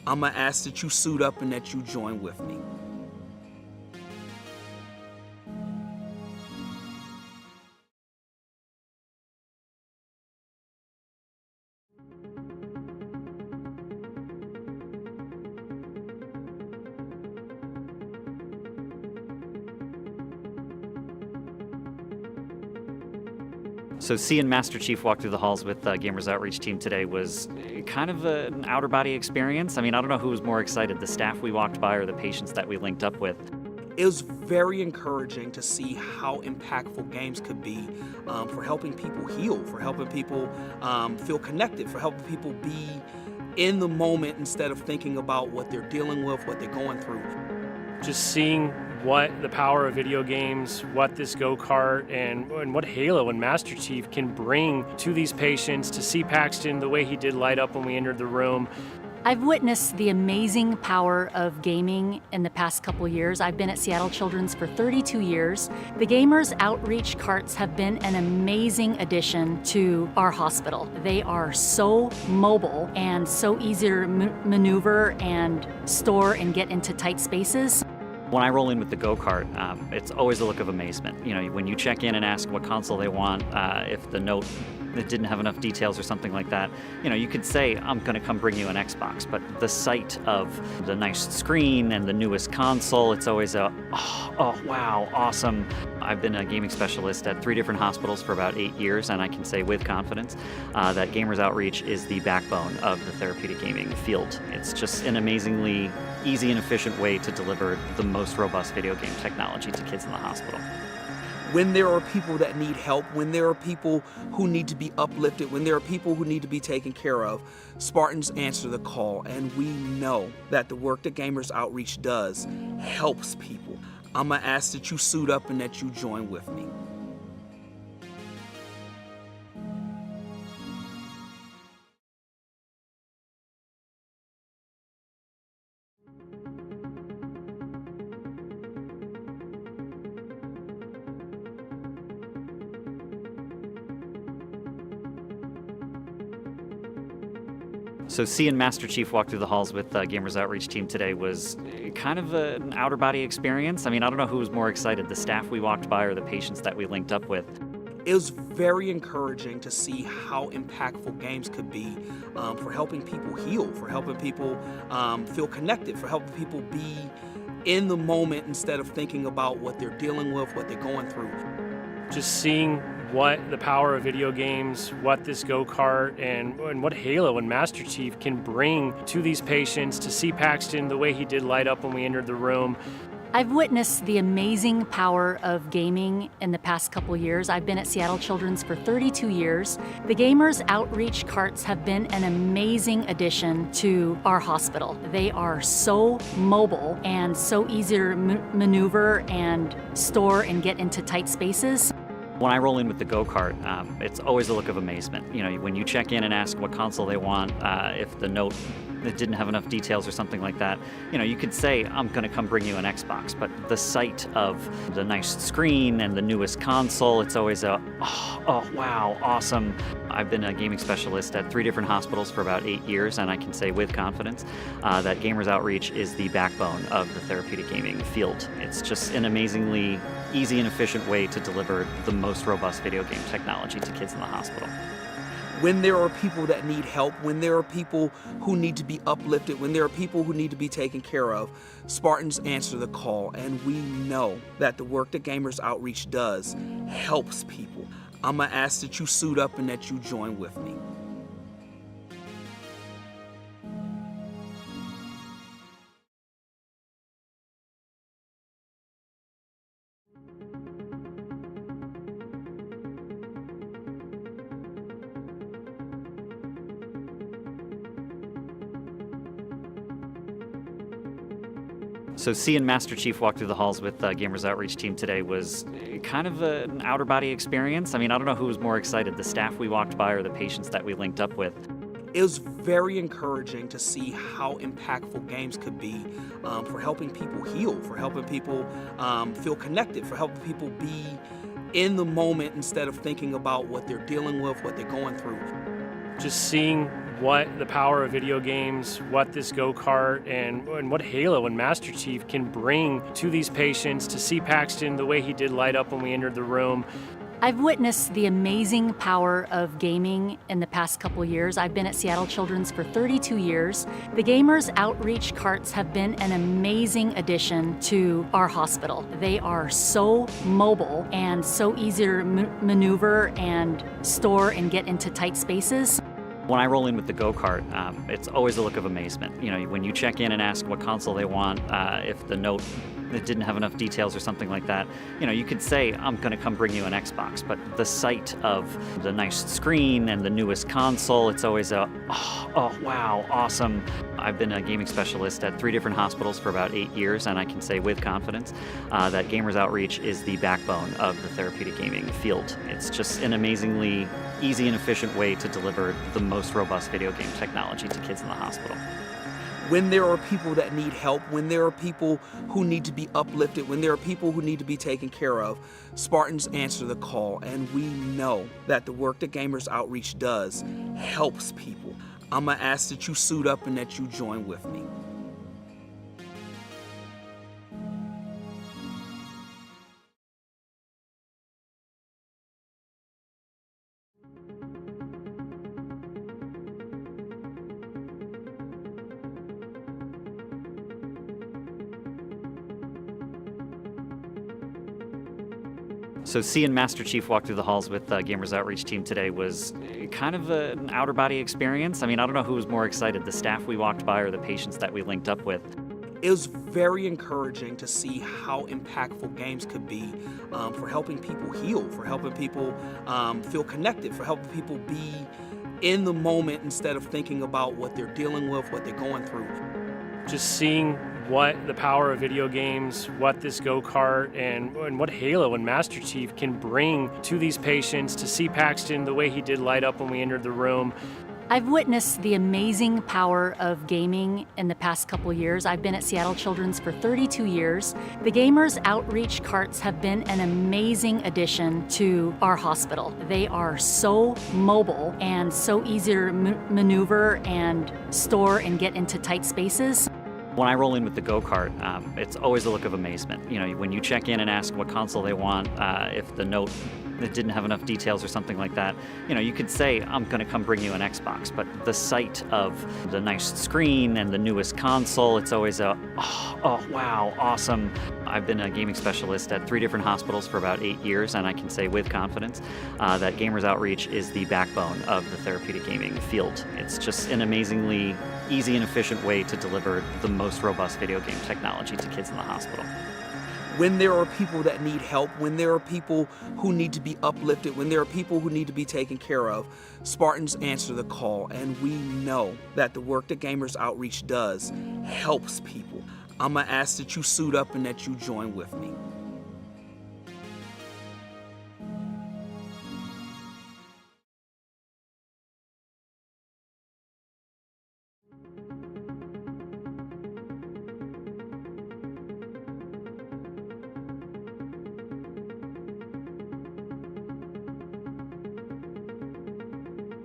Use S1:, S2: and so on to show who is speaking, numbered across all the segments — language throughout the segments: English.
S1: I'm gonna ask that you suit up and that you join with me.
S2: So seeing Master Chief walk through the halls with Gamers Outreach team today was kind of an outer body experience. I mean, I don't know who was more excited, the staff we walked by or the patients that we linked up with.
S1: It was very encouraging to see how impactful games could be for helping people heal, for helping people feel connected, for helping people be in the moment instead of thinking about what they're dealing with, what they're going through.
S3: Just seeing what the power of video games, what this go-kart, and what Halo and Master Chief can bring to these patients, to see Paxton the way he did light up when we entered the room.
S4: I've witnessed the amazing power of gaming in the past couple years. I've been at Seattle Children's for 32 years. The Gamers Outreach carts have been an amazing addition to our hospital. They are so mobile and so easy to maneuver and store and get into tight spaces.
S2: When I roll in with the go-kart, it's always a look of amazement. You know, when you check in and ask what console they want, if the note that didn't have enough details or something like that, you know, you could say, I'm gonna come bring you an Xbox, but the sight of the nice screen and the newest console, it's always a, oh wow, awesome. I've been a gaming specialist at 3 different hospitals for about 8 years, and I can say with confidence that Gamers Outreach is the backbone of the therapeutic gaming field. It's just an amazingly easy and efficient way to deliver the most robust video game technology to kids in the hospital.
S1: When there are people that need help, when there are people who need to be uplifted, when there are people who need to be taken care of, Spartans answer the call, and we know that the work that Gamers Outreach does helps people. I'm gonna ask that you suit up and that you join with me.
S2: So seeing Master Chief walk through the halls with Gamers Outreach team today was kind of an outer body experience. I mean, I don't know who was more excited, the staff we walked by or the patients that we linked up with.
S1: It was very encouraging to see how impactful games could be for helping people heal, for helping people feel connected, for helping people be in the moment instead of thinking about what they're dealing with, what they're going through.
S3: Just seeing what the power of video games, what this go-kart, and what Halo and Master Chief can bring to these patients, to see Paxton the way he did light up when we entered the room.
S4: I've witnessed the amazing power of gaming in the past couple years. I've been at Seattle Children's for 32 years. The Gamers Outreach carts have been an amazing addition to our hospital. They are so mobile and so easy to maneuver and store and get into tight spaces.
S2: When I roll in with the go-kart, it's always a look of amazement. You know, when you check in and ask what console they want, if the note that didn't have enough details or something like that, you know, you could say, I'm gonna come bring you an Xbox, but the sight of the nice screen and the newest console, it's always a, oh wow, awesome. I've been a gaming specialist at 3 different hospitals for about 8 years, and I can say with confidence that Gamers Outreach is the backbone of the therapeutic gaming field. It's just an amazingly easy and efficient way to deliver the most robust video game technology to kids in the hospital.
S1: When there are people that need help, when there are people who need to be uplifted, when there are people who need to be taken care of, Spartans answer the call, and we know that the work that Gamers Outreach does helps people. I'm gonna ask that you suit up and that you join with me.
S2: So seeing Master Chief walk through the halls with Gamers Outreach team today was kind of an outer body experience. I mean, I don't know who was more excited, the staff we walked by or the patients that we linked up with.
S1: It was very encouraging to see how impactful games could be for helping people heal, for helping people feel connected, for helping people be in the moment instead of thinking about what they're dealing with, what they're going through.
S3: Just seeing what the power of video games, what this go-kart, and what Halo and Master Chief can bring to these patients, to see Paxton the way he did light up when we entered the room.
S4: I've witnessed the amazing power of gaming in the past couple years. I've been at Seattle Children's for 32 years. The Gamers Outreach carts have been an amazing addition to our hospital. They are so mobile and so easy to maneuver and store and get into tight spaces.
S2: When I roll in with the go-kart, it's always a look of amazement. You know, when you check in and ask what console they want, if the note that didn't have enough details or something like that, you know, you could say, I'm going to come bring you an Xbox, but the sight of the nice screen and the newest console, it's always a, oh wow, awesome. I've been a gaming specialist at 3 different hospitals for about 8 years, and I can say with confidence that Gamers Outreach is the backbone of the therapeutic gaming field. It's just an amazingly easy and efficient way to deliver the most robust video game technology to kids in the hospital.
S1: When there are people that need help, when there are people who need to be uplifted, when there are people who need to be taken care of, Spartans answer the call, and we know that the work that Gamers Outreach does helps people. I'm gonna ask that you suit up and that you join with me.
S2: So seeing Master Chief walk through the halls with Gamers Outreach team today was kind of an outer body experience. I mean, I don't know who was more excited, the staff we walked by or the patients that we linked up with.
S1: It was very encouraging to see how impactful games could be for helping people heal, for helping people feel connected, for helping people be in the moment instead of thinking about what they're dealing with, what they're going through.
S3: Just seeing what the power of video games, what this go-kart, and what Halo and Master Chief can bring to these patients, to see Paxton the way he did light up when we entered the room.
S4: I've witnessed the amazing power of gaming in the past couple years. I've been at Seattle Children's for 32 years. The Gamers Outreach carts have been an amazing addition to our hospital. They are so mobile and so easy to maneuver and store and get into tight spaces.
S2: When I roll in with the go-kart, it's always a look of amazement. You know, when you check in and ask what console they want, if the note that didn't have enough details or something like that, you know, you could say, I'm going to come bring you an Xbox, but the sight of the nice screen and the newest console, it's always a, oh wow, awesome. I've been a gaming specialist at 3 different hospitals for about 8 years, and I can say with confidence that Gamers Outreach is the backbone of the therapeutic gaming field. It's just an amazingly easy and efficient way to deliver the most robust video game technology to kids in the hospital.
S1: When there are people that need help, when there are people who need to be uplifted, when there are people who need to be taken care of, Spartans answer the call, and we know that the work that Gamers Outreach does helps people. I'm gonna ask that you suit up and that you join with me.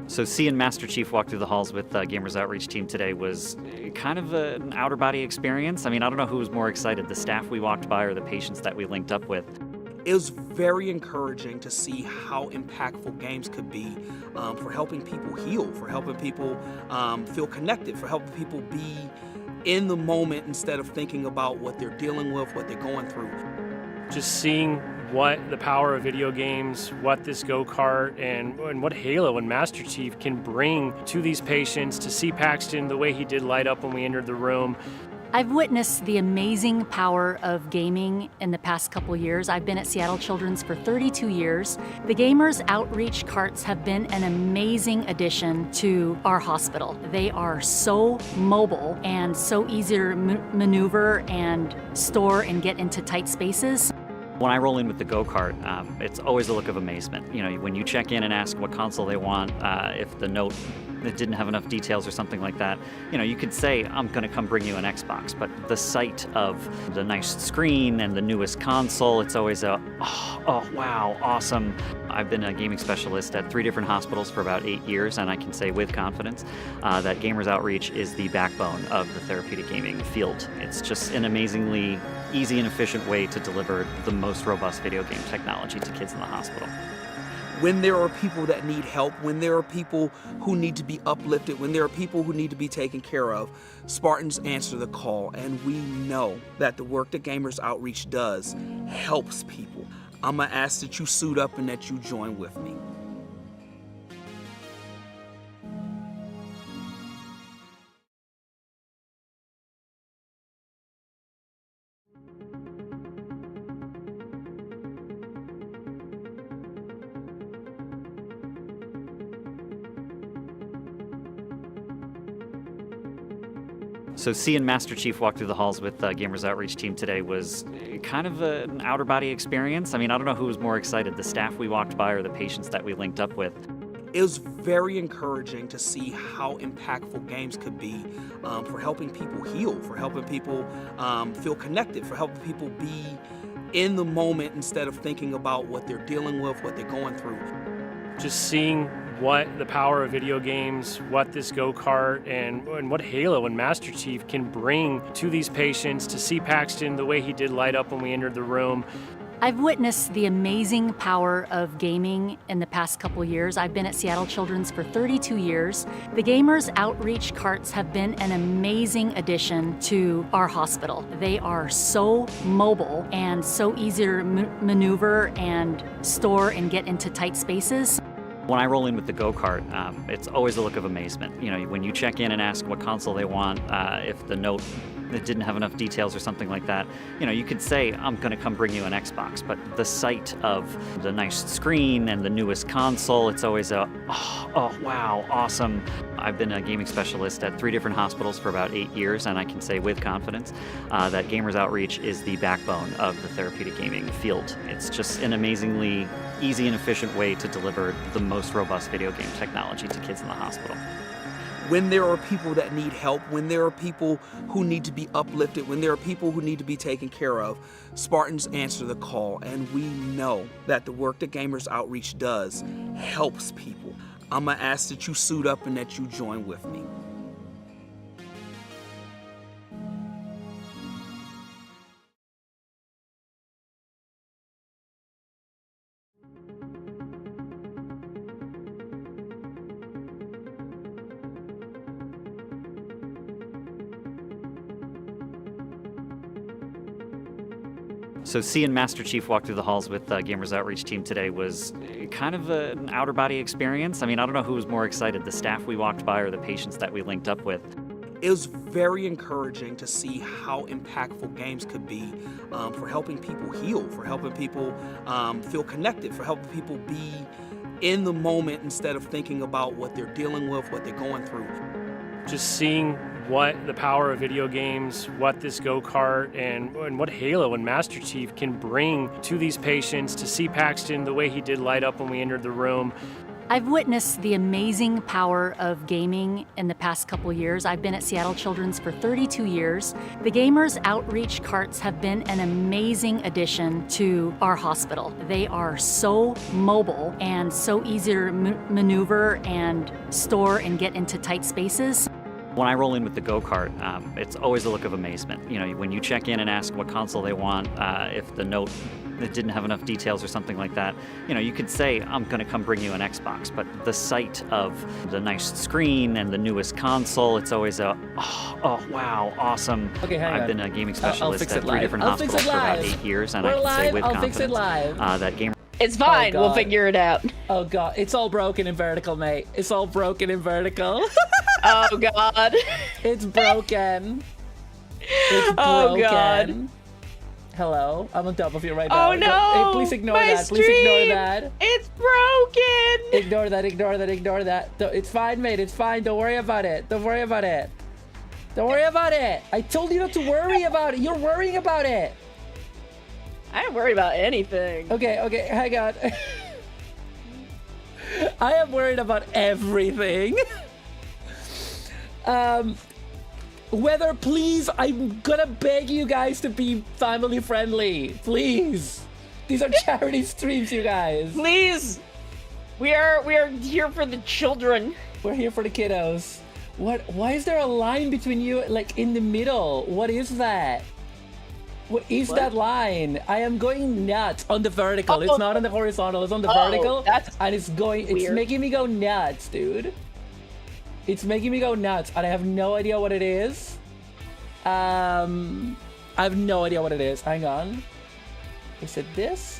S2: So seeing Master Chief walk through the halls with Gamers Outreach team today was kind of an outer body experience. I mean, I don't know who was more excited, the staff we walked by or the patients that we linked up with.
S1: It was very encouraging to see how impactful games could be for helping people heal, for helping people feel connected, for helping people be in the moment instead of thinking about what they're dealing with, what they're going through.
S3: Just seeing what the power of video games, what this go-kart, and what Halo and Master Chief can bring to these patients, to see Paxton the way he did light up when we entered the room.
S4: I've witnessed the amazing power of gaming in the past couple years. I've been at Seattle Children's for 32 years. The Gamers Outreach carts have been an amazing addition to our hospital. They are so mobile and so easy to maneuver and store and get into tight spaces.
S2: When I roll in with the go-kart, it's always a look of amazement. You know, when you check in and ask what console they want, if the note that didn't have enough details or something like that, you could say, I'm going to come bring you an Xbox. But the sight of the nice screen and the newest console, it's always oh, wow, awesome. I've been a gaming specialist at 3 different hospitals for about 8 years, and I can say with confidence that Gamers Outreach is the backbone of the therapeutic gaming field. It's just an amazingly easy and efficient way to deliver the most robust video game technology to kids in the hospital.
S1: When there are people that need help, when there are people who need to be uplifted, when there are people who need to be taken care of, Spartans answer the call, and we know that the work that Gamers Outreach does helps people. I'm gonna ask that you suit up and that you join with me.
S2: So seeing Master Chief walk through the halls with Gamers Outreach team today was kind of an outer body experience. I mean, I don't know who was more excited, the staff we walked by or the patients that we linked up with.
S1: It was very encouraging to see how impactful games could be for helping people heal, for helping people feel connected, for helping people be in the moment instead of thinking about what they're dealing with, what they're going through.
S3: Just seeing what the power of video games, what this go-kart, and what Halo and Master Chief can bring to these patients, to see Paxton the way he did light up when we entered the room.
S4: I've witnessed the amazing power of gaming in the past couple years. I've been at Seattle Children's for 32 years. The Gamers Outreach carts have been an amazing addition to our hospital. They are so mobile and so easy to maneuver and store and get into tight spaces.
S2: When I roll in with the go-kart, it's always a look of amazement. When you check in and ask what console they want, if the note that didn't have enough details or something like that, you could say, I'm going to come bring you an Xbox. But the sight of the nice screen and the newest console, it's always oh, wow, awesome. I've been a gaming specialist at 3 different hospitals for about 8 years, and I can say with confidence that Gamers Outreach is the backbone of the therapeutic gaming field. It's just an amazingly easy and efficient way to deliver the most robust video game technology to kids in the hospital.
S1: When there are people that need help, when there are people who need to be uplifted, when there are people who need to be taken care of, Spartans answer the call, and we know that the work that Gamers Outreach does helps people. I'm gonna ask that you suit up and that you join with me.
S2: So seeing Master Chief walk through the halls with Gamers Outreach team today was kind of an outer body experience. I mean, I don't know who was more excited, the staff we walked by or the patients that we linked up with.
S1: It was very encouraging to see how impactful games could be for helping people heal, for helping people feel connected, for helping people be in the moment instead of thinking about what they're dealing with, what they're going through.
S3: Just seeing what the power of video games, what this go-kart, and what Halo and Master Chief can bring to these patients, to see Paxton the way he did light up when we entered the room.
S4: I've witnessed the amazing power of gaming in the past couple years. I've been at Seattle Children's for 32 years. The Gamers Outreach carts have been an amazing addition to our hospital. They are so mobile and so easy to maneuver and store and get into tight spaces.
S2: When I roll in with the go-kart, it's always a look of amazement. When you check in and ask what console they want, if the note that didn't have enough details or something like that, you could say, I'm going to come bring you an Xbox. But the sight of the nice screen and the newest console, it's always oh, wow, awesome.
S5: Okay, hang on.
S2: I've been a gaming specialist at 3
S5: live.
S2: different
S5: I'll fix
S2: hospitals
S5: it
S2: for about
S5: live.
S2: 8 years, and
S5: We're
S2: I can say
S5: live.
S2: with
S5: I'll
S2: confidence
S5: fix it live.
S2: that Gamer.
S6: It's fine.
S5: Oh,
S6: We'll
S5: God.
S6: figure it out.
S5: Oh god, it's all broken in vertical, mate. It's all broken in vertical.
S6: Oh God.
S5: It's broken. It's broken.
S6: Oh, God.
S5: Hello, I'm on top of you right now.
S6: Oh no!
S5: Hey, please ignore
S6: My
S5: that. Please ignore
S6: stream!
S5: that.
S6: It's broken.
S5: Ignore that. Ignore that. Ignore that. It's fine, mate. It's fine. Don't worry about it. Don't worry about it. Don't worry about it. I told you not to worry about it. You're worrying about it.
S6: I ain't worried about anything.
S5: Okay, hang on. I am worried about everything. Weather, please, I'm gonna beg you guys to be family friendly. Please. These are charity streams, you guys.
S6: Please. We are here for the children.
S5: We're here for the kiddos. Why is there a line between you, like, in the middle? What is that? What is that line? I am going nuts on the vertical.
S6: Oh,
S5: it's not on the horizontal, it's on the vertical. And it's making me go nuts, dude. It's making me go nuts, and I have no idea what it is. I have no idea what it is. Hang on. Is it this?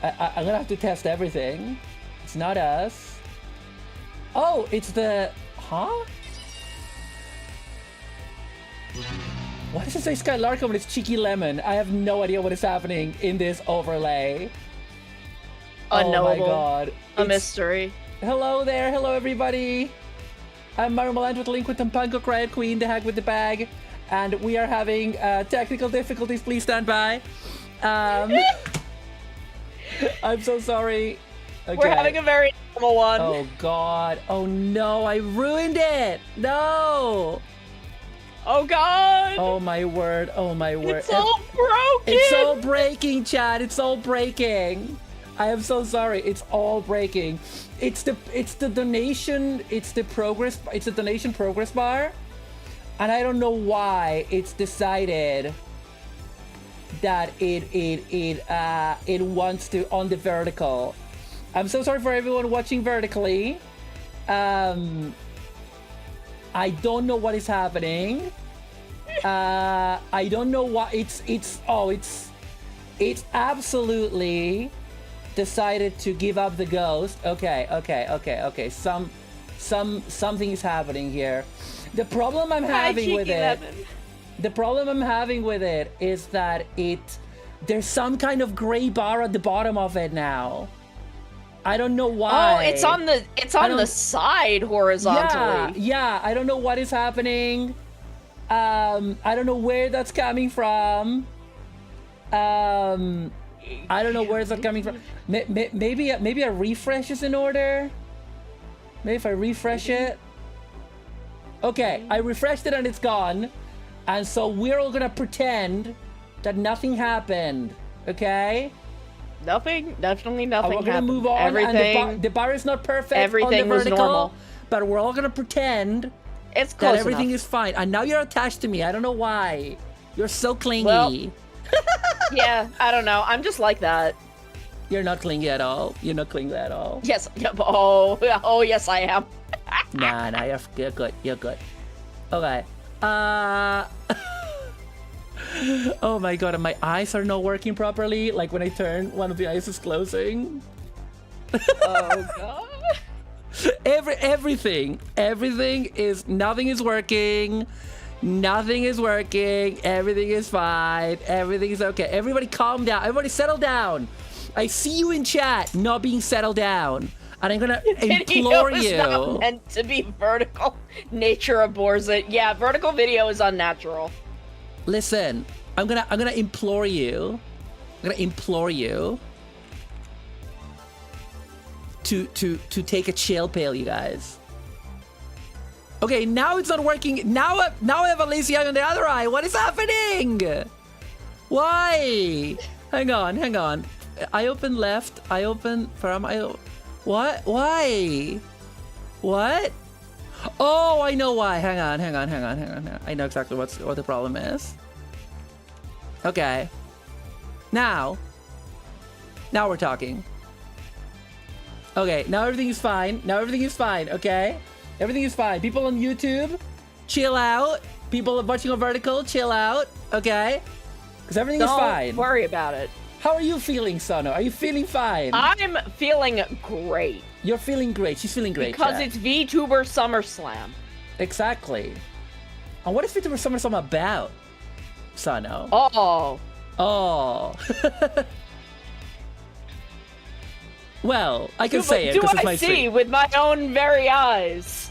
S5: I'm gonna have to test everything. It's not us. Oh, it's the... Huh? Why does it say Skylarka when it's Cheeky Lemon? I have no idea what is happening in this overlay.
S6: Unknowable.
S5: Oh my god.
S6: A mystery.
S5: Hello there. Hello, everybody. I'm Marumalandra with Link with Tampanko Riot Queen, the hack with the bag. And we are having technical difficulties. Please stand by. I'm so sorry. Okay.
S6: We're having a very normal one.
S5: Oh god. Oh no, I ruined it. No.
S6: Oh god.
S5: Oh my word. Oh my word.
S6: It's all broken.
S5: It's all breaking, Chad. It's all breaking. I am so sorry. It's all breaking. It's the donation. It's the progress. It's the donation progress bar, and I don't know why it's decided that it wants to on the vertical. I'm so sorry for everyone watching vertically. I don't know what is happening. I don't know what it's absolutely decided to give up the ghost. Okay. Something is happening here. The problem I'm having with it. The problem I'm having with it is that there's some kind of gray bar at the bottom of it now. I don't know why.
S6: Oh, it's on the side horizontally.
S5: Yeah, I don't know what is happening. I don't know where that's coming from. I don't know where that's coming from. Maybe a refresh is in order. Maybe if I refresh it. Okay, I refreshed it and it's gone. And so we're all gonna pretend that nothing happened. Okay?
S6: Definitely nothing.
S5: We're gonna
S6: happened.
S5: move on.
S6: Everything.
S5: And the bar is not perfect.
S6: Everything
S5: on the
S6: was
S5: vertical,
S6: normal.
S5: but we're all gonna pretend
S6: It's close
S5: that everything
S6: enough.
S5: is fine. And now you're attached to me. I don't know why. You're so clingy.
S6: Well, yeah, I don't know. I'm just like that.
S5: You're not clingy at all. You're not clingy at all.
S6: Yes. Yep. Oh, yes, I am.
S5: Nah, you're good. You're good. Okay. Oh my god, and my eyes are not working properly. Like when I turn, one of the eyes is closing.
S6: Oh god.
S5: Everything is, nothing is working. Nothing is working. Everything is fine. Everything is okay. Everybody calm down. Everybody settle down. I see you in chat not being settled down. And I'm gonna implore you.
S6: It's not meant to be vertical. Nature abhors it. Yeah, vertical video is unnatural.
S5: Listen, I'm gonna implore you. I'm gonna implore you to take a chill pill, you guys. Okay, now it's not working. Now I have a lazy eye on the other eye. What is happening? Why? Hang on. I open left. I open from. What? Why? What? Oh, I know why. Hang on. I know exactly what the problem is. Okay. Now we're talking. Okay, now everything is fine. Okay? Everything is fine. People on YouTube, chill out. People watching on vertical, chill out. Okay? Because everything is fine.
S6: Don't worry about it.
S5: How are you feeling, Sono? Are you feeling fine?
S6: I'm feeling great.
S5: You're feeling great. She's feeling great.
S6: Because
S5: chat.
S6: it's VTuber SummerSlam.
S5: Exactly. And what is VTuber SummerSlam about, Sono?
S6: Oh.
S5: Well, I can say it because it's my
S6: see
S5: stream.
S6: with my own very eyes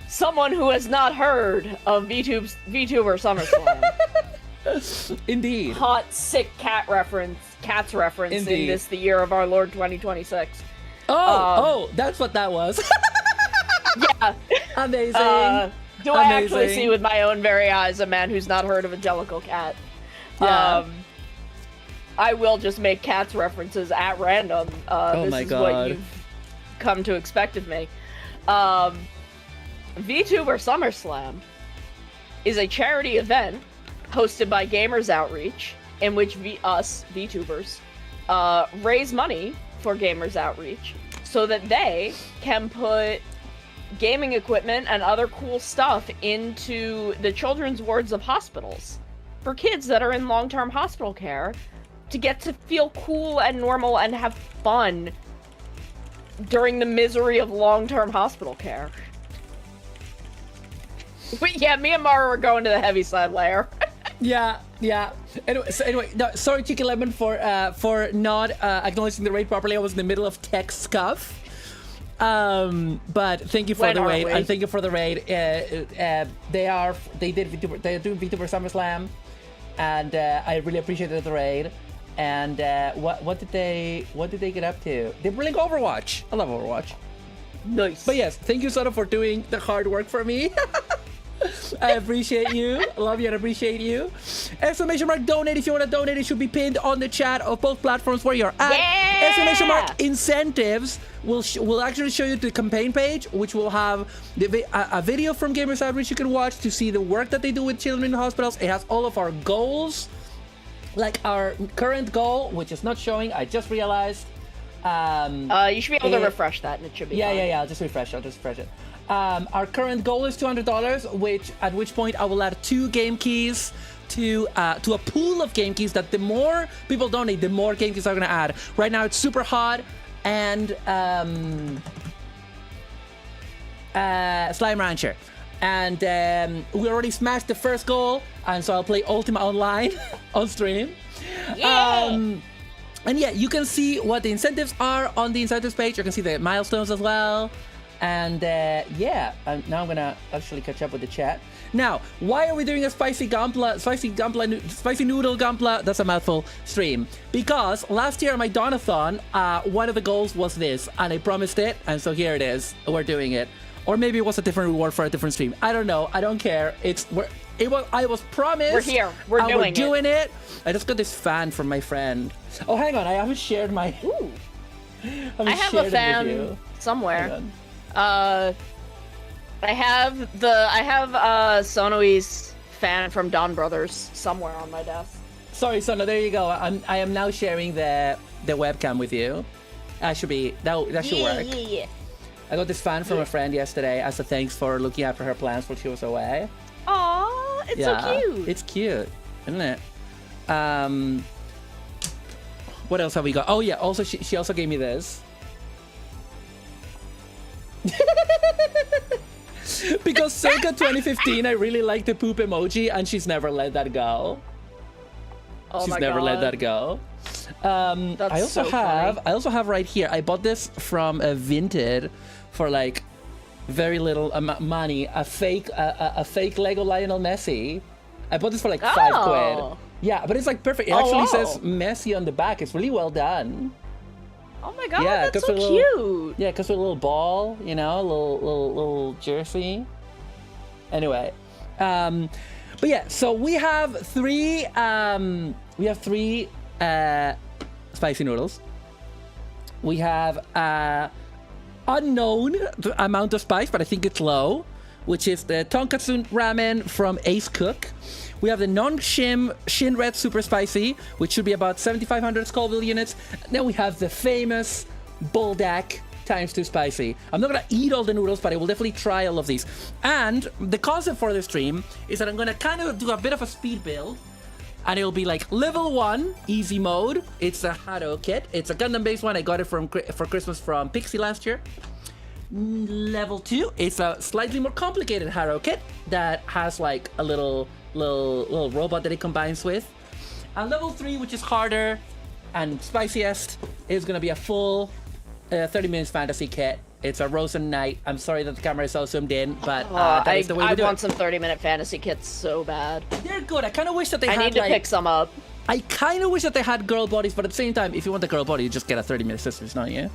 S6: someone who has not heard of VTuber SummerSlam?
S5: Indeed.
S6: Hot, sick cats reference
S5: Indeed.
S6: in this, the year of our Lord 2026.
S5: Oh, that's what that was.
S6: Yeah.
S5: Amazing.
S6: Do I actually
S5: Amazing.
S6: see with my own very eyes a man who's not heard of a Jellicle cat?
S5: Yeah.
S6: I will just make cats references at random.
S5: Oh
S6: This
S5: my
S6: is
S5: God.
S6: what you've come to expect of me. VTuber SummerSlam is a charity event hosted by Gamers Outreach in which us VTubers raise money for Gamers Outreach so that they can put gaming equipment and other cool stuff into the children's wards of hospitals for kids that are in long-term hospital care to get to feel cool and normal and have fun during the misery of long-term hospital care. But yeah, me and Maru are going to the heavy side layer.
S5: Yeah. Anyway, no, sorry, Chicken Lemon, for not acknowledging the raid properly. I was in the middle of tech stuff. But thank you for
S6: When
S5: the
S6: are
S5: raid,
S6: we?
S5: and thank you for the raid. They're doing VTuber SummerSlam, and I really appreciated the raid. And what did they get up to? They're playing Overwatch. I love Overwatch.
S6: Nice.
S5: But yes, thank you, Soda, for doing the hard work for me. I appreciate you. I love you and appreciate you. Exclamation mark donate if you want to donate. It should be pinned on the chat of both platforms where you're at.
S6: Yeah!
S5: Exclamation mark incentives will actually show you the campaign page, which will have a video from Gamers Outreach you can watch to see the work that they do with children in hospitals. It has all of our goals, like our current goal, which is not showing. I just realized.
S6: You should be able to refresh that, and it should be fine.
S5: Yeah. I'll just refresh it. Our current goal is $200, at which point I will add 2 game keys to a pool of game keys that the more people donate, the more game keys I'm gonna add. Right now it's Super Hot and Slime Rancher. And we already smashed the first goal, and so I'll play Ultima Online on stream.
S6: Yeah!
S5: And yeah, you can see what the incentives are on the incentives page. You can see the milestones as well. And yeah, now I'm gonna actually catch up with the chat. Now, why are we doing a spicy noodle gunpla, that's a mouthful, stream? Because last year on my Donathon, one of the goals was this, and I promised it, and so here it is. We're doing it. Or maybe it was a different reward for a different stream. I don't know. I don't care. I was promised.
S6: We're here. We're doing
S5: it. I just got this fan from my friend. Oh, hang on. I haven't shared my.
S6: Ooh.
S5: I
S6: have a fan somewhere. I have Sonoe's fan from Don Brothers somewhere on my desk.
S5: Sorry, Sono. There you go. I am now sharing the webcam with you. That should work.
S6: Yeah.
S5: I got this fan from a friend yesterday as a thanks for looking after her plants while she was away.
S6: Aw, it's so cute.
S5: It's cute, isn't it? What else have we got? Oh yeah, also she also gave me this. Because circa 2015, I really liked the poop emoji, and she's never let that go.
S6: Oh
S5: She's
S6: my
S5: never
S6: God.
S5: let that go.
S6: That's
S5: I also
S6: so
S5: have
S6: funny.
S5: I also have right here. I bought this from a Vinted for like very little money. A fake Lego Lionel Messi. I bought this for like 5 quid. Yeah, but it's like perfect. It actually says Messi on the back. It's really well done.
S6: Oh my God,
S5: Yeah,
S6: that's
S5: 'cause
S6: so
S5: we're
S6: cute.
S5: Yeah, because with a little ball, you know, a little jersey. Anyway, but yeah, so we have 3 spicy noodles. We have unknown amount of spice, but I think it's low, which is the tonkatsu ramen from Ace Cook. We have the non-Shin Red Super Spicy, which should be about 7,500 Scoville units. Then we have the famous Buldak ×2 Spicy. I'm not gonna eat all the noodles, but I will definitely try all of these. And the concept for the stream is that I'm gonna kind of do a bit of a speed build, and it'll be like level 1, easy mode. It's a Haro kit. It's a Gundam-based one. I got it for Christmas from Pixie last year. Level 2, it's a slightly more complicated Haro kit that has like a little robot that it combines with. And level 3, which is harder and spiciest, is gonna be a full 30 minutes fantasy kit. It's a Rosen Knight. I'm sorry that the camera is so zoomed in, but that is the way we do it.
S6: I want some 30-minute fantasy kits so bad.
S5: They're good. I kind of wish that they
S6: I
S5: had
S6: need to pick some up.
S5: I kind of wish that they had girl bodies, but at the same time, if you want the girl body, you just get a 30-minute sisters, don't you?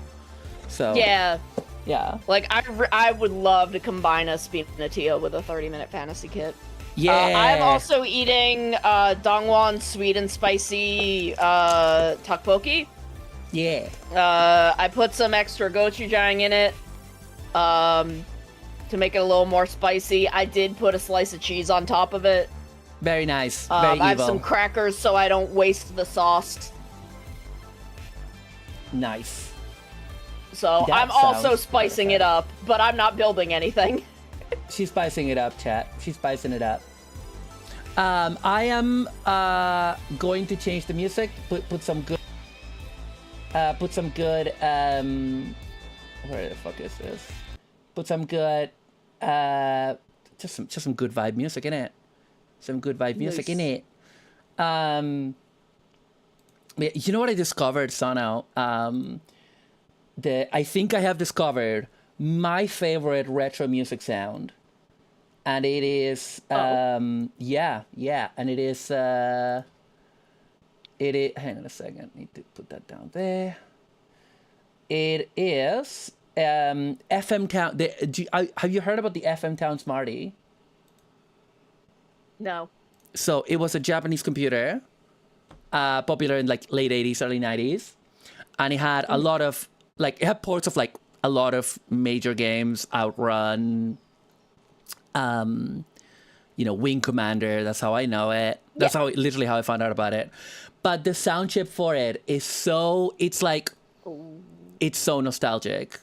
S5: So
S6: Yeah.
S5: Yeah.
S6: Like, I would love to combine a Speed and a Tio with a 30-minute fantasy kit.
S5: Yeah.
S6: I'm also eating Dongwon sweet and spicy tteokbokki.
S5: Yeah.
S6: I put some extra gochujang in it to make it a little more spicy. I did put a slice of cheese on top of it.
S5: Very nice. Very
S6: I have
S5: evil.
S6: some crackers so I don't waste the sauce.
S5: Nice.
S6: So
S5: That
S6: I'm also
S5: sounds
S6: spicing
S5: perfect.
S6: it up, but I'm not building anything.
S5: She's spicing it up, chat. She's spicing it up. I am going to change the music. Put some good. Put some good. Where the fuck is this? Put some good. Just some good vibe music in it. Some good vibe music in it. Yeah, you know what I discovered, Sano? I think I have discovered my favorite retro music sound. And it is, and it is, hang on a second, need to put that down there. It is, FM Town, have you heard about the FM Town Smarty?
S6: No.
S5: So it was a Japanese computer, popular in like late 80s, early 90s. And it had a lot of, like, it had ports of like a lot of major games, Outrun, Wing Commander. That's how I know it. That's literally how I found out about it. But the sound chip for it is it's so nostalgic.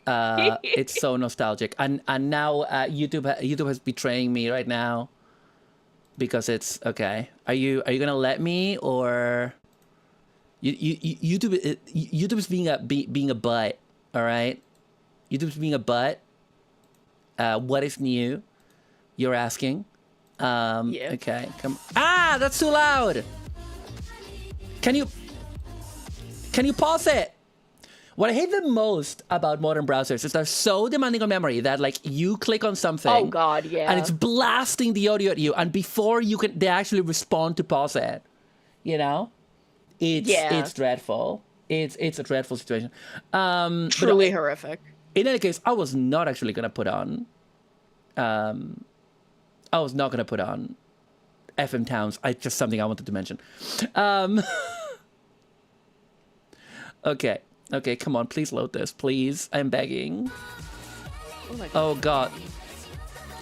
S5: It's so nostalgic. And now YouTube is betraying me right now because it's okay. Are you gonna let me, or YouTube is being a butt, all right? YouTube's being a butt. What is new? You're asking.
S6: Yeah.
S5: Okay. Come. Ah, that's too loud. Can you pause it? What I hate the most about modern browsers is they're so demanding on memory that like you click on something.
S6: Oh God, yeah.
S5: And it's blasting the audio at you, and before they actually respond to pause it. You know, it's dreadful. It's a dreadful situation.
S6: Truly horrific.
S5: In any case, I was not actually gonna put on. I was not gonna put on FM Towns. Just something I wanted to mention. Okay, come on, please load this, please. I'm begging. Oh God.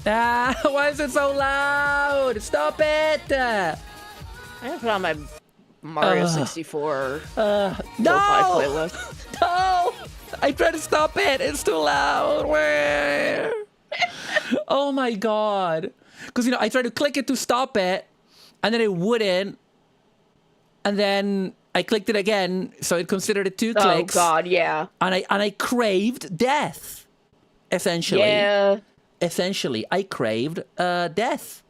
S5: Ah, why is it so loud? Stop it!
S6: I'm gonna put on my Mario 64
S5: No!
S6: playlist.
S5: No! I tried to stop it. It's too loud. Where? Oh my God. Because, I tried to click it to stop it, and then it wouldn't. And then I clicked it again, so it considered it 2 clicks.
S6: Oh God, yeah.
S5: And I craved death. Essentially.
S6: Yeah.
S5: Essentially, I craved death.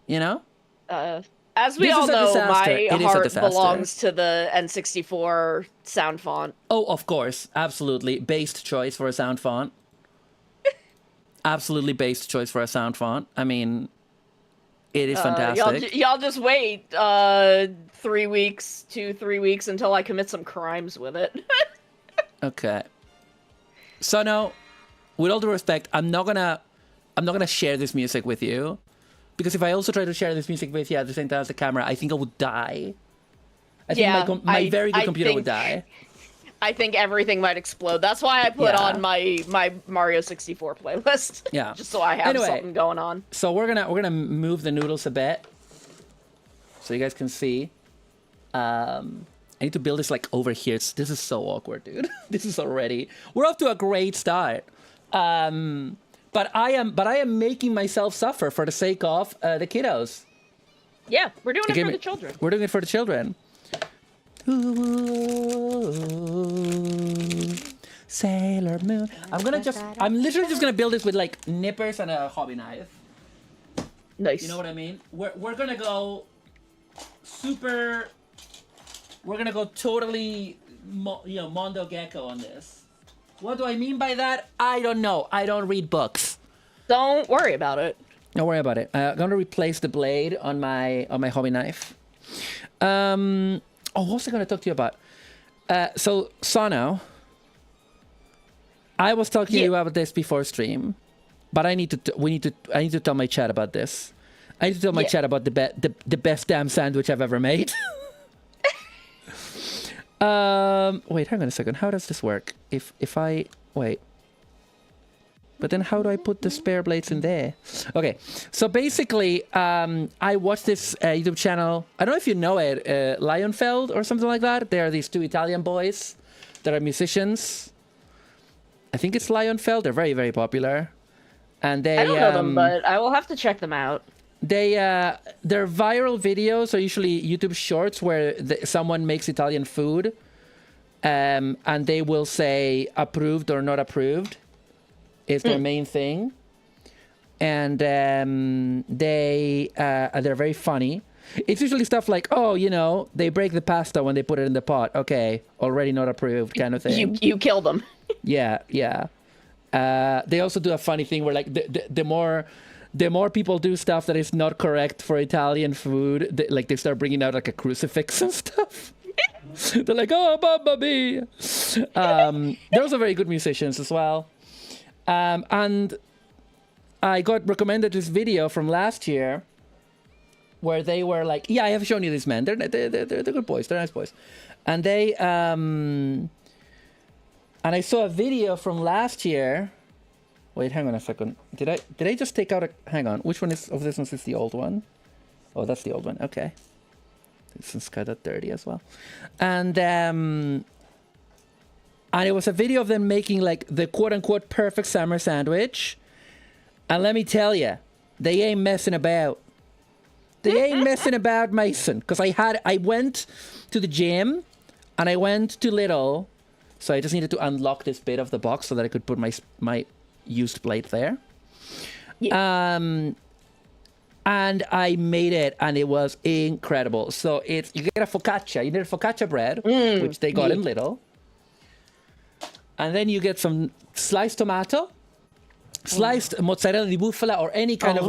S5: You know?
S6: As we
S5: This
S6: all
S5: is a
S6: know,
S5: disaster.
S6: my
S5: It is a
S6: heart
S5: disaster.
S6: belongs to the N64 sound font.
S5: Oh, of course. Absolutely. Based choice for a sound font. Absolutely based choice for a sound font. I mean, it is fantastic.
S6: Y'all just wait 3 weeks, 2-3 weeks until I commit some crimes with it.
S5: Okay. So now, with all due respect, I'm not gonna share this music with you, because if I also try to share this music with you at the same time as the camera, I think I would die. I think my very good computer would die.
S6: I think everything might explode. That's why I put on my Mario 64 playlist.
S5: Yeah.
S6: Just so I have something going on.
S5: So we're gonna move the noodles a bit, so you guys can see. I need to build this like over here. This is so awkward, dude. This is already. We're off to a great start. But I am making myself suffer for the sake of the kiddos.
S6: Yeah, we're doing it for the children.
S5: We're doing it for the children. Ooh, Sailor Moon. I'm literally just gonna build this with like nippers and a hobby knife.
S6: Nice.
S5: You know what I mean? We're gonna go super. We're gonna go totally, Mondo Gecko on this. What do I mean by that? I don't know. I don't read books.
S6: Don't worry about it.
S5: Don't worry about it. I'm gonna replace the blade on my hobby knife. What was I gonna talk to you about? So Sano, I was talking to you about this before stream, but I need to tell my chat about this. I need to tell my chat about the best damn sandwich I've ever made. Wait, hang on a second. How does this work? If I wait. But then how do I put the spare blades in there? Okay, so basically, I watched this YouTube channel. I don't know if you know it, Lionfeld or something like that. They are these two Italian boys that are musicians. I think it's Lionfeld. They're very, very popular. And they,
S6: I don't know them, but I will have to check them out.
S5: Their viral videos are usually YouTube shorts where someone makes Italian food, and they will say approved or not approved. Is their main thing, and they're very funny. It's usually stuff like, oh, you know, they break the pasta when they put it in the pot. Okay, already not approved, kind of thing.
S6: You kill them.
S5: Yeah. They also do a funny thing where, like, the more people do stuff that is not correct for Italian food, they start bringing out like a crucifix and stuff. They're like, oh, mamma mia. They're also very good musicians as well. And I got recommended this video from last year where they were like, yeah, I have shown you these men. They're good boys. They're nice boys. And they, and I saw a video from last year. Wait, hang on a second. Did I just take out hang on. Which one of this one is the old one? Oh, that's the old one. Okay. This one's kind of dirty as well. And it was a video of them making like the quote-unquote perfect summer sandwich. And let me tell you, they ain't messing about. They ain't messing about, Mason. Because I went to the gym and I went to Lidl. So I just needed to unlock this bit of the box so that I could put my used plate there. Yeah. And I made it, and it was incredible. So you get a focaccia. You need a focaccia bread, which they got in Lidl. And then you get some sliced tomato, sliced mozzarella di bufala, or any kind of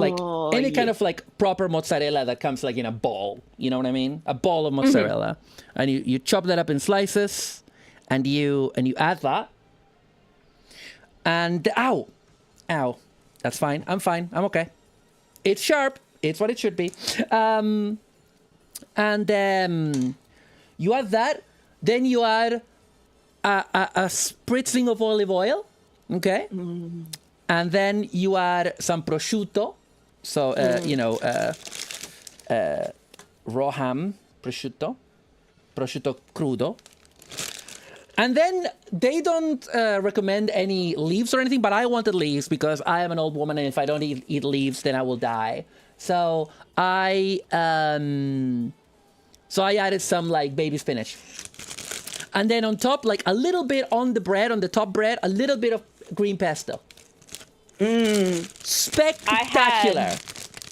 S5: like proper mozzarella that comes like in a ball. You know what I mean? A ball of mozzarella, and you chop that up in slices, and you add that. And ow, that's fine. I'm fine. I'm okay. It's sharp. It's what it should be. And you add that. Then you add a spritzing of olive oil, okay? And then you add some prosciutto, so raw ham prosciutto crudo. And then they don't recommend any leaves or anything, but I wanted leaves because I am an old woman, and if I don't eat leaves, then I will die. So I added some like baby spinach. And then on top, like a little bit on the top bread, a little bit of green pesto. Spectacular.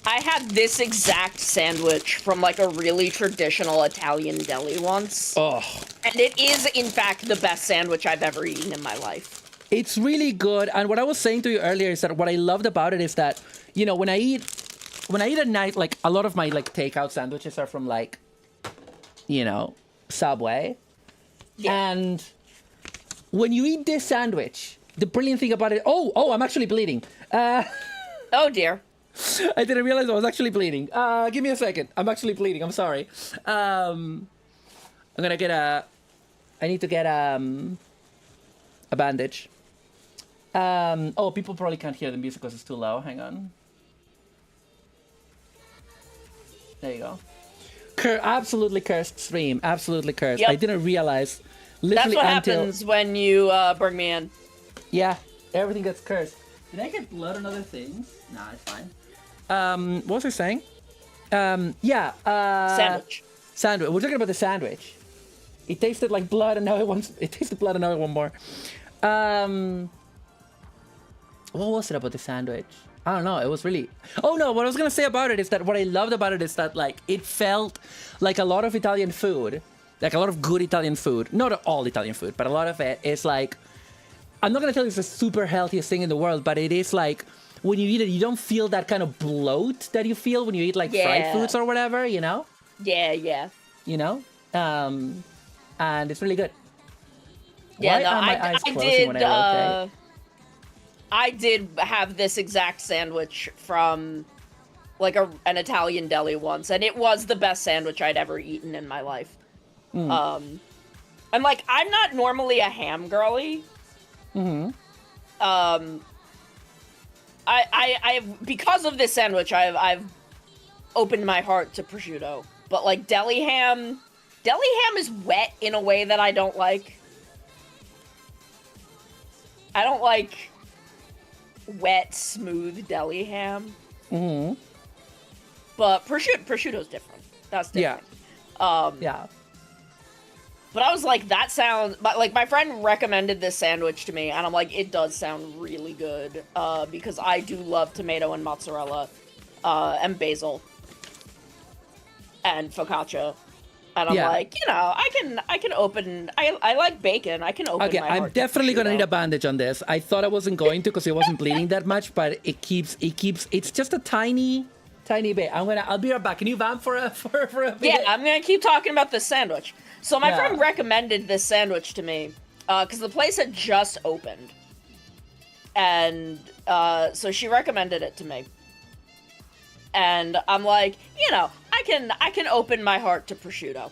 S6: I had this exact sandwich from like a really traditional Italian deli once.
S5: Oh.
S6: And it is, in fact, the best sandwich I've ever eaten in my life.
S5: It's really good. And what I was saying to you earlier is that what I loved about it is that, you know, when I eat at night, like a lot of my like takeout sandwiches are from like, you know, Subway. Yeah. And when you eat this sandwich, the brilliant thing about it, I'm actually bleeding.
S6: Oh dear.
S5: I didn't realize I was actually bleeding. Give me a second. I'm actually bleeding. I'm sorry. I'm gonna get I need to get a bandage. People probably can't hear the music because it's too low. Hang on. There you go. Absolutely cursed stream. Absolutely cursed. Yep. I didn't realize.
S6: That's what happens when you bring me in.
S5: Yeah, everything gets cursed. Did I get blood on other things? Nah, it's fine. What was I saying?
S6: Sandwich.
S5: Sandwich. We're talking about the sandwich. It tasted like blood, and now it tasted blood, and now I want more. What was it about the sandwich? I don't know. It was really... Oh, no. What I was going to say about it is that what I loved about it is that, like, it felt like a lot of Italian food, like a lot of good Italian food, not all Italian food, but a lot of it is like... I'm not going to tell you it's the super healthiest thing in the world, but it is like... When you eat it, you don't feel that kind of bloat that you feel when you eat, like, fried foods or whatever, you know?
S6: Yeah.
S5: You know? And it's really good.
S6: Yeah,
S5: Why are my eyes closing when I rotate?
S6: I did have this exact sandwich from like an Italian deli once, and it was the best sandwich I'd ever eaten in my life. And like, I'm not normally a ham girly. I've because of this sandwich, I've opened my heart to prosciutto. But like deli ham is wet in a way that I don't like. I don't like wet, smooth deli ham. But prosciutto's different. That's different.
S5: Yeah.
S6: But I was like, that sounds... But like, my friend recommended this sandwich to me, and I'm like, it does sound really good. Because I do love tomato and mozzarella. And basil. And focaccia. And I'm like, you know, I can open... I like bacon. I can open my heart
S5: I'm definitely going to need a bandage on this. I thought I wasn't going to because it wasn't bleeding that much, but it keeps... It's just a tiny bit. I'll be right back. Can you vamp for a bit?
S6: Yeah, I'm gonna keep talking about this sandwich. So my friend recommended this sandwich to me, because the place had just opened. And so she recommended it to me. And I'm like, you know, I can open my heart to prosciutto.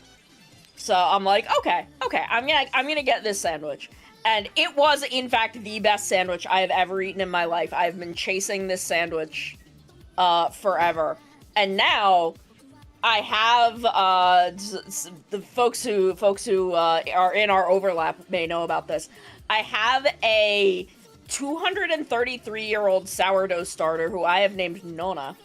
S6: So I'm like, okay, I'm gonna get this sandwich. And it was, in fact, the best sandwich I have ever eaten in my life. I've been chasing this sandwich forever. And now I have the folks who are in our overlap may know about this. I have a 233-year-old sourdough starter who I have named Nona.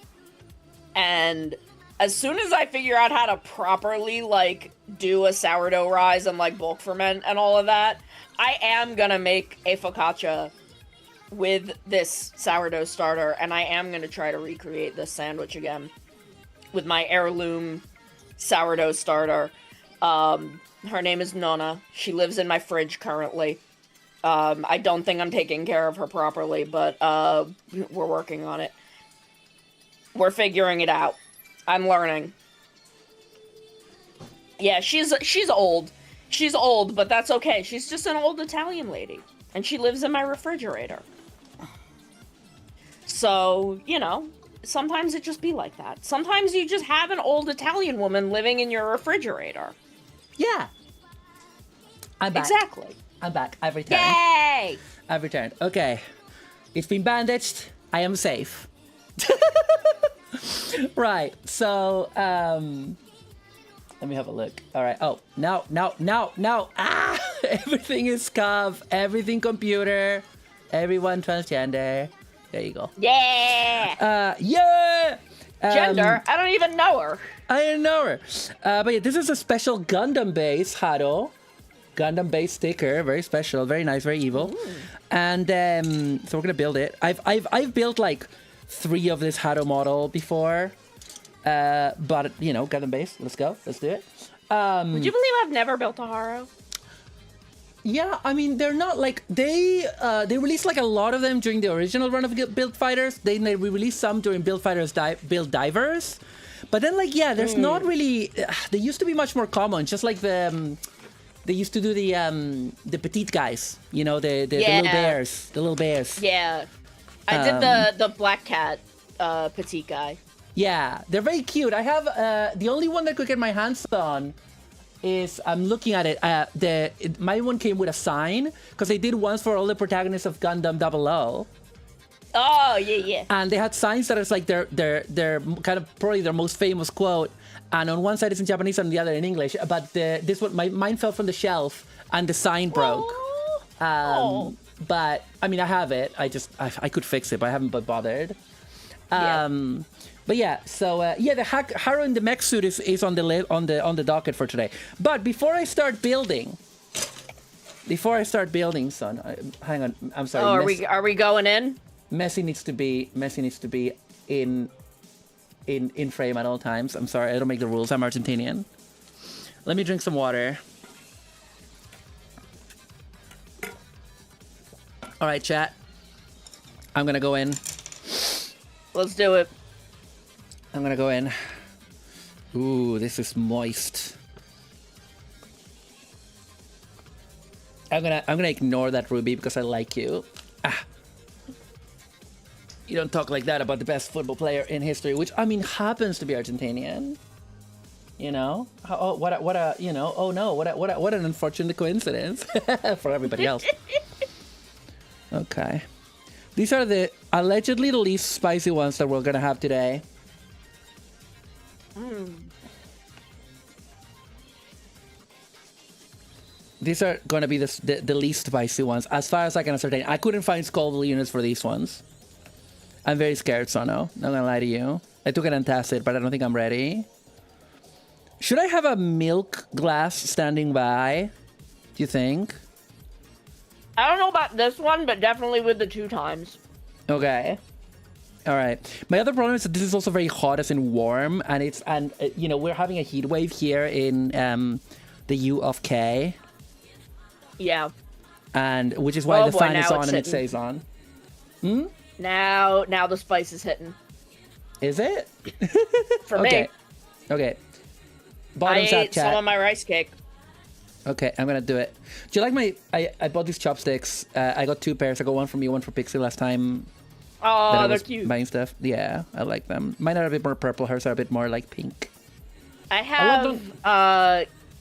S6: And as soon as I figure out how to properly, like, do a sourdough rise and, like, bulk ferment and all of that, I am gonna make a focaccia with this sourdough starter, and I am gonna try to recreate this sandwich again with my heirloom sourdough starter. Her name is Nona. She lives in my fridge currently. I don't think I'm taking care of her properly, but we're working on it. We're figuring it out. I'm learning. Yeah, she's old. She's old, but that's okay. She's just an old Italian lady. And she lives in my refrigerator. So, you know, sometimes it just be like that. Sometimes you just have an old Italian woman living in your refrigerator.
S5: Yeah. I'm back.
S6: Exactly.
S5: I'm back. I've returned.
S6: Yay!
S5: I've returned. Okay. It's been bandaged. I am safe. Right. So, let me have a look. All right. Oh, no. Ah! Everything is scuff. Everything computer. Everyone transgender. There you go.
S6: Yeah!
S5: Yeah!
S6: Gender? I don't even know her.
S5: I didn't know her. But yeah, this is a special Gundam base, Hado. Gundam base sticker. Very special. Very nice. Very evil. Ooh. And so we're going to build it. I've built like 3 of this Hado model before. But, you know, Gundam base. Let's go. Let's do it.
S6: Would you believe I've never built a Haro?
S5: Yeah, I mean, they're not like... They released like a lot of them during the original run of Build Fighters. Then they released some during Build Fighters Build Divers. But then, like, yeah, there's not really... they used to be much more common. Just like the... they used to do the petite guys. You know, the little bears. The little bears.
S6: Yeah. I did the Black Cat petite guy.
S5: Yeah, they're very cute. I have... the only one that I could get my hands on is... I'm looking at it. My one came with a sign. Because they did ones for all the protagonists of Gundam 00.
S6: Oh, yeah.
S5: And they had signs that it's like their kind of probably their most famous quote. And on one side it's in Japanese and on the other in English. But this one, mine fell from the shelf and the sign broke. But I mean, I have it. I could fix it, but I haven't bothered. But yeah, so the Haro in the mech suit is on the docket for today. But before I start building, son, hang on. I'm sorry.
S6: Oh, are we going in?
S5: Messi needs to be in frame at all times. I'm sorry, I don't make the rules. I'm Argentinian. Let me drink some water. All right, chat. I'm gonna go in.
S6: Let's do it.
S5: I'm gonna go in. Ooh, this is moist. I'm gonna ignore that Ruby because I like you. You don't talk like that about the best football player in history, which I mean happens to be Argentinian. You know, what an unfortunate coincidence for everybody else. Okay, these are the allegedly the least spicy ones that we're gonna have today. These are gonna be the least spicy ones, as far as I can ascertain. I couldn't find Scoville units for these ones. I'm very scared, Sono. Not gonna lie to you. I took an antacid, but I don't think I'm ready. Should I have a milk glass standing by? Do you think?
S6: I don't know about this one, but definitely with the 2 times.
S5: Okay. All right. My other problem is that this is also very hot, as in warm, and you know, we're having a heat wave here in the U of K.
S6: Yeah.
S5: And which is why the fan is on and
S6: hitting.
S5: it stays on.
S6: Now the spice is hitting.
S5: Is it?
S6: For
S5: okay.
S6: me.
S5: Okay.
S6: I
S5: Bottoms up,
S6: ate
S5: chat.
S6: some of my rice cake.
S5: Okay, I'm gonna do it. Do you like my... I bought these chopsticks. I got 2 pairs. I got one from you, one for Pixie last time.
S6: Oh,
S5: that I
S6: they're
S5: was
S6: cute.
S5: buying stuff. Yeah, I like them. Mine are a bit more purple. Hers are a bit more like pink.
S6: I have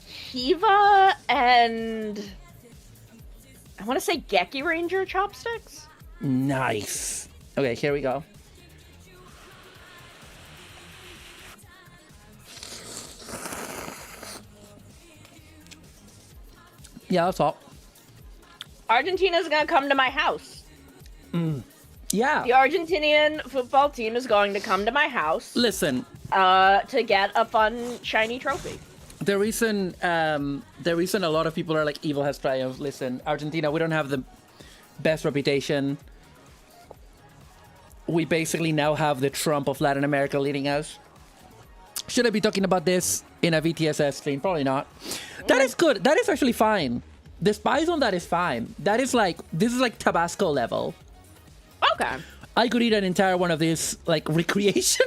S6: Kiva and I want to say Geki Ranger chopsticks.
S5: Nice. Okay, here we go. Yeah, that's all.
S6: Argentina's gonna come to my house.
S5: Yeah.
S6: The Argentinian football team is going to come to my house
S5: Listen,
S6: to get a fun shiny trophy.
S5: the reason a lot of people are like evil has triumphed. Listen, Argentina, we don't have the best reputation. We basically now have the Trump of Latin America leading us. Should I be talking about this in a VTSS stream? Probably not. That is good. That is actually fine. The spice on that is fine. That is like, this is like Tabasco level.
S6: Okay.
S5: I could eat an entire one of these, like, recreationally.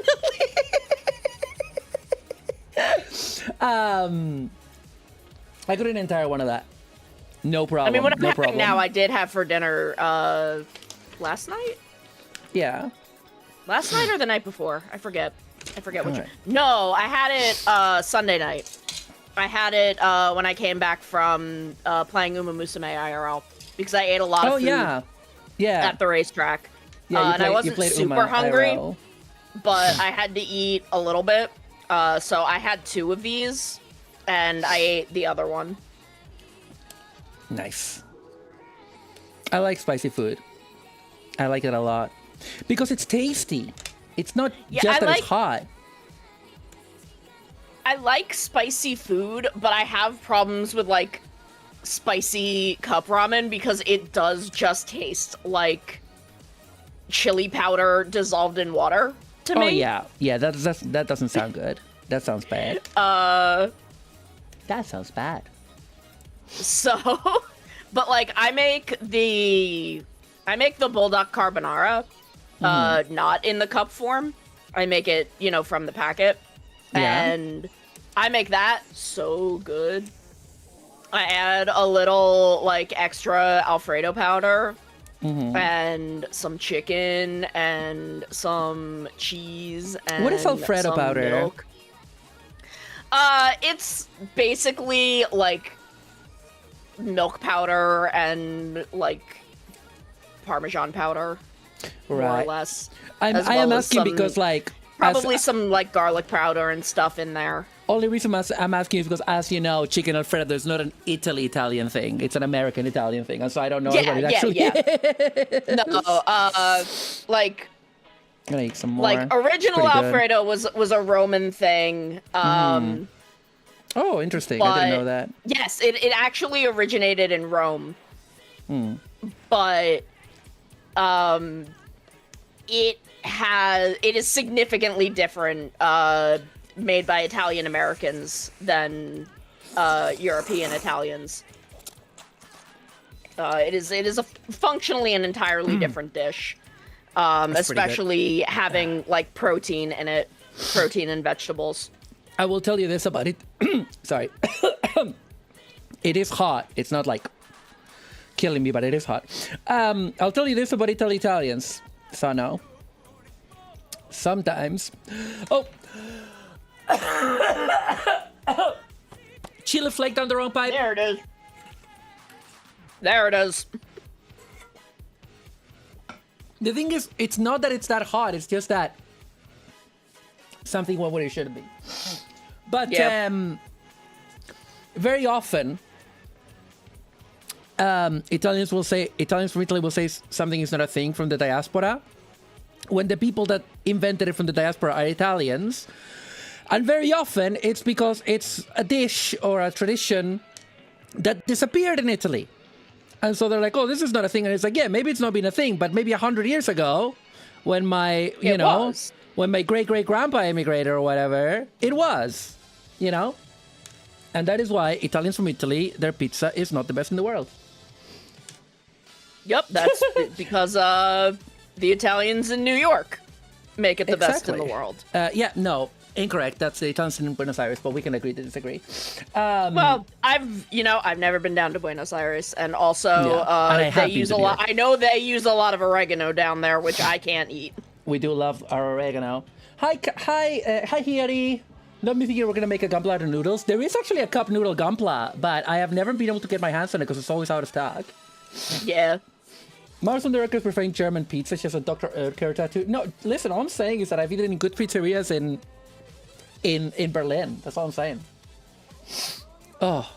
S5: I could eat an entire one of that. No problem.
S6: I mean, what I'm
S5: no
S6: having
S5: problem.
S6: now, I did have for dinner last night?
S5: Yeah.
S6: Last night or the night before? I forget which
S5: Alright.
S6: one. No, I had it Sunday night. I had it when I came back from playing Uma Musume IRL because I ate a lot of food
S5: yeah. Yeah.
S6: at the racetrack.
S5: Yeah, you
S6: and I wasn't
S5: played
S6: super
S5: Uma
S6: hungry,
S5: IRL.
S6: but I had to eat a little bit. So I had 2 of these, and I ate the other one.
S5: Nice. I like spicy food. I like it a lot. Because it's tasty. It's not
S6: Yeah,
S5: just
S6: I
S5: that
S6: like-
S5: it's hot.
S6: I like spicy food, but I have problems with, like, spicy cup ramen because it does just taste like chili powder dissolved in water to me.
S5: Oh, yeah. Yeah, that doesn't sound good. That sounds bad. That sounds bad.
S6: So, but, like, I make the bulldog carbonara, not in the cup form. I make it, you know, from the packet.
S5: Yeah.
S6: And I make that so good. I add a little, like, extra Alfredo powder and some chicken and some cheese and
S5: What is Alfredo
S6: some
S5: powder?
S6: milk. It's basically, like, milk powder and, like, Parmesan powder, more or
S5: Right.
S6: less.
S5: I
S6: as
S5: am
S6: well as
S5: asking
S6: some-
S5: because, like...
S6: Probably some, like, garlic powder and stuff in there.
S5: Only reason I'm asking is because, as you know, chicken Alfredo is not an Italian thing. It's an American-Italian thing. And so I don't know what it actually is.
S6: No, like...
S5: I'm gonna eat some more.
S6: Like, original
S5: Pretty good.
S6: Alfredo was a Roman thing.
S5: Oh, interesting. I didn't know that.
S6: Yes, it actually originated in Rome. But it is significantly different made by Italian Americans than European Italians. It is functionally an entirely different dish.
S5: pretty good.
S6: Especially having, like, protein in it, protein and vegetables.
S5: I will tell you this about it. Sorry. It is hot. It's not, like, killing me, but it is hot. I'll tell you this about Italians, Sano. Sometimes. Oh. Chili flake down the wrong pipe.
S6: There it is. There it is.
S5: The thing is, it's not that it's that hot. It's just that something went where it shouldn't be. But very often, Italians from Italy will say something is not a thing from the diaspora, when the people that invented it from the diaspora are Italians. And very often, it's because it's a dish or a tradition that disappeared in Italy. And so they're like, oh, this is not a thing. And it's like, yeah, maybe it's not been a thing, but maybe 100 years ago, when my, when my great-great-grandpa immigrated or whatever, it was, And that is why Italians from Italy, their pizza is not the best in the world.
S6: Yep, that's because the Italians in New York make it the best in the world.
S5: No, incorrect. That's the Italians in Buenos Aires, but we can agree to disagree.
S6: Well, I've never been down to Buenos Aires, and also
S5: and
S6: they use a lot. I know they use a lot of oregano down there, which I can't eat.
S5: We do love our oregano. Hi, Hiyari. Not me thinking we're gonna make a gunpla out of noodles. There is actually a cup noodle gunpla, but I have never been able to get my hands on it because it's always out of stock.
S6: Yeah.
S5: Mars on the record preferring German pizza. She has a Dr. Oetker tattoo. No, listen, all I'm saying is that I've eaten in good pizzerias in Berlin. That's all I'm saying. Oh.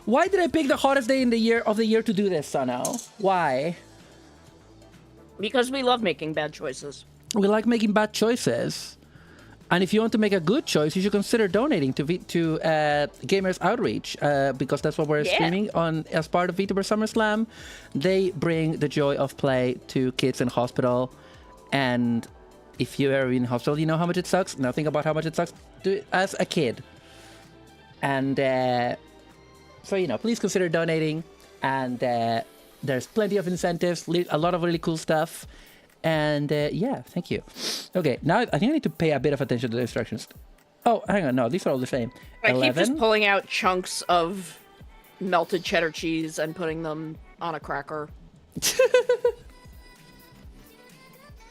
S5: Why did I pick the hottest day of the year to do this, Sano? Why?
S6: Because we love making bad choices.
S5: We like making bad choices. And if you want to make a good choice, you should consider donating to Gamers Outreach, because that's what we're streaming on as part of VTuber SummerSlam. They bring the joy of play to kids in hospital. And if you ever been in hospital, you know how much it sucks. Now think about how much it sucks as a kid. And so, please consider donating. And there's plenty of incentives, a lot of really cool stuff. And thank you. Okay, now I think I need to pay a bit of attention to the instructions. Oh, hang on, no, these are all the same.
S6: I keep just pulling out chunks of melted cheddar cheese and putting them on a cracker.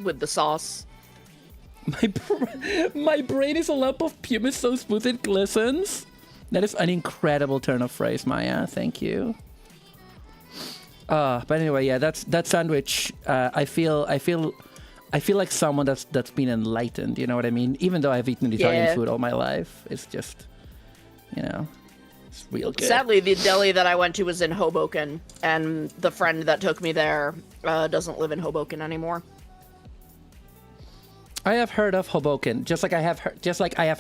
S6: With the sauce.
S5: My brain is a lump of pumice so smooth it glistens. That is an incredible turn of phrase, Maya. Thank you. But anyway, that sandwich. I feel like someone that's been enlightened. You know what I mean? Even though I've eaten Italian food all my life, it's just, it's real good.
S6: Sadly, the deli that I went to was in Hoboken, and the friend that took me there doesn't live in Hoboken anymore.
S5: I have heard of Hoboken, just like I have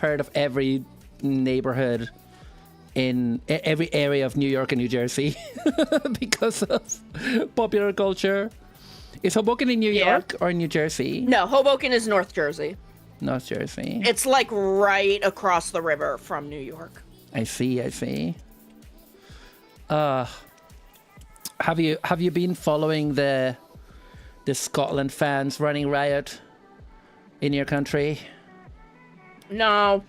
S5: heard of every neighborhood in every area of New York and New Jersey because of popular culture. Is Hoboken in New York or New Jersey?
S6: No, Hoboken is North Jersey.
S5: North Jersey.
S6: It's like right across the river from New York.
S5: I see. Have you been following the Scotland fans running riot in your country?
S6: No.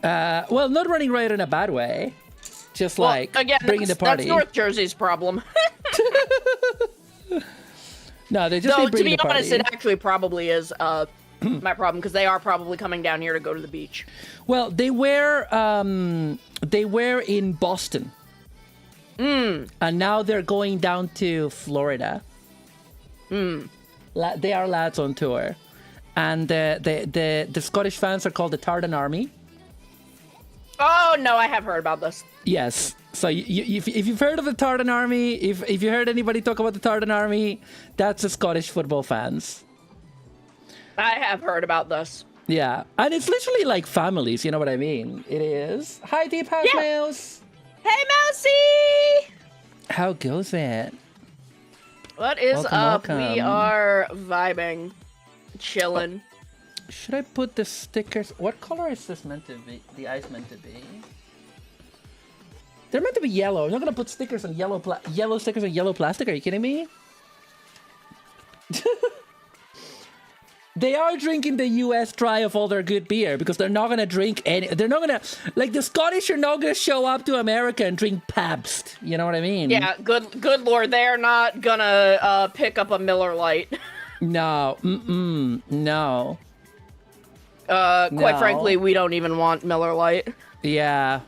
S5: Well, not running riot in a bad way. Just bringing the party.
S6: That's North Jersey's problem.
S5: No, they just
S6: to be honest, it actually probably is my problem, because they are probably coming down here to go to the beach.
S5: Well, they were in Boston. And now they're going down to Florida. They are lads on tour. And the Scottish fans are called the Tartan Army.
S6: Oh, no, I have heard about this.
S5: Yes. So if you've heard of the Tartan Army, if you heard anybody talk about the Tartan Army, that's the Scottish football fans.
S6: I have heard about this.
S5: Yeah. And it's literally like families, you know what I mean? It is. Hi, Deep House Mouse.
S6: Hey, Mousy!
S5: How goes it?
S6: What is
S5: welcome.
S6: We are vibing. Chilling.
S5: Should I put the stickers? What color is this meant to be? The ice meant to be? They're meant to be yellow. I'm not gonna put stickers on yellow stickers on yellow plastic. Are you kidding me? They are drinking the US dry of all their good beer because they're not gonna drink any. They're not gonna the Scottish are not gonna show up to America and drink Pabst. You know what I mean?
S6: Yeah. Good Lord, they're not gonna pick up a Miller Lite.
S5: No. No.
S6: Quite frankly, we don't even want Miller Lite.
S5: Yeah.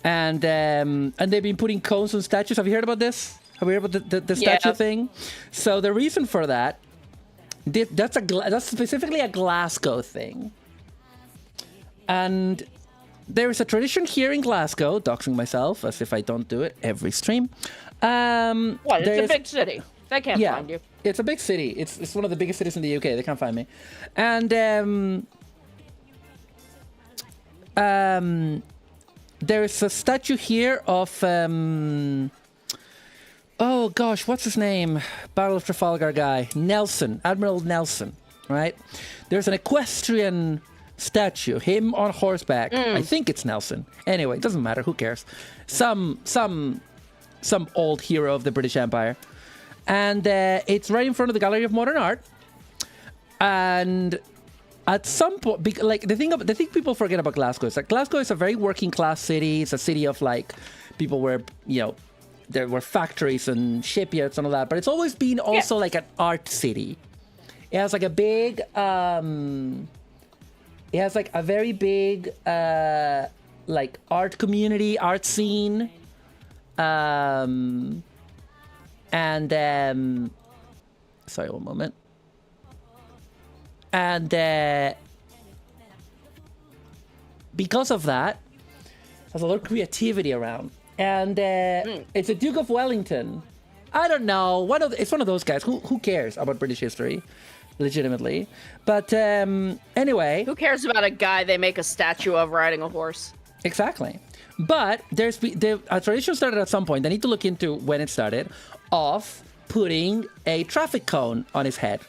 S5: And they've been putting cones on statues. Have you heard about this? Have you heard about the statue thing? So the reason for that, that's specifically a Glasgow thing. And there's a tradition here in Glasgow, doxing myself as if I don't do it every stream.
S6: What? It's a big city. They can't find you.
S5: It's a big city. It's one of the biggest cities in the UK. They can't find me. And there's a statue here of oh gosh, what's his name? Battle of Trafalgar guy, Nelson, Admiral Nelson, right? There's an equestrian statue, him on horseback. I think it's Nelson. Anyway, it doesn't matter. Who cares? Some old hero of the British Empire. And it's right in front of the Gallery of Modern Art. And at some point, like the thing people forget about Glasgow is that Glasgow is a very working class city. It's a city of like people where there were factories and shipyards and all that. But it's always been also like an art city. It has like a big, it has like a very big like art community, art scene. And sorry, one moment. And because of that, there's a lot of creativity around. And it's a Duke of Wellington. I don't know. It's one of those guys. Who cares about British history? Legitimately. But anyway.
S6: Who cares about a guy they make a statue of riding a horse?
S5: Exactly. But a tradition started at some point. I need to look into when it started, of putting a traffic cone on his head.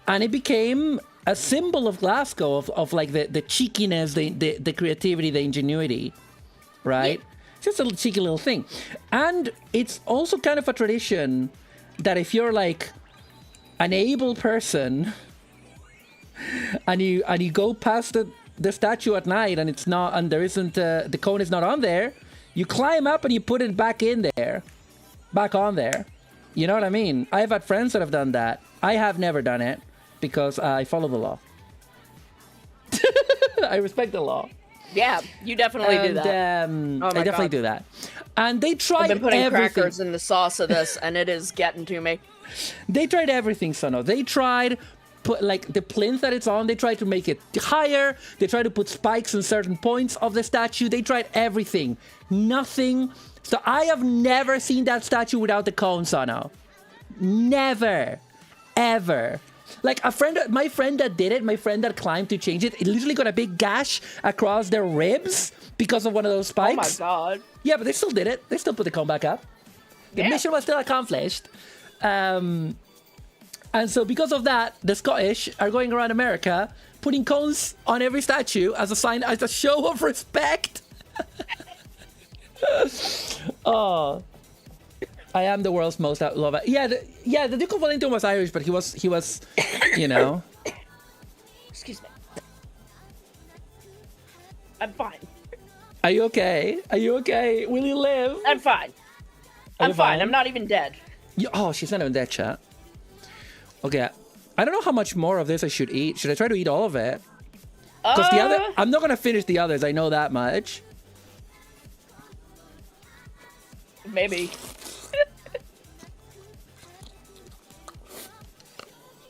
S5: And it became a symbol of Glasgow, of like the cheekiness, the creativity, the ingenuity, right? Yeah. Just a little cheeky little thing. And it's also kind of a tradition that if you're like an able person and you go past the statue at night and there isn't the cone is not on there, you climb up and you put it back on there. You know what I mean? I've had friends that have done that. I have never done it because I follow the law. I respect the law.
S6: Yeah, you definitely do that.
S5: I definitely do that. And they tried
S6: I've been putting
S5: everything.
S6: crackers in the sauce of this, and it is getting to me.
S5: They tried everything, Sono. They tried put like the plinth that it's on. They tried to make it higher. They tried to put spikes in certain points of the statue. They tried everything. Nothing. So I have never seen that statue without the cone, Sono. Never, ever. Like my friend that did it, my friend that climbed to change it, it literally got a big gash across their ribs because of one of those spikes.
S6: Oh my god.
S5: Yeah, but they still did it. They still put the cone back up. The mission was still accomplished. And so because of that, the Scottish are going around America putting cones on every statue as a sign, as a show of respect. Oh. I am the world's most outlaw. Yeah, the Duke of Wellington was Irish, but he was, you know.
S6: Excuse me. I'm fine.
S5: Are you okay? Are you okay? Will you live?
S6: I'm fine. I'm fine. I'm not even dead.
S5: Oh, she's not even dead, chat. Okay, I don't know how much more of this I should eat. Should I try to eat all of it? Because I'm not gonna finish the others. I know that much.
S6: Maybe.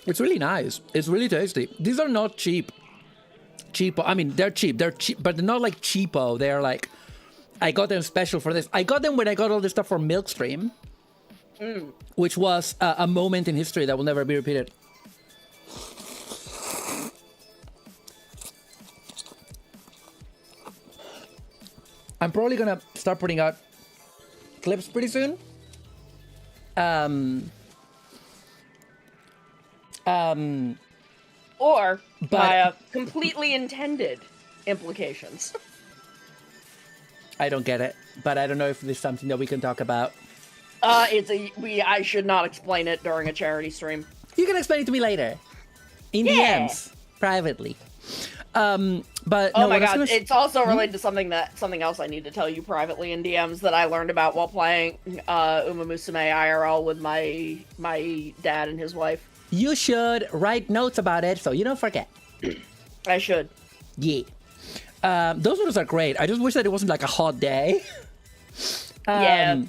S5: It's really nice. It's really tasty. These are not cheap. Cheapo. I mean, they're cheap. They're cheap, but they're not like cheapo. They're like, I got them special for this. I got them when I got all this stuff for Milkstream, which was a moment in history that will never be repeated. I'm probably gonna start putting out clips pretty soon.
S6: Or via completely intended implications.
S5: I don't get it, but I don't know if there's something that we can talk about.
S6: I should not explain it during a charity stream.
S5: You can explain it to me later. In DMs. Privately. But
S6: Oh
S5: no,
S6: my
S5: what I was
S6: god,
S5: gonna s-
S6: it's also related to something else I need to tell you privately in DMs that I learned about while playing Uma Musume IRL with my dad and his wife.
S5: You should write notes about it so you don't forget.
S6: I should.
S5: Yeah. Those ones are great. I just wish that it wasn't like a hot day.
S6: Yeah.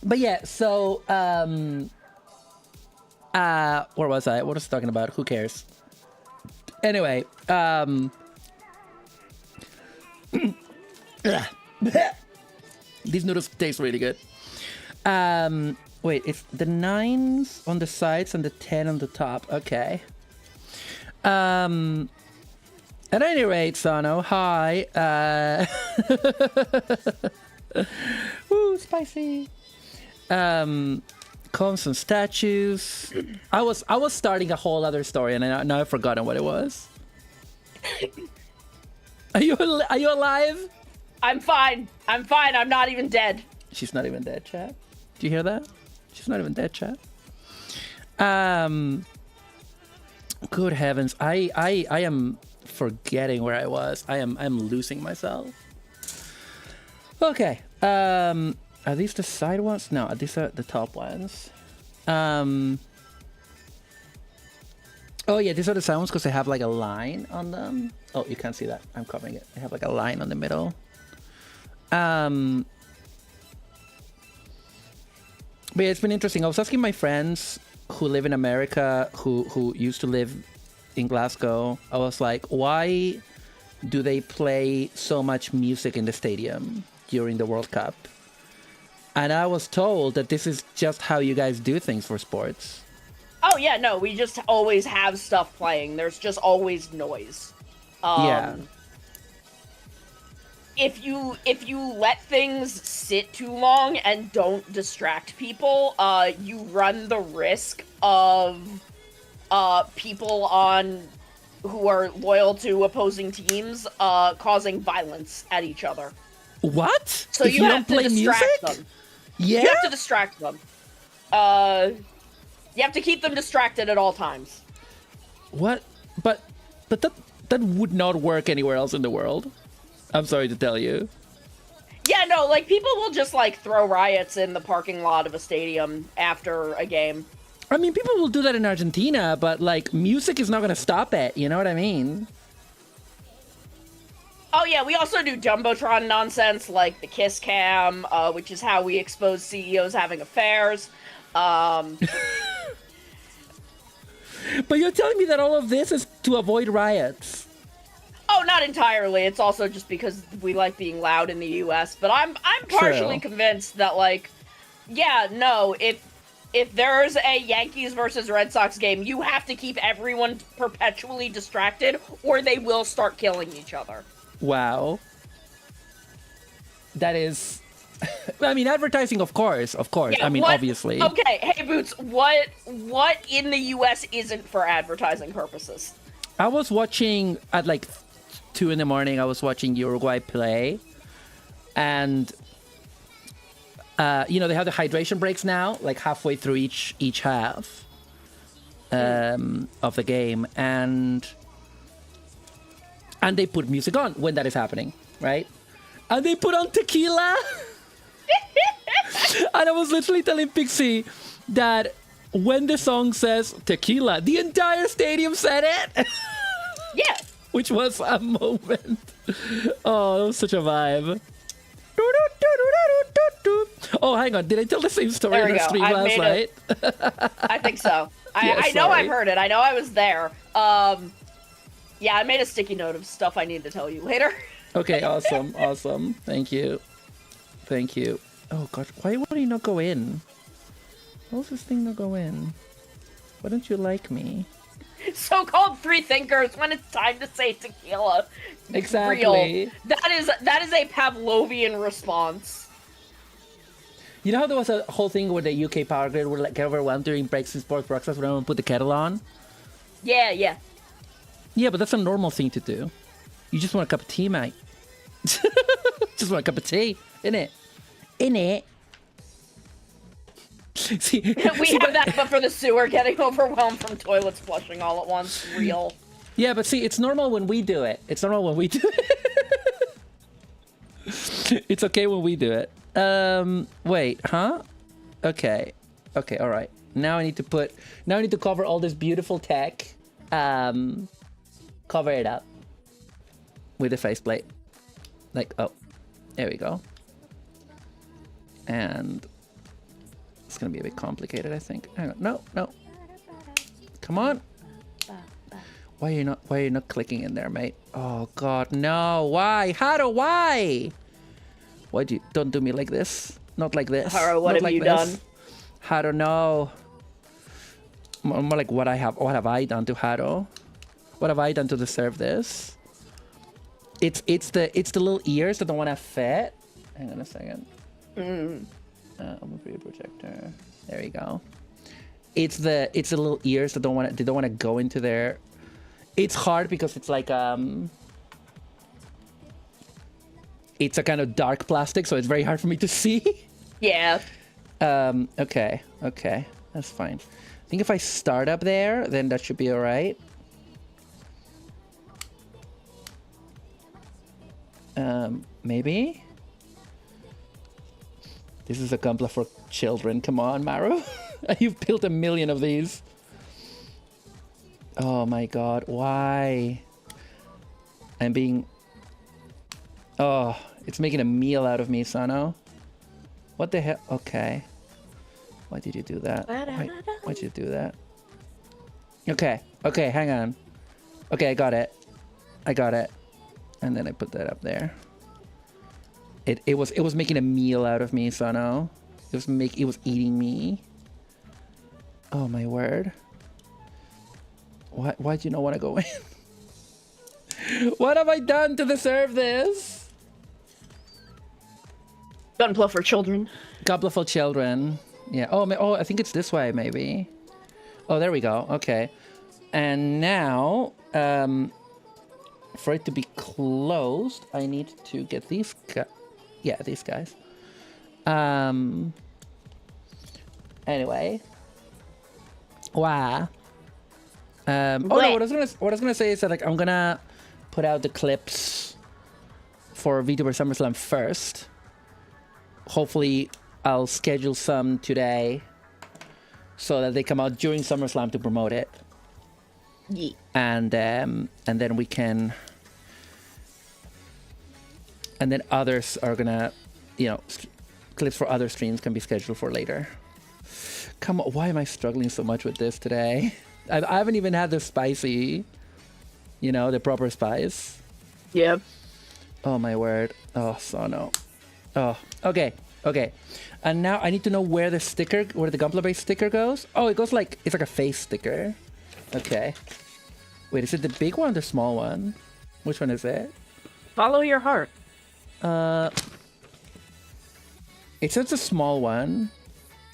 S5: But yeah, so where was I? What was I talking about? Who cares? Anyway, these noodles taste really good. Wait, it's the 9s on the sides and the 10 on the top. Okay. At any rate, Sano, hi. Woo, spicy. Combs and statues. I was starting a whole other story, and now I've forgotten what it was. Are you alive?
S6: I'm fine. I'm not even dead.
S5: She's not even dead, chat. Do you hear that? She's not even dead, chat. Good heavens, I am forgetting where I was. I'm losing myself. Okay. Are these the side ones? No, these are the top ones. Oh yeah, these are the side ones because they have like a line on them. Oh, you can't see that. I'm covering it. They have like a line on the middle. But yeah, it's been interesting. I was asking my friends who live in America, who used to live in Glasgow. I was like, why do they play so much music in the stadium during the World Cup? And I was told that this is just how you guys do things for sports.
S6: Oh yeah, no, we just always have stuff playing. There's just always noise.
S5: Yeah.
S6: If you let things sit too long and don't distract people, you run the risk of people who are loyal to opposing teams causing violence at each other.
S5: What?
S6: So
S5: if
S6: you have
S5: don't
S6: to
S5: play
S6: distract
S5: music?
S6: them.
S5: Yeah.
S6: You have to distract them. You have to keep them distracted at all times.
S5: What? But that would not work anywhere else in the world. I'm sorry to tell you.
S6: Yeah, no, like, people will just, like, throw riots in the parking lot of a stadium after a game.
S5: I mean, people will do that in Argentina, but, like, music is not going to stop it. You know what I mean?
S6: Oh, yeah, we also do Jumbotron nonsense, like the Kiss Cam, which is how we expose CEOs having affairs.
S5: But you're telling me that all of this is to avoid riots.
S6: Oh, not entirely. It's also just because we like being loud in the U.S. But I'm partially convinced that, like, yeah, no, if there's a Yankees versus Red Sox game, you have to keep everyone perpetually distracted, or they will start killing each other.
S5: Wow. That is... I mean, advertising, of course.
S6: Yeah,
S5: I mean, obviously.
S6: Okay, hey, Boots, what in the U.S. isn't for advertising purposes?
S5: I was watching at, like, 2 in the morning, I was watching Uruguay play. And, you know, they have the hydration breaks now, like halfway through each half of the game. And they put music on when that is happening, right? And they put on tequila. And I was literally telling Pixie that when the song says tequila, the entire stadium said it.
S6: Yeah.
S5: Which was a moment. Oh, that was such a vibe. Oh, hang on. Did I tell the same story
S6: There
S5: on
S6: we
S5: the
S6: go.
S5: stream last night?
S6: I think so.
S5: Yeah,
S6: I know
S5: sorry.
S6: I've heard it. I know I was there. Yeah, I made a sticky note of stuff I need to tell you later.
S5: Okay, awesome. Thank you. Oh, God. Why would he not go in? Why does this thing not go in? Why don't you like me?
S6: So-called free thinkers when it's time to say tequila.
S5: Exactly.
S6: Real. That is a Pavlovian response.
S5: You know how there was a whole thing where the UK power grid would like get overwhelmed during breaks in sports broadcasts when everyone put the kettle on?
S6: Yeah.
S5: Yeah, but that's a normal thing to do. You just want a cup of tea, mate. Just want a cup of tea, innit? See,
S6: We have that, but for the sewer getting overwhelmed from toilets flushing all at once. Real.
S5: Yeah, but see, it's normal when we do it. It's normal when we do it. It's okay when we do it. Wait, huh? Okay. Okay, all right. Now I need to cover all this beautiful tech. Cover it up with the faceplate. Like, oh, there we go. And it's gonna be a bit complicated, I think. Hang on. No, no. Come on. Why are you not clicking in there, mate? Oh God, no! Why? Why? Don't do me like this? Not like this.
S6: Haru, what
S5: Not
S6: have
S5: like
S6: you
S5: this.
S6: done?
S5: Haru, no. More like what have I done to Haru? What have I done to deserve this? It's the little ears that don't want to fit. Hang on a second. I'm a video projector. There we go. It's the little ears that don't want to go into there. It's hard because it's like it's a kind of dark plastic, so it's very hard for me to see.
S6: Yeah.
S5: Okay, that's fine. I think if I start up there, then that should be all right. Maybe. This is a Gunpla for children. Come on, Maru. You've built a million of these. Oh my God, why? I'm being... Oh, it's making a meal out of me, Sano. What the hell? Okay. Why did you do that? Why'd you do that? Okay, okay, hang on. Okay, I got it. And then I put that up there. It was making a meal out of me, Sano. It was eating me. Oh my word. Why do you not want to go in? What have I done to deserve this?
S6: Gunpla for children.
S5: Gunpla for children. Yeah. Oh, I think it's this way, maybe. Oh, there we go. Okay. And now, for it to be closed, I need to get these guys. Yeah, these guys. Anyway. Wow. Oh no, what I was gonna say is that like I'm gonna put out the clips for VTuber SummerSlam first. Hopefully I'll schedule some today so that they come out during SummerSlam to promote it.
S6: Yeah.
S5: And then we can, and then others are gonna, you know, clips for other streams can be scheduled for later. Come on, why am I struggling so much with this today? I haven't even had the spicy, you know, the proper spice.
S6: Yeah.
S5: Oh my word. Oh, so no. Oh, okay. And now I need to know where the Gunpla base sticker goes. Oh, it goes like, it's like a face sticker. Okay. Wait, is it the big one or the small one? Which one is it?
S6: Follow your heart.
S5: It says the small one.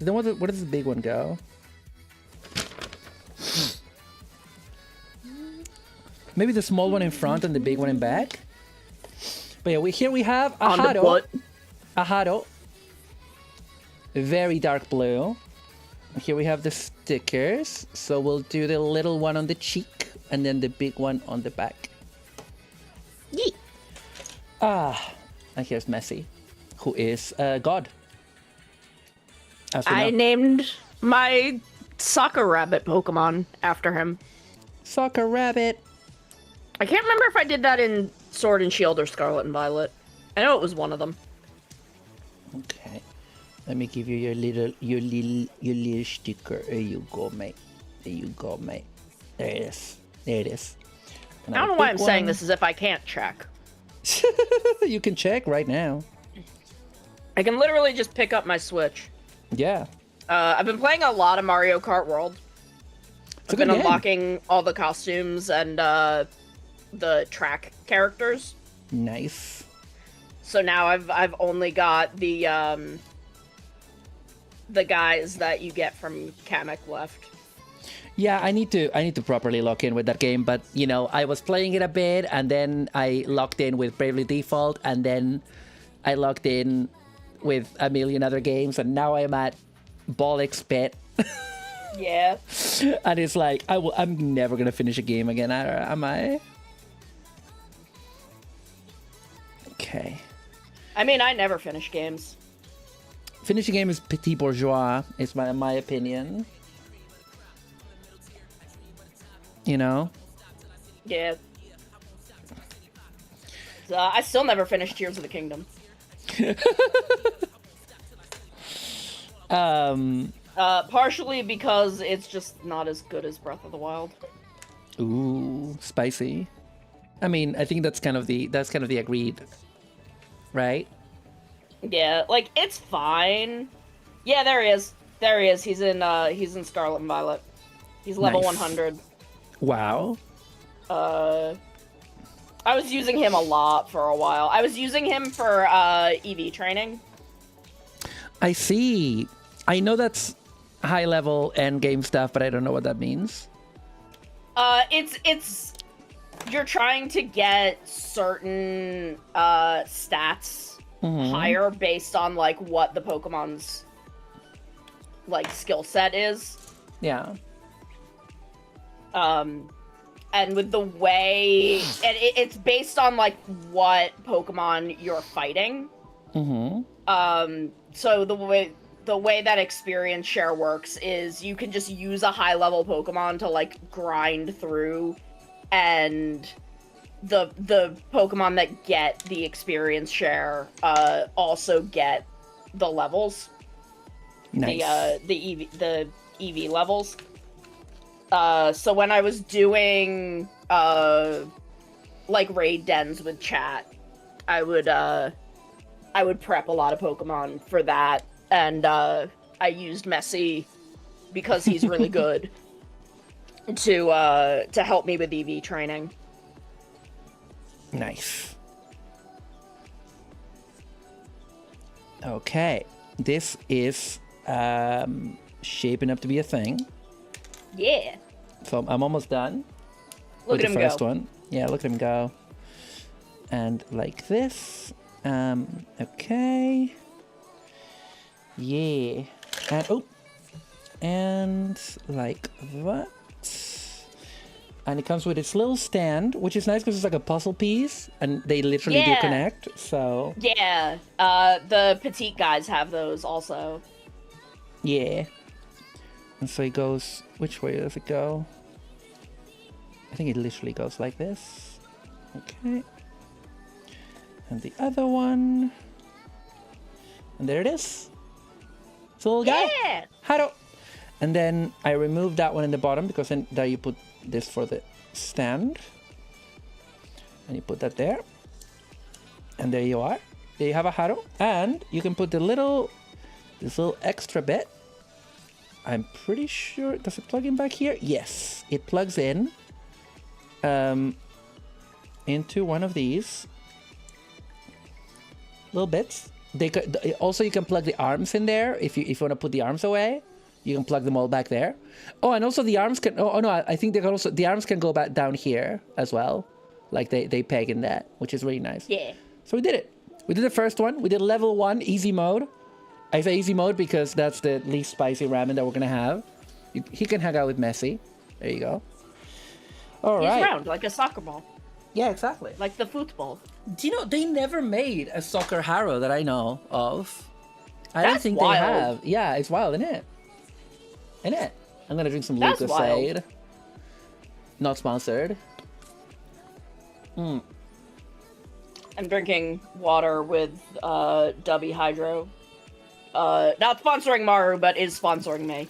S5: Then where does the big one go? Maybe the small one in front and the big one in back. But yeah, here we have a Haru. Very dark blue. Here we have the stickers. So we'll do the little one on the cheek and then the big one on the back.
S6: Yeet.
S5: And here's Messi, who is God.
S6: I named my soccer rabbit Pokemon after him.
S5: Soccer rabbit.
S6: I can't remember if I did that in Sword and Shield or Scarlet and Violet. I know it was one of them.
S5: Okay. Let me give you your little sticker. There you go, mate. There it is.
S6: I don't know why I'm saying this as if I can't check.
S5: You can check right now.
S6: I can literally just pick up my Switch.
S5: Yeah.
S6: I've been playing a lot of Mario Kart World. I've been unlocking all the costumes and the track characters.
S5: Nice.
S6: So now I've only got the guys that you get from Kamek left.
S5: Yeah, I need to properly lock in with that game, but you know, I was playing it a bit and then I locked in with Bravely Default and then I locked in with a million other games and now I'm at Bollocks Pit.
S6: Yeah.
S5: And it's like, I'm never gonna finish a game again, am I? Okay.
S6: I mean, I never finish games.
S5: Finish a game is petit bourgeois, is my opinion. You know?
S6: Yeah. I still never finished Tears of the Kingdom. Partially because it's just not as good as Breath of the Wild.
S5: Ooh, spicy. I mean, I think that's kind of the agreed, right?
S6: Yeah, like it's fine. Yeah, there he is. There he is. He's in Scarlet and Violet. He's level
S5: Nice.
S6: 100.
S5: Wow.
S6: I was using him a lot for a while. I was using him for EV training.
S5: I see. I know that's high level end game stuff, but I don't know what that means.
S6: It's you're trying to get certain stats higher based on like what the Pokemon's like skill set is.
S5: Yeah.
S6: And with the way and it's based on like what Pokemon you're fighting. So the way that experience share works is you can just use a high level Pokemon to like grind through, and the Pokemon that get the experience share also get the levels.
S5: Nice.
S6: The EV levels. So when I was doing like raid dens with chat, I would prep a lot of Pokemon for that, and I used Messi because he's really good to help me with EV training.
S5: Nice. Okay, this is shaping up to be a thing.
S6: Yeah.
S5: So I'm almost done
S6: Look
S5: with
S6: at
S5: the
S6: him
S5: first
S6: go.
S5: one. Yeah, look at him go. And like this. Okay. Yeah. And oh. And like that. And it comes with its little stand, which is nice because it's like a puzzle piece, and they literally do
S6: Yeah.
S5: connect. So
S6: Yeah. The petite guys have those also.
S5: yeah. And so it goes. Which way does it go? I think it literally goes like this. Okay. And the other one. And there it is. It's a little guy.
S6: Yeah.
S5: Hello. And then I removed that one in the bottom because then there you put this for the stand. And you put that there. And there you are. There you have a Haro. And you can put this little extra bit. I'm pretty sure, does it plug in back here? Yes, it plugs in into one of these little bits. Also, you can plug the arms in there if you want to put the arms away. You can plug them all back there. Oh, and also the arms can. Oh no, I think they can also. The arms can go back down here as well, like they peg in that, which is really nice.
S6: Yeah.
S5: So we did it. We did the first one. We did level 1 easy mode. I say easy mode because that's the least spicy ramen that we're gonna have. He can hang out with Messi. There you go. All
S6: He's
S5: right.
S6: round like a soccer ball,
S5: Yeah, exactly.
S6: like the football.
S5: Do you know they never made a soccer Haro that I know of? I don't
S6: That's
S5: think
S6: wild.
S5: they have. Yeah, it's wild, isn't it? Isn't it? I'm gonna drink some
S6: That's
S5: Lucozade. Not sponsored.
S6: I'm drinking water with Dubby Hydro. Not sponsoring Maru, but is sponsoring me.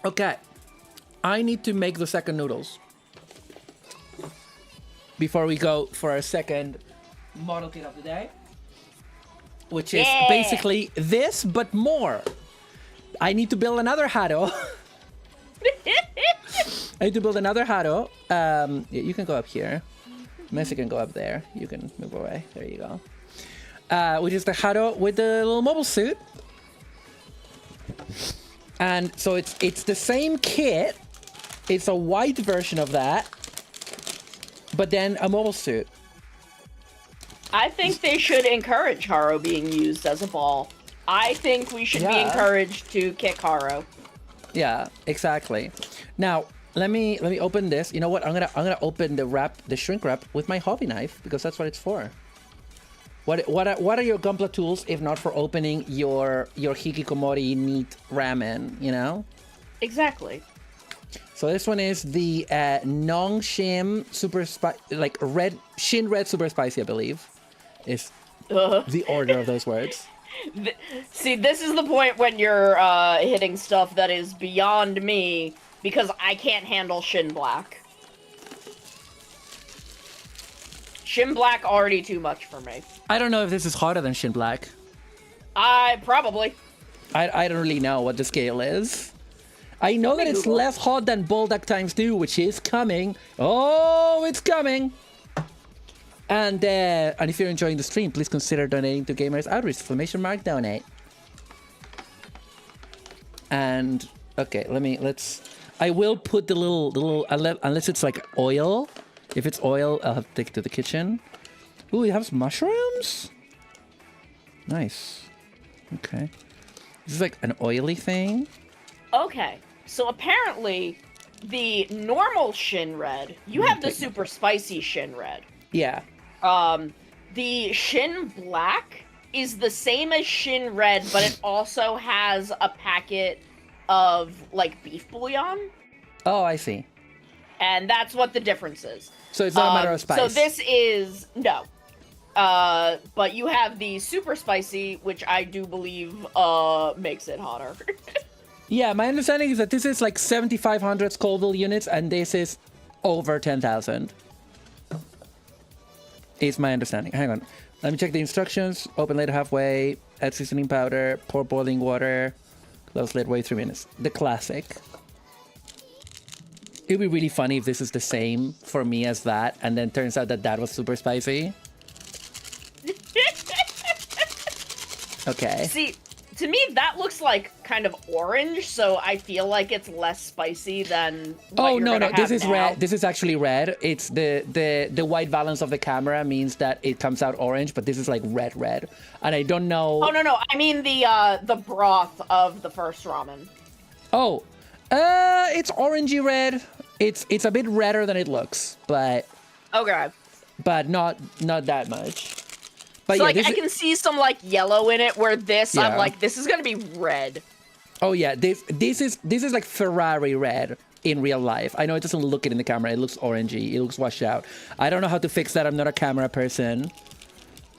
S5: Okay. I need to make the second noodles before we go for our second model kit of the day, which is
S6: Yeah.
S5: basically this but more. I need to build another Hado. I need to build another Hado. You can go up here. Messi can go up there. You can move away. There you go. Which is the Hado with the little mobile suit. And so it's the same kit. It's a white version of that, but then a mobile suit.
S6: I think they should encourage Haro being used as a ball. I think we should be encouraged to kick Haro.
S5: Yeah, exactly. Now, let me open this. You know what? I'm gonna open the shrink wrap with my hobby knife because that's what it's for. What are your Gunpla tools if not for opening your hikikomori neat ramen? You know.
S6: Exactly.
S5: So this one is the Nong Shim super Shin Red super spicy, I believe, is the order of those words.
S6: See, this is the point when you're hitting stuff that is beyond me because I can't handle Shin Black. Shin Black already too much for me.
S5: I don't know if this is hotter than Shin Black.
S6: Probably.
S5: I don't really know what the scale is. I know that it's less hot than Boldak times 2, which is coming. Oh, it's coming. And if you're enjoying the stream, please consider donating to Gamers Outreach, !donate. And okay, I will put the little unless it's like oil. If it's oil, I'll have to take it to the kitchen. Ooh, it has mushrooms. Nice. Okay. This is like an oily thing.
S6: Okay. So apparently, the normal Shin Red, you have the super spicy Shin Red.
S5: Yeah.
S6: The Shin Black is the same as Shin Red, but it also has a packet of, like, beef bouillon.
S5: Oh, I see.
S6: And that's what the difference is.
S5: So it's not a matter of spice.
S6: So this is, no. But you have the super spicy, which I do believe, makes it hotter.
S5: Yeah, my understanding is that this is like 7,500 Scoville units, and this is over 10,000. Is my understanding. Hang on. Let me check the instructions. Open lid halfway. Add seasoning powder. Pour boiling water. Close lid, wait 3 minutes. The classic. It'd be really funny if this is the same for me as that, and then turns out that that was super spicy. Okay.
S6: See, to me, that looks like kind of orange, so I feel like it's less spicy than what you're
S5: no,
S6: gonna
S5: this
S6: have
S5: is
S6: now.
S5: red. This is actually red. It's the white balance of the camera means that it comes out orange, but this is like red. And I don't know.
S6: Oh no, I mean the broth of the first ramen.
S5: Oh, it's orangey red. It's a bit redder than it looks, but
S6: Okay.
S5: not that much. But
S6: So
S5: yeah,
S6: like I can see some like yellow in it, where this
S5: Yeah.
S6: I'm like, this is gonna be red.
S5: oh yeah, this is like Ferrari red in real life. I know it doesn't look it in the camera. It looks orangey. It looks washed out. I don't know how to fix that. I'm not a camera person.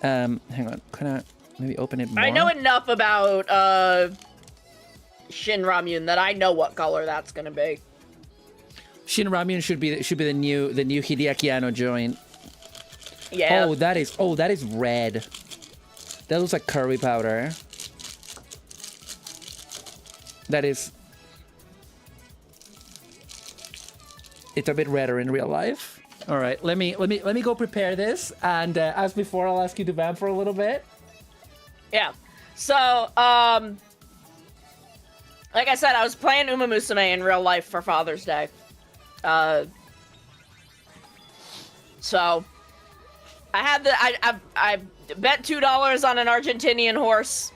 S5: Hang on. Can I maybe open it more?
S6: I know enough about Shin Ramyun that I know what color that's gonna be.
S5: Shin Ramyun should be the new Hideaki Anno joint.
S6: Yeah.
S5: Oh, that is red. That looks like curry powder. That is. It's a bit redder in real life. All right, let me go prepare this, and as before, I'll ask you to vamp for a little bit.
S6: Yeah. So, like I said, I was playing Uma Musume in real life for Father's Day. So I had I bet $2 on an Argentinian horse.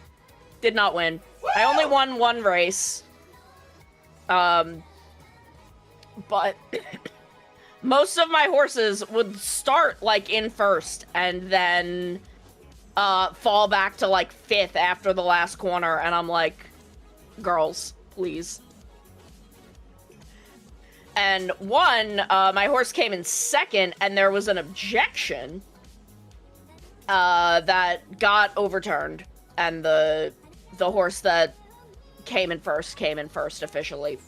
S6: Did not win. I only won one race. But most of my horses would start like in first and then fall back to like fifth after the last corner, and I'm like, girls, please. And my horse came in second, and there was an objection that got overturned, and the horse that came in first officially.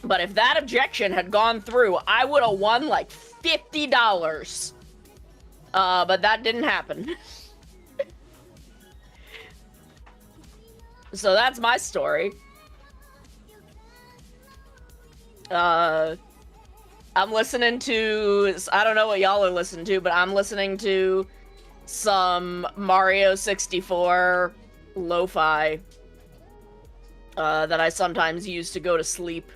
S6: But if that objection had gone through, I would have won like $50. But that didn't happen. So that's my story. I'm listening to, I don't know what y'all are listening to, but I'm listening to some Mario 64 lo-fi that I sometimes use to go to sleep.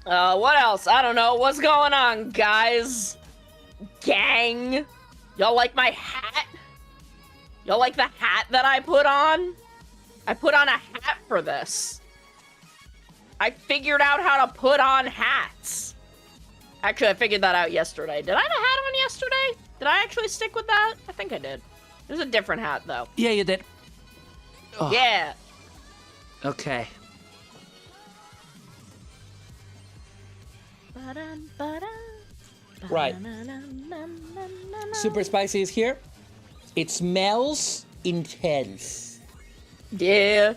S6: What else? I don't know. What's going on, guys? Gang? Y'all like my hat? Y'all like the hat that I put on? I put on a hat for this. I figured out how to put on hats. Actually, I figured that out yesterday. Did I have a hat on yesterday? Did I actually stick with that? I think I did. It was a different hat, though.
S5: Yeah, you did. Oh.
S6: Yeah.
S5: Okay. Right. Super Spicy is here. It smells intense.
S6: Yeah.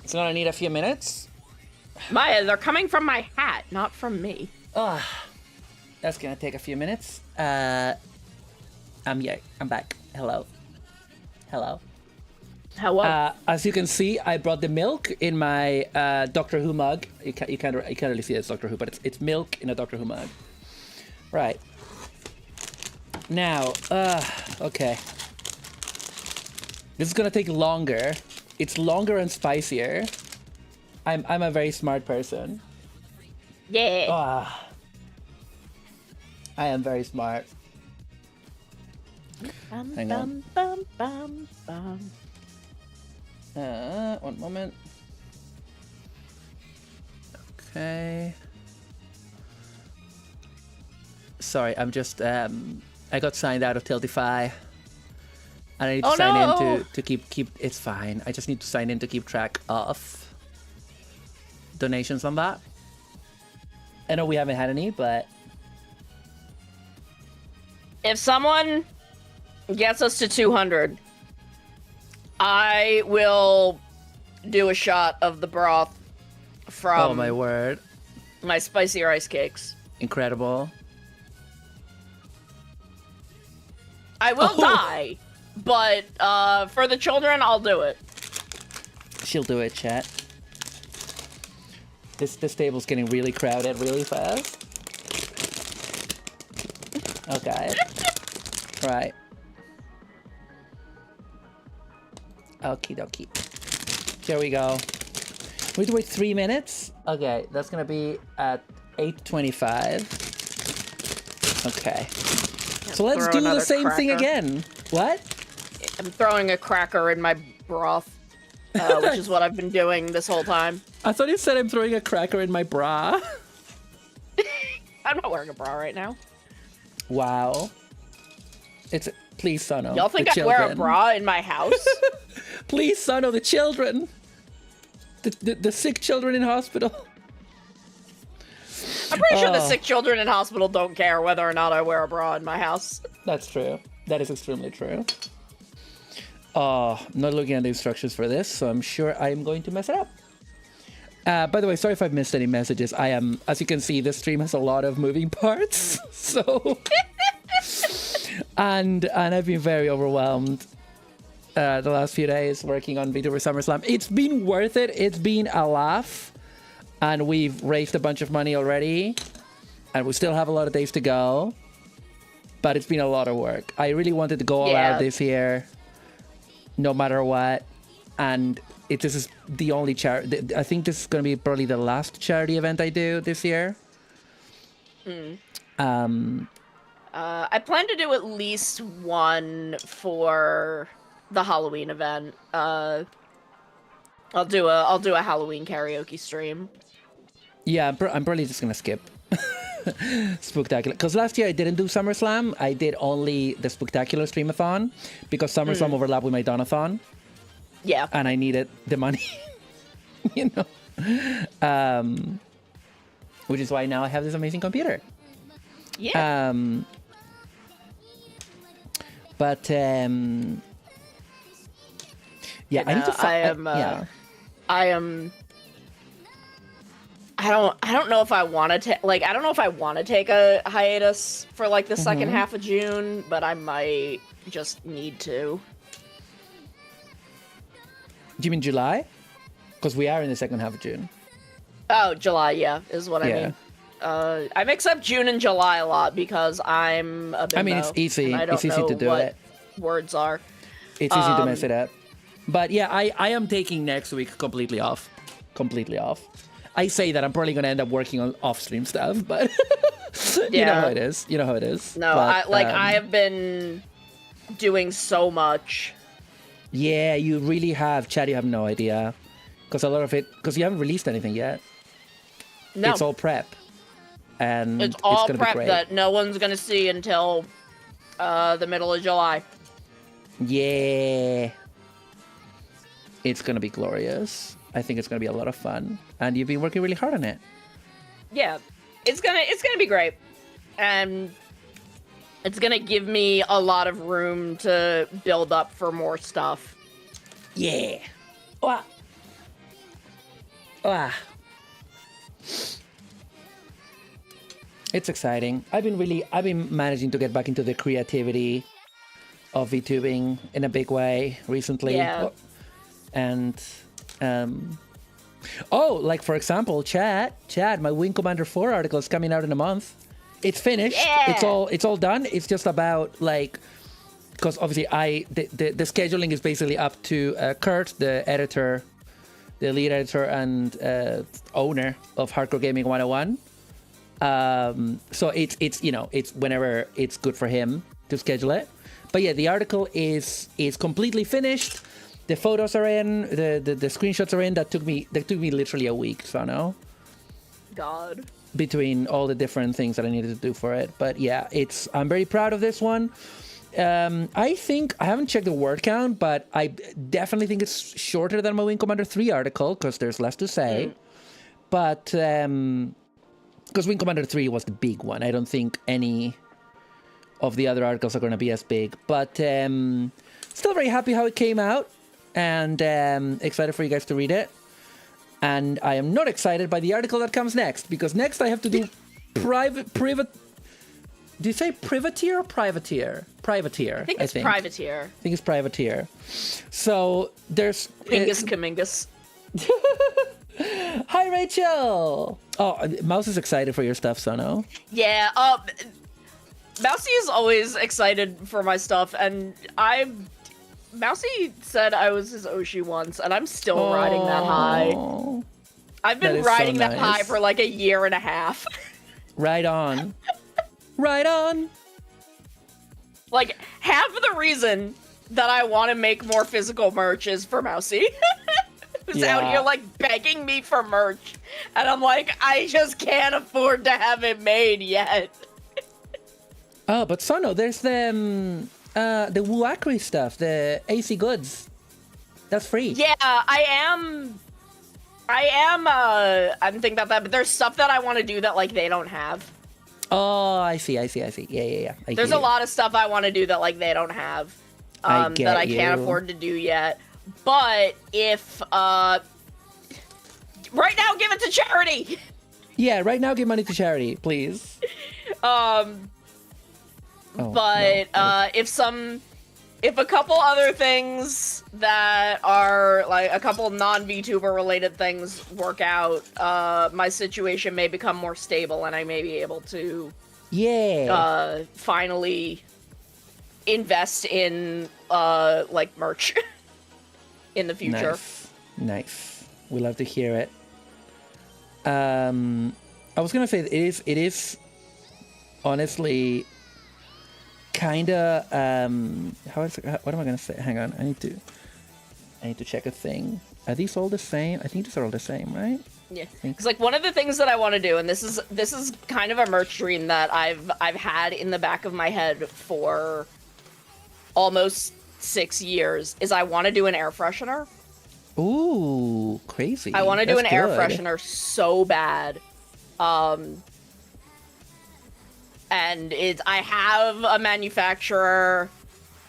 S5: It's gonna need a few minutes.
S6: Maya, they're coming from my hat, not from me.
S5: That's gonna take a few minutes. I'm back. Hello.
S6: Hello.
S5: As you can see, I brought the milk in my Doctor Who mug. You can't really see it's Doctor Who, but it's milk in a Doctor Who mug. Right. Now, okay. This is gonna take longer. It's longer and spicier. I'm a very smart person.
S6: Yeah.
S5: I am very smart. Hang on. One moment. Okay. Sorry, I'm just I got signed out of Tiltify. And I need to sign in to keep it's fine. I just need to sign in to keep track of donations on that. I know we haven't had any, but
S6: If someone gets us to 200, I will do a shot of the broth from
S5: oh my word.
S6: my spicy rice cakes.
S5: Incredible.
S6: I will die, but for the children, I'll do it.
S5: She'll do it, chat. This table's getting really crowded really fast. Okay. Right. Okie dokie. Here we go. We have to wait 3 minutes? Okay, that's gonna be at 8:25. Okay. So let's do the same thing again. What?
S6: I'm throwing a cracker in my broth, which is what I've been doing this whole time.
S5: I thought you said I'm throwing a cracker in my bra.
S6: I'm not wearing a bra right now.
S5: Wow. Please, Sono.
S6: Y'all think I wear a bra in my house?
S5: Please, Sono, the children. The sick children in hospital.
S6: I'm pretty sure the sick children in hospital don't care whether or not I wear a bra in my house.
S5: That's true. That is extremely true. Oh, I'm not looking at the instructions for this, so I'm sure I'm going to mess it up. By the way, sorry if I've missed any messages. I am, as you can see, this stream has a lot of moving parts. So, and I've been very overwhelmed the last few days working on VTuber SummerSlam. It's been worth it. It's been a laugh, and we've raised a bunch of money already, and we still have a lot of days to go. But it's been a lot of work. I really wanted to go all out this year, no matter what, and. This is the only charity. I think this is going to be probably the last charity event I do this year.
S6: I plan to do at least one for the Halloween event. I'll do a Halloween karaoke stream.
S5: Yeah, I'm probably just gonna skip Spooktacular because last year I didn't do SummerSlam. I did only the Spooktacular streamathon because SummerSlam overlapped with my Donathon.
S6: Yeah.
S5: And I needed the money, you know. Which is why now I have this amazing computer.
S6: Yeah.
S5: But yeah, I need to find.
S6: I don't know if I want to take I don't know if I want to take a hiatus for like the second half of June, but I might just need to.
S5: Do you mean July? Because we are in the second half of June.
S6: Oh, July, yeah, is what I mean. I mix up June and July a lot because I'm a bimbo.
S5: I mean, it's easy. It's easy to do it.
S6: Words are.
S5: It's easy to mess it up. But yeah, I am taking next week completely off. Completely off. I say that I'm probably gonna end up working on off-stream stuff, but you know how it is. You know how it is.
S6: No,
S5: but,
S6: I have been doing so much.
S5: Yeah, you really have. Chad, you have no idea. Because a lot of it, because you haven't released anything yet.
S6: No.
S5: It's all prep. And
S6: It's all
S5: gonna
S6: prep
S5: be great.
S6: that no one's gonna see until the middle of July.
S5: Yeah. It's gonna be glorious. I think it's gonna be a lot of fun. And you've been working really hard on it.
S6: Yeah. It's gonna be great. And it's gonna give me a lot of room to build up for more stuff.
S5: Yeah. Wah. Wah. It's exciting. I've been managing to get back into the creativity of VTubing in a big way recently.
S6: Yeah.
S5: And like for example, Chad, my Wing Commander 4 article is coming out in a month. It's finished.
S6: Yeah.
S5: It's all done. It's just about like, because obviously the scheduling is basically up to Kurt, the editor, the lead editor and owner of Hardcore Gaming 101. So it's whenever it's good for him to schedule it. But yeah, the article is completely finished. The photos are in, the screenshots are in. That took me literally a week, so no.
S6: God.
S5: Between all the different things that I needed to do for it. But yeah, I'm very proud of this one. I think, I haven't checked the word count, but I definitely think it's shorter than my Wing Commander 3 article, because there's less to say. But, because Wing Commander 3 was the big one. I don't think any of the other articles are going to be as big. But still very happy how it came out, and excited for you guys to read it. And I am not excited by the article that comes next, because next I have to do private. Do you say privateer or privateer? Privateer.
S6: I think it's privateer.
S5: I think it's privateer. So there's
S6: Pingus Kamingus.
S5: Hi, Rachel. Oh, Mouse is excited for your stuff, Sono.
S6: Yeah. Mousy is always excited for my stuff, and Mousy said I was his Oshi once, and I'm still riding that high. I've been riding that high for like a year and a half.
S5: Right on. Right on.
S6: Like, half of the reason that I want to make more physical merch is for Mousy. Who's out here, like, begging me for merch. And I'm like, I just can't afford to have it made yet.
S5: Oh, but Sono, there's the Wuakri stuff, the AC goods. That's free.
S6: Yeah, I'm thinking about that, but there's stuff that I want to do that, like, they don't have.
S5: Oh, I see. Yeah.
S6: There's a lot of stuff I want to do that, like, they don't have. That I can't afford to do yet. But if, right now, give it to charity!
S5: Yeah, right now, give money to charity, please.
S6: If a couple other things that are, like, a couple non-VTuber related things work out, my situation may become more stable and I may be able to finally invest in, like, merch in the future.
S5: Nice. We love to hear it. I was gonna say it is honestly kind of what am I gonna say? Hang on, I need to check a thing. Are these all the same? I think these are all the same, right?
S6: Yeah, because like one of the things that I want to do, and this is kind of a merch dream that I've had in the back of my head for almost 6 years, is I want to do an air freshener.
S5: Ooh, crazy!
S6: I want to do an air freshener so bad. And I have a manufacturer.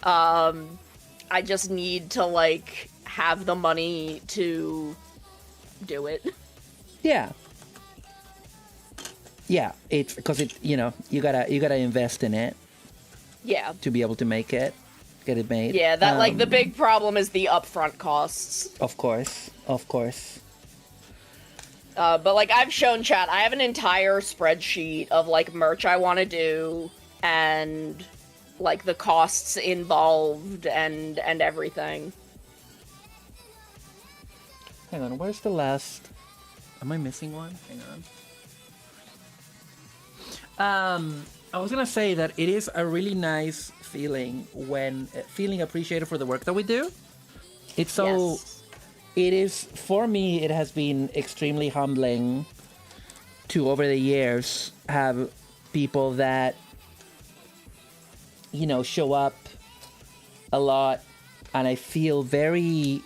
S6: I just need to, like, have the money to do it.
S5: Yeah. Yeah, it's because you gotta invest in it.
S6: Yeah.
S5: To be able to make it, get it made.
S6: Yeah, that like the big problem is the upfront costs.
S5: Of course.
S6: But like I've shown chat, I have an entire spreadsheet of like merch I want to do and like the costs involved and everything.
S5: Hang on, where's the last? Am I missing one? Hang on. I was gonna say that it is a really nice feeling when feeling appreciated for the work that we do. It's so.
S6: Yes.
S5: It is, for me, it has been extremely humbling to, over the years, have people that, you know, show up a lot, and I feel very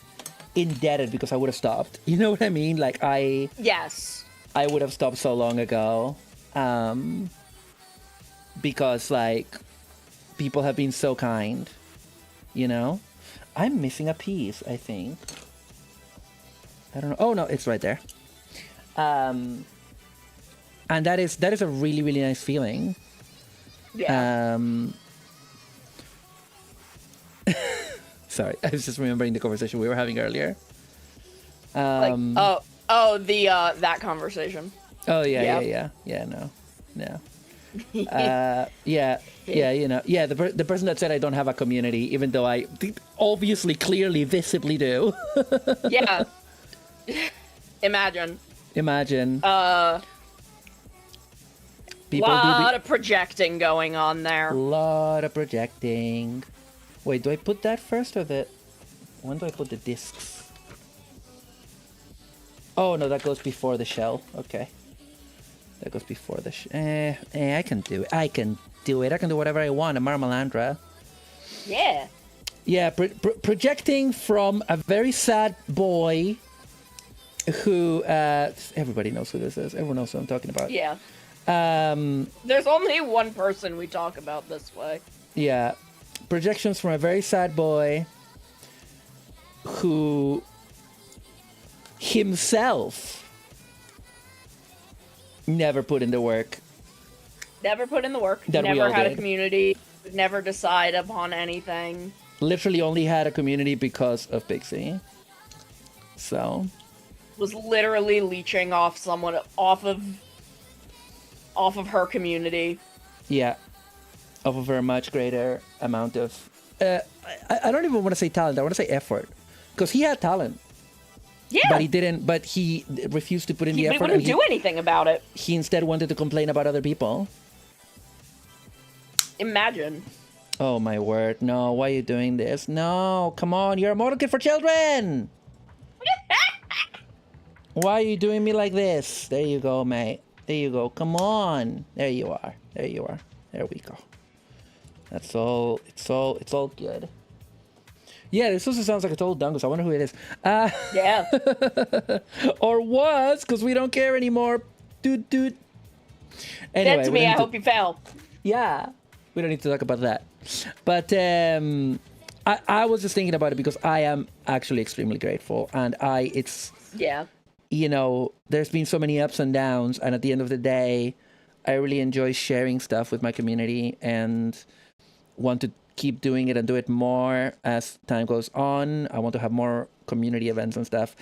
S5: indebted because I would have stopped. You know what I mean? Like,
S6: Yes.
S5: I would have stopped so long ago. Because, like, people have been so kind, you know? I'm missing a piece, I think. I don't know. Oh, no, it's right there. And that is a really, really nice feeling.
S6: Yeah.
S5: Sorry, I was just remembering the conversation we were having earlier.
S6: That conversation.
S5: Oh,
S6: Yeah.
S5: yeah, no. Yeah, you know, yeah, the person that said I don't have a community, even though I obviously, clearly, visibly do.
S6: Yeah. Imagine.
S5: People
S6: lot of projecting going on there.
S5: lot of projecting. Wait, do I put that first or when do I put the discs? Oh no, that goes before the shell. Okay. That goes before the I can do it. I can do whatever I want. I'm Marumalandra.
S6: Yeah.
S5: Yeah, projecting from a very sad boy who everybody knows who this is. Everyone knows who I'm talking about.
S6: Yeah. There's only one person we talk about this way.
S5: Yeah. Projections from a very sad boy who himself never put in the work.
S6: Never put in the work.
S5: That we
S6: never
S5: all
S6: had a
S5: did.
S6: community. Never decide upon anything.
S5: Literally only had a community because of Pixie. So.
S6: Was literally leeching off someone off of her community.
S5: Yeah. Off of a much greater amount of... I don't even want to say talent. I want to say effort. Because he had talent.
S6: Yeah.
S5: But he didn't... But he refused to put in the
S6: He
S5: effort.
S6: wouldn't do anything about it.
S5: He instead wanted to complain about other people.
S6: Imagine.
S5: Oh, my word. No, why are you doing this? No, come on. You're a model kid for children. Why are you doing me like this? There you go, mate. There you go. Come on. There you are. There you are. There we go. That's all. It's all good. Yeah, this also sounds like a total dungus. I wonder who it is.
S6: Yeah.
S5: Or was, because we don't care anymore. Dude. Anyway,
S6: Send to me, I hope you fail.
S5: Yeah. We don't need to talk about that. But I was just thinking about it because I am actually extremely grateful. And
S6: Yeah.
S5: you know, there's been so many ups and downs. And at the end of the day, I really enjoy sharing stuff with my community and want to keep doing it and do it more as time goes on. I want to have more community events and stuff.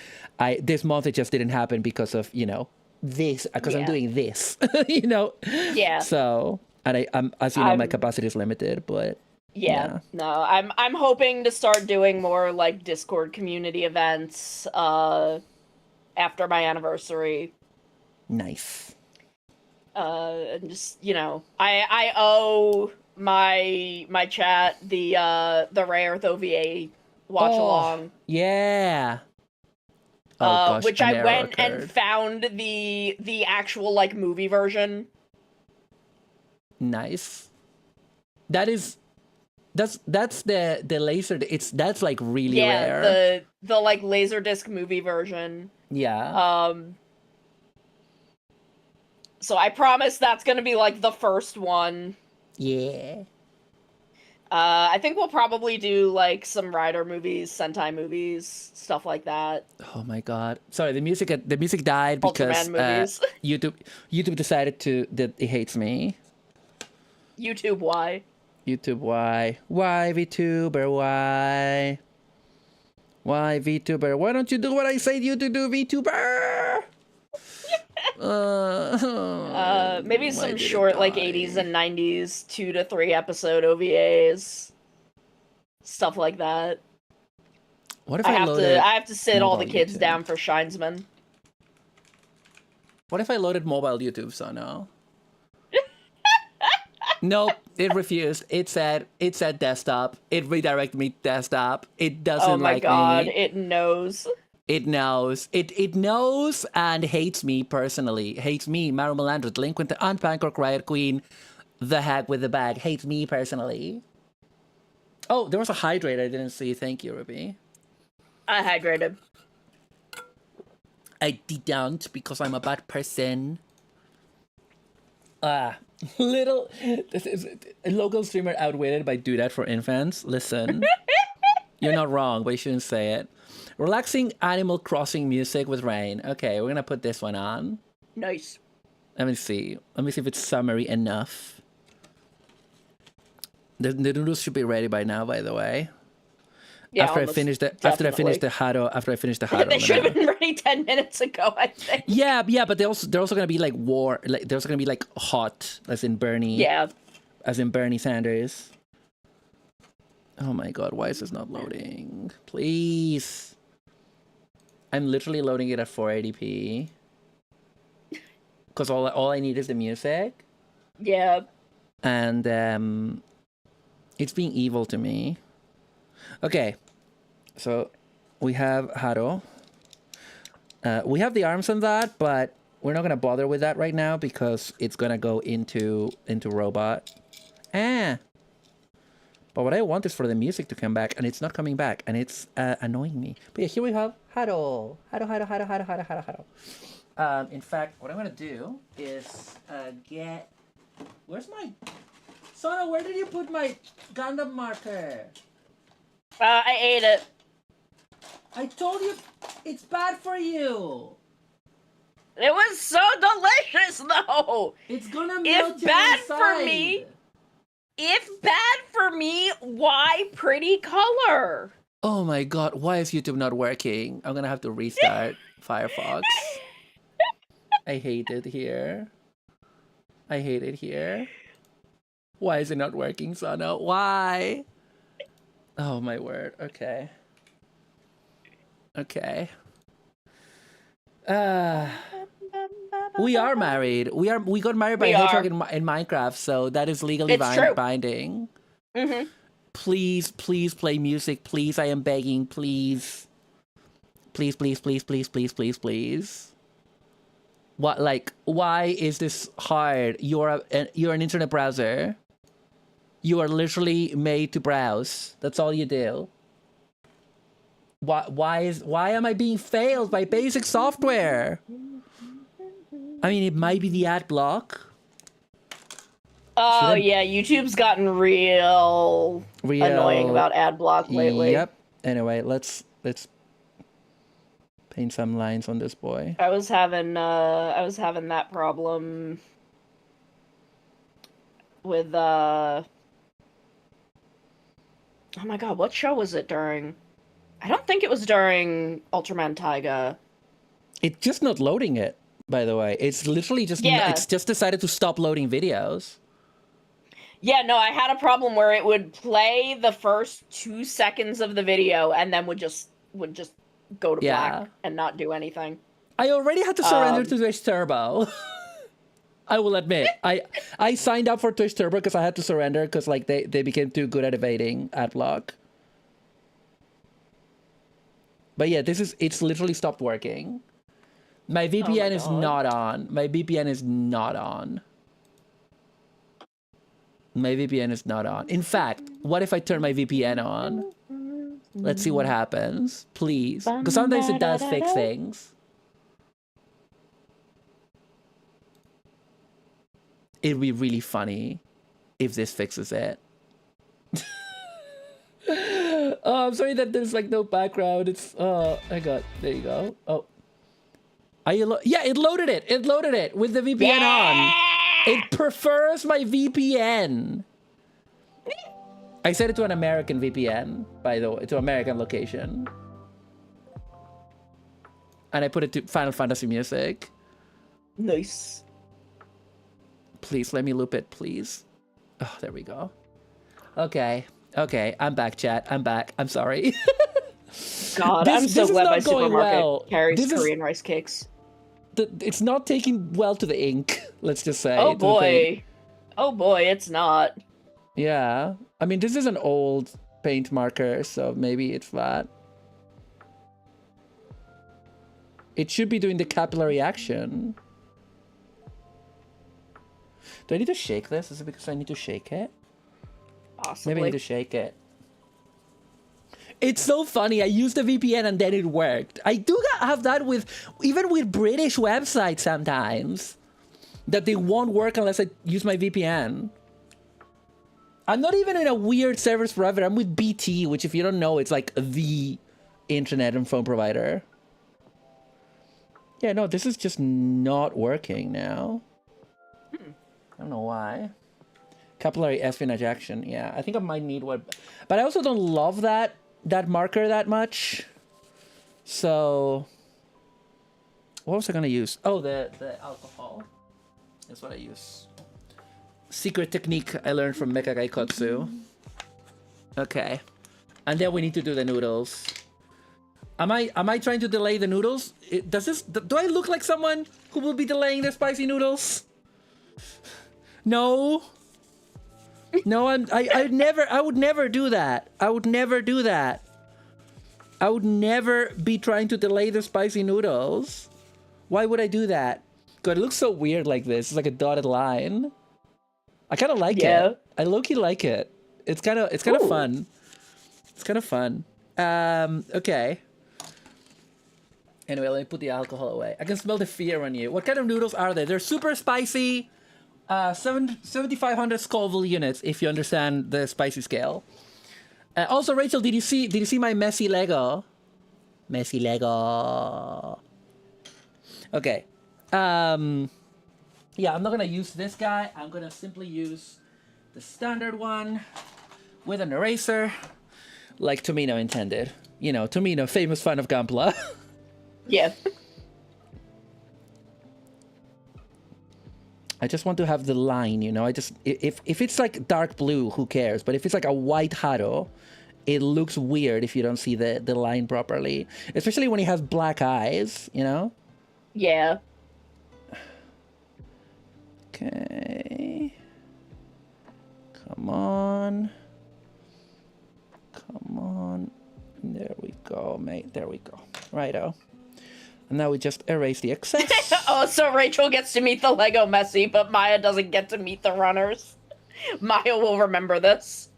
S5: This month it just didn't happen because of, you know, this, because I'm doing this, you know?
S6: Yeah.
S5: So, and I'm as you know, my capacity is limited, but
S6: yeah. No, I'm hoping to start doing more like Discord community events after my anniversary.
S5: Nice.
S6: And just, you know, I owe my chat the Rare Earth OVA watch along.
S5: Yeah. Oh, gosh,
S6: which
S5: an
S6: I
S5: error
S6: went
S5: occurred.
S6: and found the actual like movie version.
S5: Nice. That's the laser. That's like really rare.
S6: Yeah, the like Laserdisc movie version.
S5: Yeah.
S6: So I promise that's gonna be like the first one.
S5: Yeah.
S6: I think we'll probably do like some Rider movies, Sentai movies, stuff like that.
S5: Oh my god. Sorry, the music died because
S6: Ultraman movies.
S5: YouTube decided that it hates me.
S6: YouTube, why?
S5: YouTube, why? Why, VTuber, why? Why, VTuber? Why don't you do what I say you to do, VTuber?
S6: Maybe some short, like 80s and 90s, 2 to 3 episode OVAs. Stuff like that.
S5: What if
S6: I
S5: I
S6: have
S5: loaded
S6: to sit all the
S5: mobile
S6: kids
S5: YouTube?
S6: down for Shinesman.
S5: What if I loaded mobile YouTube, so no? Nope, it refused. It said desktop. It redirected me to desktop. It doesn't like me.
S6: Oh my god, it knows.
S5: It knows. It knows and hates me personally. Hates me, Marumalandra, delinquent aunt, Bangkok riot queen, the hack with the bag. Hates me personally. Oh, there was a hydrate I didn't see. Thank you, Ruby.
S6: I hydrated.
S5: I didn't because I'm a bad person. Little this is a local streamer outwitted by Do That for Infants. Listen, you're not wrong, but you shouldn't say it. Relaxing Animal Crossing music with rain. Okay, we're gonna put this one on.
S6: Nice.
S5: Let me see. Let me see if it's summery enough. The noodles should be ready by now, by the way.
S6: Yeah,
S5: after I finish the hado.
S6: They should have been ready 10 minutes ago, I think.
S5: Yeah, but they're also gonna be like they're also gonna be like hot, as in Bernie.
S6: Yeah.
S5: As in Bernie Sanders. Oh my god, why is this not loading? Please. I'm literally loading it at 480p. Because all I need is the music.
S6: Yeah.
S5: And it's being evil to me. Okay, so we have Haro. We have the arms on that, but we're not gonna bother with that right now because it's gonna go into robot. But what I want is for the music to come back, and it's not coming back, and it's annoying me. But yeah, here we have Haro. Haro. In fact, what I'm gonna do is get. Where's my? Sona, where did you put my Gundam marker?
S6: I ate it.
S5: I told you it's bad for you.
S6: It was so delicious, though.
S5: It's gonna melt
S6: If
S5: your
S6: bad
S5: inside.
S6: for me, if bad for me, why pretty color?
S5: Oh my god, why is YouTube not working? I'm gonna have to restart Firefox. I hate it here. Why is it not working, Sana? Why? Oh my word. Okay. We are married. We got married by a hedgehog in Minecraft, so that is legally binding.
S6: Mm-hmm.
S5: Please play music. Please, I am begging. Please. What? Like, why is this hard? You're an internet browser. You are literally made to browse. That's all you do. Why am I being failed by basic software? I mean, it might be the ad block.
S6: Oh yeah, YouTube's gotten real annoying about ad block lately.
S5: Yep. Anyway, let's paint some lines on this boy.
S6: I was having that problem with oh my god, what show was it during? I don't think it was during Ultraman Taiga.
S5: It's just not loading it, by the way. It's literally just it's just decided to stop loading videos.
S6: Yeah, no, I had a problem where it would play the first 2 seconds of the video and then would just go to black and not do anything.
S5: I already had to surrender to Twitch Turbo. I will admit. I signed up for Twitch Turbo because I had to surrender because like they became too good at evading ad block. But yeah, it's literally stopped working. My VPN is not on. My VPN is not on. In fact, what if I turn my VPN on? Let's see what happens, please. Because sometimes it does fix things. It'd be really funny if this fixes it. Oh, I'm sorry that there's like no background. It's I got there you go. Oh, are you? Yeah, it loaded it. It loaded it with the VPN on. It prefers my VPN. I set it to an American VPN, by the way, to American location, and I put it to Final Fantasy music.
S6: Nice.
S5: Please let me loop it, please. Oh, there we go. Okay, I'm back, chat. I'm back. I'm sorry.
S6: God, I'm so glad my supermarket carries Korean rice cakes.
S5: it's not taking well to the ink. Let's just say.
S6: Oh boy. Oh boy, it's not.
S5: Yeah. I mean, this is an old paint marker, so maybe it's flat. It should be doing the capillary action. Do I need to shake this? Is it because I need to shake it?
S6: Possibly.
S5: Maybe I need to shake it. It's so funny. I used the VPN and then it worked. I do have that with even with British websites sometimes, that they won't work unless I use my VPN. I'm not even in a weird service provider. I'm with BT, which if you don't know, it's like the internet and phone provider. Yeah, no, this is just not working now. I don't know why. Capillary espionage action. Yeah, I think I might need one. But I also don't love that marker that much. So what was I gonna use? Oh, the alcohol. That's what I use. Secret technique I learned from Mecha Gaikotsu. Okay. And then we need to do the noodles. Am I trying to delay the noodles? Do I look like someone who will be delaying the spicy noodles? No. No, I would never do that. I would never do that. I would never be trying to delay the spicy noodles. Why would I do that? God, it looks so weird like this. It's like a dotted line. I kind of like it. I low-key like it. It's kind of fun. It's kind of fun. Okay. Anyway, let me put the alcohol away. I can smell the fear on you. What kind of noodles are they? They're super spicy. 7,500 Scoville units, if you understand the spicy scale. Also, Rachel, did you see my messy Lego? Messy Lego. Okay. Yeah, I'm not gonna use this guy. I'm gonna simply use the standard one with an eraser, like Tomino intended. You know, Tomino, famous fan of Gunpla.
S6: Yeah.
S5: I just want to have the line, you know. If it's like dark blue, who cares? But if it's like a white Haro, it looks weird if you don't see the line properly. Especially when he has black eyes, you know?
S6: Yeah.
S5: Okay. Come on. Come on. There we go, mate. There we go. Righto. And now we just erase the excess.
S6: Oh, so Rachel gets to meet the Lego Messi, but Maya doesn't get to meet the runners. Maya will remember this.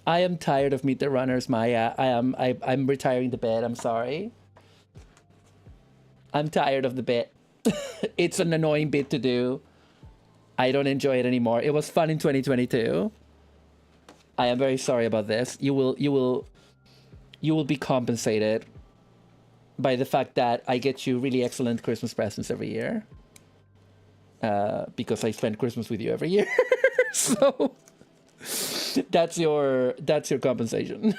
S5: I am tired of Meet the Runners, Maya. I'm retiring the bit. I'm sorry. I'm tired of the bit. It's an annoying bit to do. I don't enjoy it anymore. It was fun in 2022. I am very sorry about this. You will be compensated by the fact that I get you really excellent Christmas presents every year. Because I spend Christmas with you every year. So that's your compensation.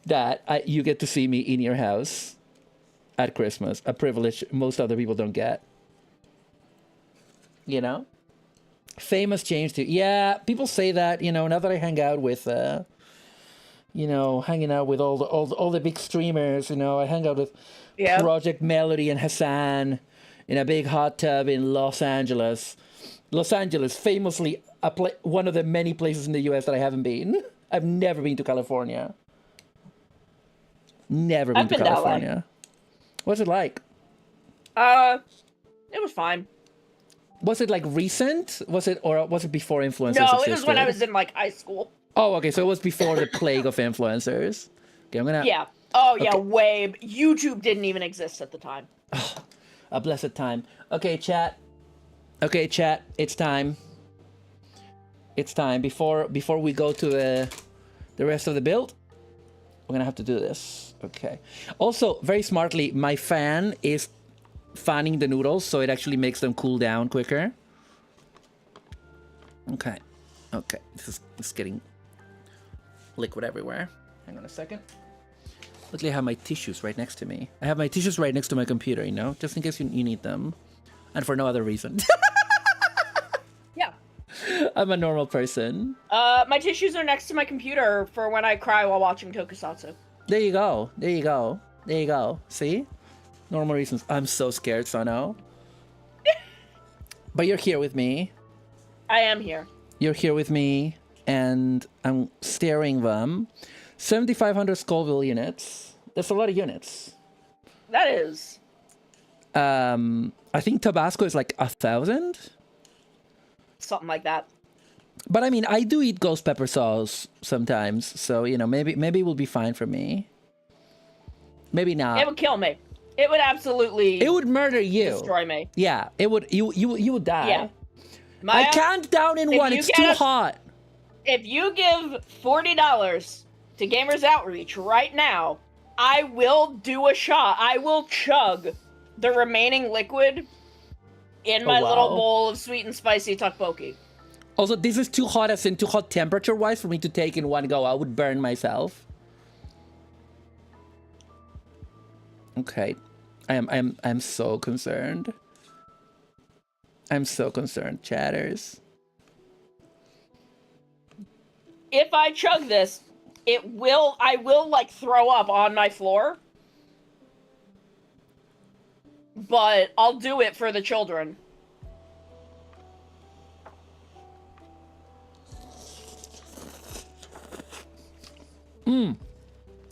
S5: That you get to see me in your house at Christmas, a privilege most other people don't get. You know? Famous change to... Yeah, people say that, you know, now that I hang out with... you know, hanging out with all the big streamers, you know, I hang out with Project Melody and Hassan in a big hot tub in Los Angeles. Los Angeles, famously one of the many places in the U.S. that I haven't been. I've never been to California. Never been to California. What's it like?
S6: It was fine.
S5: Was it like recent? Was it before influencers
S6: No,
S5: existed?
S6: it was when I was in like high school.
S5: Oh, okay, so it was before the plague of influencers. Okay, I'm gonna...
S6: Yeah. Oh, yeah, way... YouTube didn't even exist at the time.
S5: Oh, a blessed time. Okay, chat. Okay, chat, it's time. It's time. Before we go to the rest of the build, we're gonna have to do this. Okay. Also, very smartly, my fan is fanning the noodles, so it actually makes them cool down quicker. Okay. Okay, this is getting... liquid everywhere. Hang on a second. Luckily I have my tissues right next to me. I have my tissues right next to my computer, you know? Just in case you need them. And for no other reason.
S6: Yeah.
S5: I'm a normal person.
S6: My tissues are next to my computer for when I cry while watching Tokusatsu.
S5: There you go. There you go. There you go. See? Normal reasons. I'm so scared, Sono. But you're here with me.
S6: I am here.
S5: You're here with me, and I'm staring them. 7,500 Scoville units. That's a lot of units.
S6: That is.
S5: I think Tabasco is like 1,000.
S6: Something like that.
S5: But I mean, I do eat ghost pepper sauce sometimes, so you know, maybe it will be fine for me. Maybe not.
S6: It would kill me. It would absolutely.
S5: It would murder you.
S6: Destroy me.
S5: Yeah, it would. You would die.
S6: Yeah.
S5: I
S6: Maya,
S5: can't down in one.
S6: you
S5: It's
S6: get
S5: too
S6: us-
S5: hot.
S6: If you give $40 to Gamers Outreach right now, I will do a shot. I will chug the remaining liquid in my little
S5: wow.
S6: bowl of sweet and spicy tteokbokki.
S5: Also, this is too hot, as in too hot temperature-wise, for me to take in one go. I would burn myself. Okay, I'm so concerned. I'm so concerned, chatters.
S6: If I chug this, I will like throw up on my floor. But I'll do it for the children.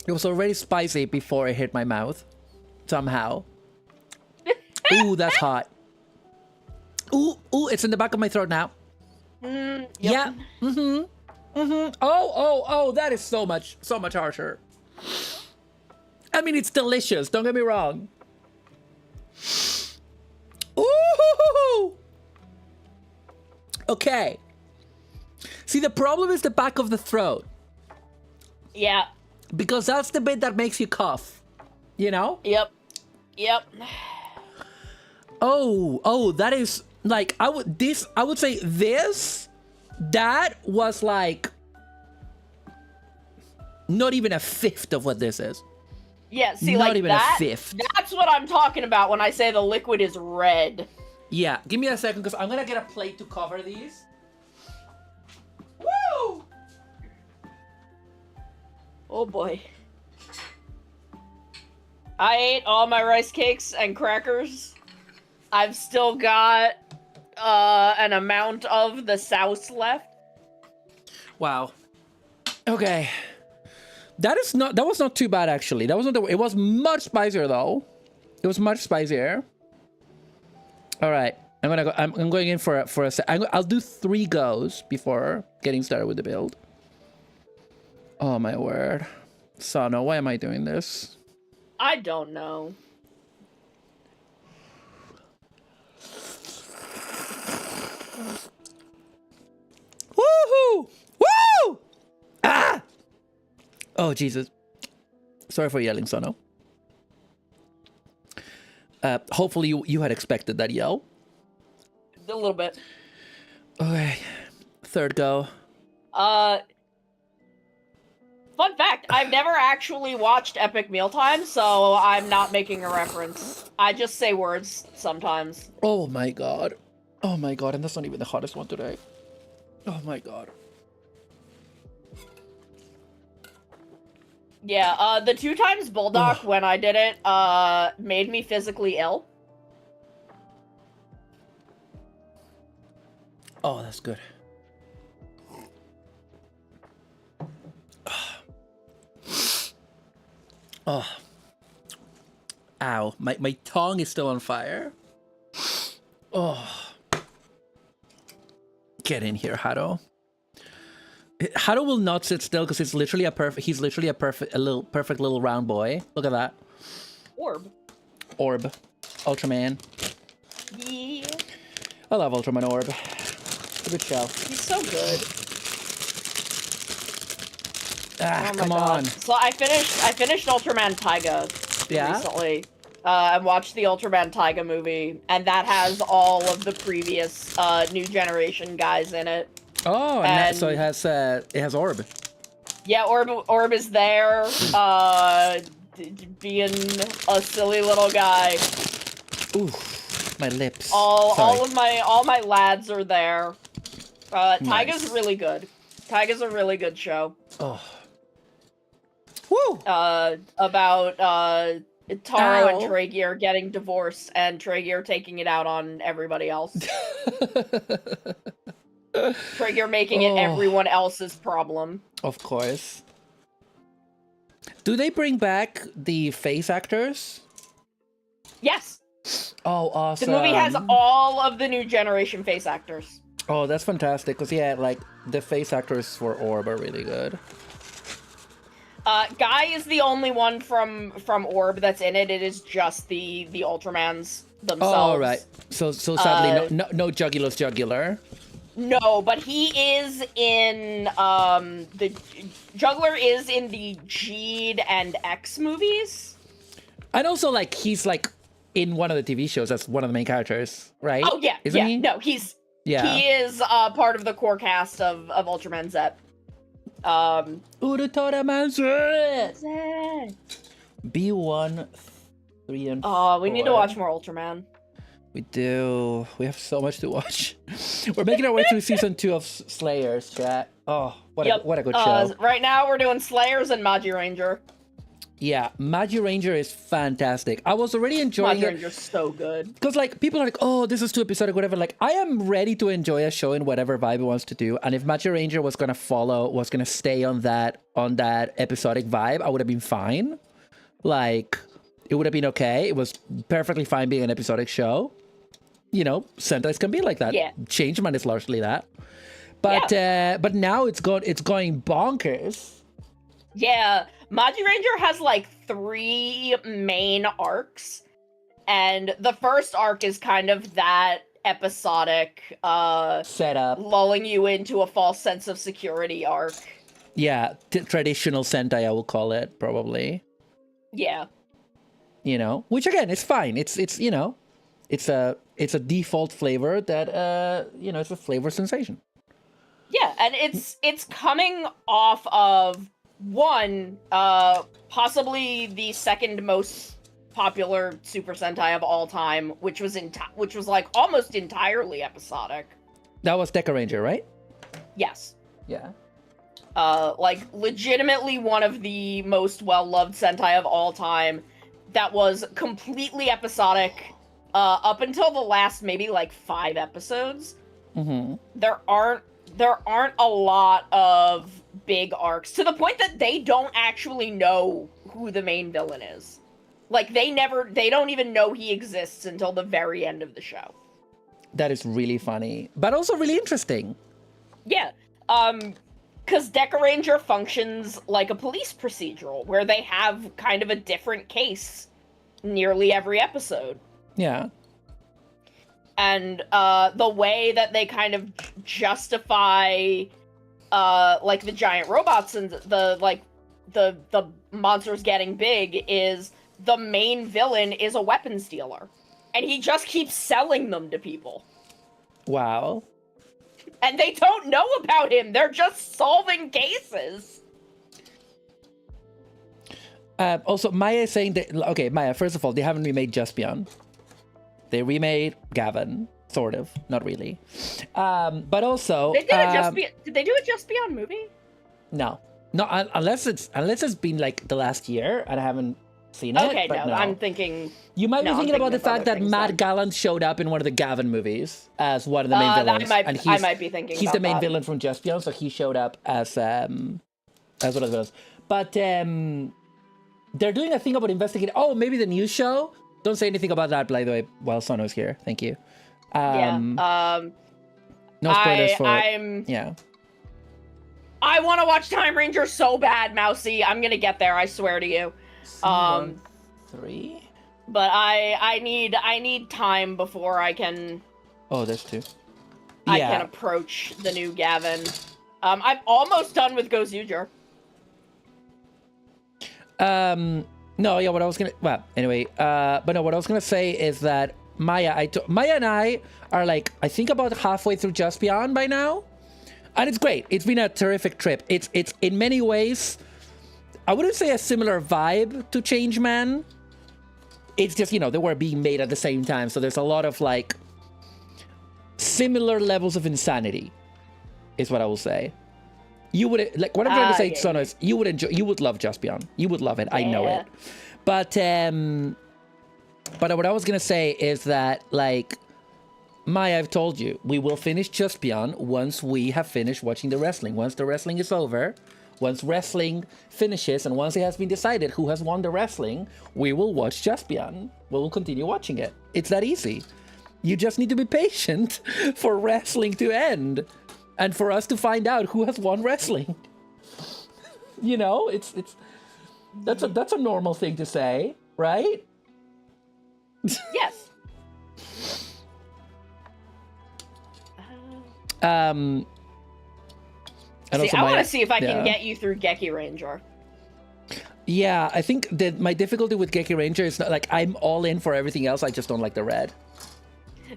S5: It was already spicy before it hit my mouth. Somehow. Ooh, that's hot. Ooh, it's in the back of my throat now.
S6: Yep.
S5: Yeah. Oh, that is so much harsher. I mean, it's delicious. Don't get me wrong. Ooh. Okay. See, the problem is the back of the throat.
S6: Yeah.
S5: Because that's the bit that makes you cough. You know?
S6: Yep.
S5: Oh, that is like I would say that was like not even a fifth of what this is.
S6: Yeah, see,
S5: Not
S6: like
S5: even
S6: that,
S5: a fifth.
S6: That's what I'm talking about when I say the liquid is red.
S5: Yeah, give me a second because I'm gonna get a plate to cover these. Woo!
S6: Oh boy. I ate all my rice cakes and crackers. I've still got an amount of the sauce left.
S5: Wow. Okay. That was not too bad actually. That wasn't it was much spicier though. It was much spicier. All right. I'm going in for a sec. I'll do 3 goes before getting started with the build. Oh my word. Sano, why am I doing this?
S6: I don't know.
S5: Woohoo! Woo! Ah! Oh Jesus. Sorry for yelling, Sano. Hopefully you had expected that yell.
S6: A little bit.
S5: Okay. 3rd go.
S6: Fun fact, I've never actually watched Epic Mealtime, so I'm not making a reference. I just say words sometimes.
S5: Oh my god. Oh my god, and that's not even the hottest one today. Oh my god.
S6: Yeah, the 2 times Bulldog when I did it, made me physically ill.
S5: Oh, that's good. Oh. Ow. My tongue is still on fire. Oh. Get in here, Hado. Hado will not sit still because he's literally a perfect little round boy. Look at that.
S6: Orb.
S5: Ultraman.
S6: Yeah.
S5: I love Ultraman Orb. Good show.
S6: He's so good.
S5: Ah,
S6: Oh my
S5: come
S6: God.
S5: on.
S6: So I finished Ultraman Taiga recently. I watched the Ultraman Taiga movie, and that has all of the previous new generation guys in it.
S5: Oh, and so it has Orb.
S6: Yeah, Orb is there, being a silly little guy.
S5: Ooh, my lips.
S6: All my lads are there. Taiga's
S5: Nice.
S6: really good. Taiga's a really good show.
S5: Oh. Woo!
S6: Taro and
S5: Ow.
S6: Traeger getting divorced and Traeger taking it out on everybody else. Traeger making it everyone else's problem.
S5: Of course. Do they bring back the face actors?
S6: Yes.
S5: Oh, awesome.
S6: The movie has all of the new generation face actors.
S5: Oh, that's fantastic. Because, yeah, like, the face actors for Orb are really good.
S6: Guy is the only one from Orb that's in it. It is just the Ultramans themselves.
S5: Oh, right. So sadly, no Jugular's Jugular.
S6: No, but he is in the Juggler is in the Jeed and X movies.
S5: And also, like, he's like in one of the TV shows as one of the main characters, right?
S6: Oh yeah,
S5: Isn't he?
S6: No, he is part of the core cast of Ultraman Z.
S5: B1, 3, and 4.
S6: Oh, we need to watch more Ultraman.
S5: We do. We have so much to watch. We're making our way through season 2 of Slayers, chat. Oh, what a good show.
S6: Right now we're doing Slayers and Magi Ranger.
S5: Yeah, Magi Ranger is fantastic. I was already enjoying
S6: Magi
S5: it.
S6: Ranger's so good.
S5: Because, like, people are like, oh, this is too episodic, whatever. Like, I am ready to enjoy a show in whatever vibe it wants to do. And if Magi Ranger was going to stay on that episodic vibe, I would have been fine. Like, it would have been okay. It was perfectly fine being an episodic show. You know, Sentai's can be like that.
S6: Yeah.
S5: Changeman is largely that. But but now it's going bonkers.
S6: Yeah, Magi Ranger has like 3 main arcs, and the first arc is kind of that episodic
S5: setup,
S6: lulling you into a false sense of security arc.
S5: Yeah, traditional Sentai, I will call it, probably.
S6: Yeah.
S5: You know, which again, it's fine. It's you know, it's a default flavor that you know, it's a flavor sensation.
S6: Yeah, and it's coming off of one, possibly the second most popular Super Sentai of all time, which was like almost entirely episodic.
S5: That was Deca Ranger, right?
S6: Yes.
S5: Yeah.
S6: Like legitimately one of the most well-loved Sentai of all time. That was completely episodic, up until the last maybe like 5 episodes.
S5: Mm-hmm.
S6: There aren't a lot of big arcs, to the point that they don't actually know who the main villain is. Like, they don't even know he exists until the very end of the show.
S5: That is really funny, but also really interesting.
S6: Yeah, because Deca Ranger functions like a police procedural, where they have kind of a different case nearly every episode.
S5: Yeah.
S6: And the way that they kind of justify like the giant robots and the monsters getting big is the main villain is a weapons dealer, and he just keeps selling them to people.
S5: Wow.
S6: And they don't know about him. They're just solving cases.
S5: Also, Maya is saying that, okay, Maya, first of all, they haven't remade Jaspion. They remade Gavin, sort of, not really. But also,
S6: did they do a Jaspion movie?
S5: No, unless it's been like the last year and I haven't seen it.
S6: Okay,
S5: but
S6: no, I'm thinking.
S5: You might be thinking about the fact that Matt Gallant showed up in one of the Gavin movies as one of the main villains.
S6: I might be thinking.
S5: He's the main villain from Jaspion, so he showed up as one of the villains. But they're doing a thing about investigating. Oh, maybe the news show. Don't say anything about that, by the way, while Sono's here. Thank you. No spoilers for it. Yeah.
S6: I want to watch Time Ranger so bad, Mousy. I'm gonna get there, I swear to you.
S5: 3.
S6: But I need time before I can.
S5: Oh, there's 2.
S6: I can approach the new Gavin. I'm almost done with Gozuger.
S5: No, yeah, what I was gonna, well, anyway, but no, what I was gonna say is that Maya and I are like, I think about halfway through Jaspion by now, and it's great. It's been a terrific trip. It's in many ways, I wouldn't say a similar vibe to Changeman. It's just, you know, they were being made at the same time, so there's a lot of like similar levels of insanity, is what I will say. You would, like, what I'm trying to say, Sono, is you would love Jaspion. You would love it. I know it. But what I was gonna say is that, like, Maya, I've told you, we will finish Jaspion once we have finished watching the wrestling. Once the wrestling is over, once wrestling finishes, and once it has been decided who has won the wrestling, we will watch Jaspion. We will continue watching it. It's that easy. You just need to be patient for wrestling to end, and for us to find out who has won wrestling. You know, that's a normal thing to say, right?
S6: Yes.
S5: And
S6: See,
S5: also
S6: I want
S5: Maya-
S6: to see if I can
S5: yeah.
S6: get you through Geki Ranger.
S5: Yeah, I think that my difficulty with Geki Ranger is not like I'm all in for everything else. I just don't like the red.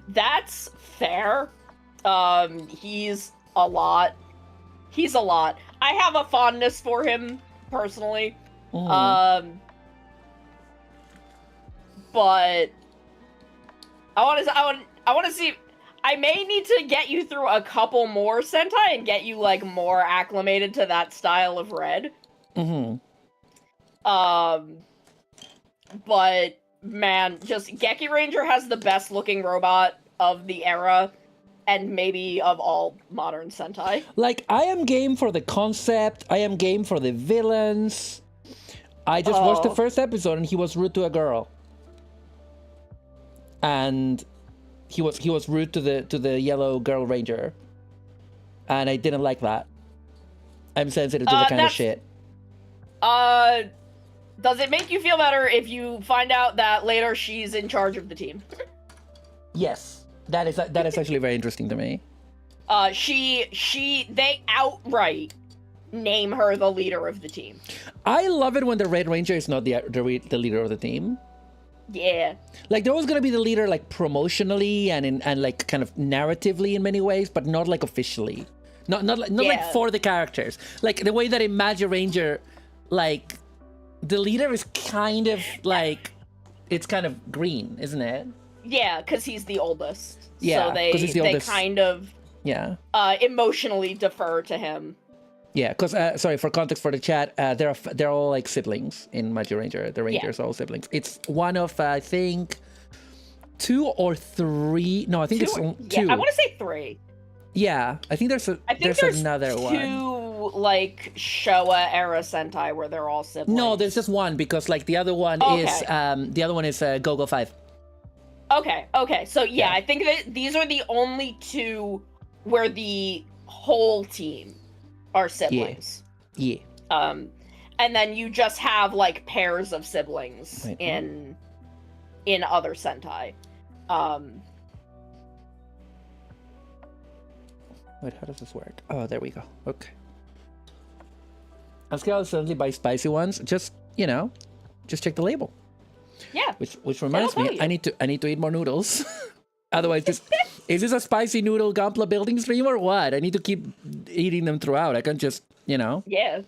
S6: That's fair. He's a lot. He's a lot. I have a fondness for him personally. But I want to see. I may need to get you through a couple more Sentai and get you like more acclimated to that style of red. But man, just Geki Ranger has the best looking robot of the era, and maybe of all modern Sentai.
S5: Like, I am game for the concept. I am game for the villains. I just watched the first episode and he was rude to a girl. And he was rude to the yellow girl ranger. And I didn't like that. I'm sensitive to the kind of shit.
S6: Does it make you feel better if you find out that later she's in charge of the team?
S5: Yes. That is actually very interesting to me.
S6: They outright name her the leader of the team.
S5: I love it when the Red Ranger is not the leader of the team.
S6: Yeah.
S5: Like, they're always gonna be the leader, like, promotionally and like kind of narratively in many ways, but not like officially. Not like for the characters. Like the way that in Magic Ranger, like, the leader is kind of like, it's kind of green, isn't it?
S6: Yeah, because he's the oldest.
S5: Yeah,
S6: so they kind of emotionally defer to him.
S5: Yeah, because sorry, for context for the chat, they're all like siblings in Magic Ranger. The Rangers are all siblings. It's one of I think 2 or 3. No, I think it's 2.
S6: Yeah, I want to say 3.
S5: Yeah, I think there's another one.
S6: 2 like Showa era Sentai where they're all siblings.
S5: No, there's just one because like the other one is Go-Go 5.
S6: Okay. So yeah, I think that these are the only 2 where the whole team are siblings.
S5: Yeah.
S6: And then you just have like pairs of siblings in other Sentai.
S5: Wait, how does this work? Oh, there we go. Okay. I'm scared suddenly buy spicy ones. Just check the label.
S6: Yeah.
S5: Which reminds me, I need to eat more noodles. Otherwise, is this a spicy noodle Gunpla building stream or what? I need to keep eating them throughout. I can't just,
S6: Yeah.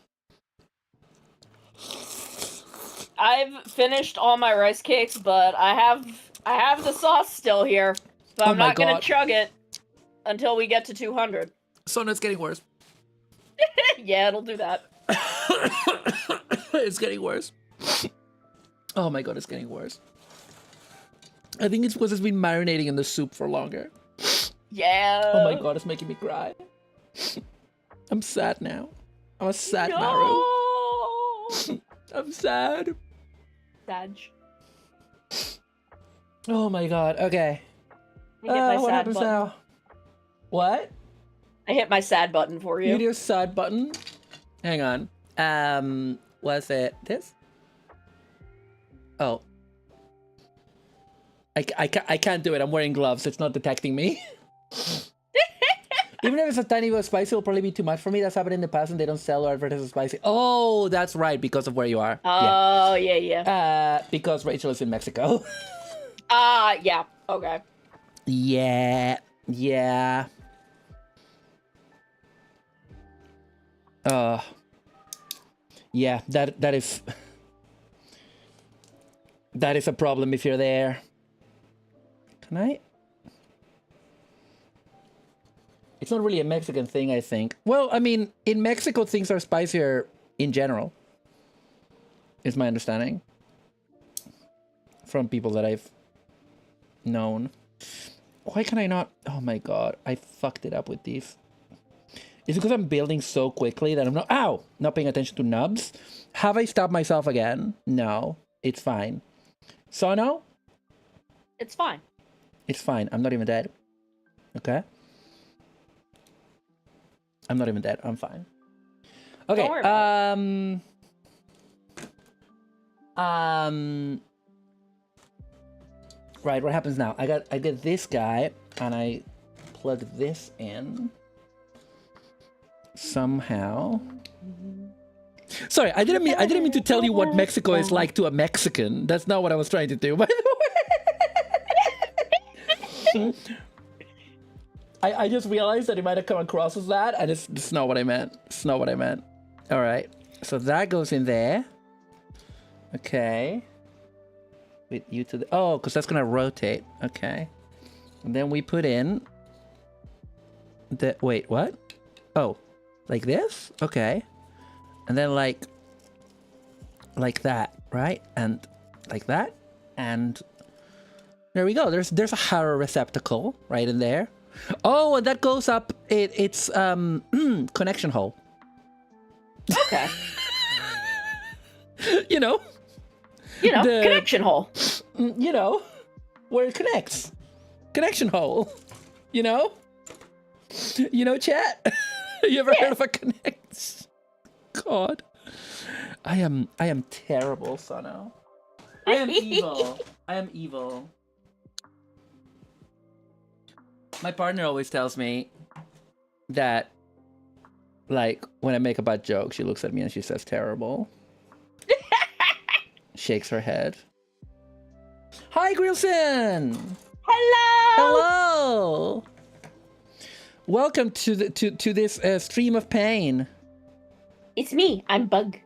S6: I've finised all my rice cakes, but I have the sauce still here. So I'm not gonna chug it until we get to 200.
S5: So no, it's getting worse.
S6: Yeah, it'll do that.
S5: It's getting worse. Oh my god, it's getting worse. I think it's because it's been marinating in the soup for longer.
S6: Yeah.
S5: Oh my god, it's making me cry. I'm sad now. I'm a sad Maru. I'm sad.
S6: Sad.
S5: Oh my god, okay.
S6: I hit my
S5: what
S6: sad
S5: happens
S6: button.
S5: now? What?
S6: I hit my sad button for you.
S5: You do a sad button? Hang on. Was it this? Oh. I can't do it. I'm wearing gloves. It's not detecting me. Even if it's a tiny bit spicy, it'll probably be too much for me. That's happened in the past and they don't sell or advertise as spicy. Oh, that's right. Because of where you are.
S6: Oh, yeah.
S5: Because Rachel is in Mexico.
S6: Yeah. Okay.
S5: Yeah. Yeah, that is a problem if you're there. Can I? It's not really a Mexican thing, I think. Well, I mean, in Mexico, things are spicier in general. Is my understanding. from people that I've known. Why can I not? Oh my god, I fucked it up with these. It's because I'm building so quickly that I'm not paying attention to nubs. Have I stopped myself again? No, it's fine. Sono?
S6: It's fine.
S5: It's fine. I'm not even dead. Okay? I'm not even dead. I'm fine. Okay.
S6: Don't worry about
S5: Right, what happens now? I get this guy and I plug this in somehow. Sorry, I didn't mean to tell you what Mexico is like to a Mexican. That's not what I was trying to do, by the way. I just realized that it might have come across as that, and it's not what I meant. It's not what I meant. All right, so that goes in there. Okay. With you to the... Oh, because that's going to rotate. Okay. And then we put in... the... Wait, what? Oh, like this? Okay. And then like that, right? And like that. And there we go. There's a harrow receptacle right in there. Oh, and that goes up. It's connection hole.
S6: Okay.
S5: You know,
S6: connection hole.
S5: You know, where it connects. Connection hole. You know, chat. You ever heard of a connect? God, I am terrible, Sono. I am evil. I am evil. My partner always tells me that, like, when I make a bad joke, she looks at me and she says terrible. Shakes her head. Hi, Grilson.
S6: Hello.
S5: Hello. Welcome to this stream of pain.
S6: It's me. I'm Bug.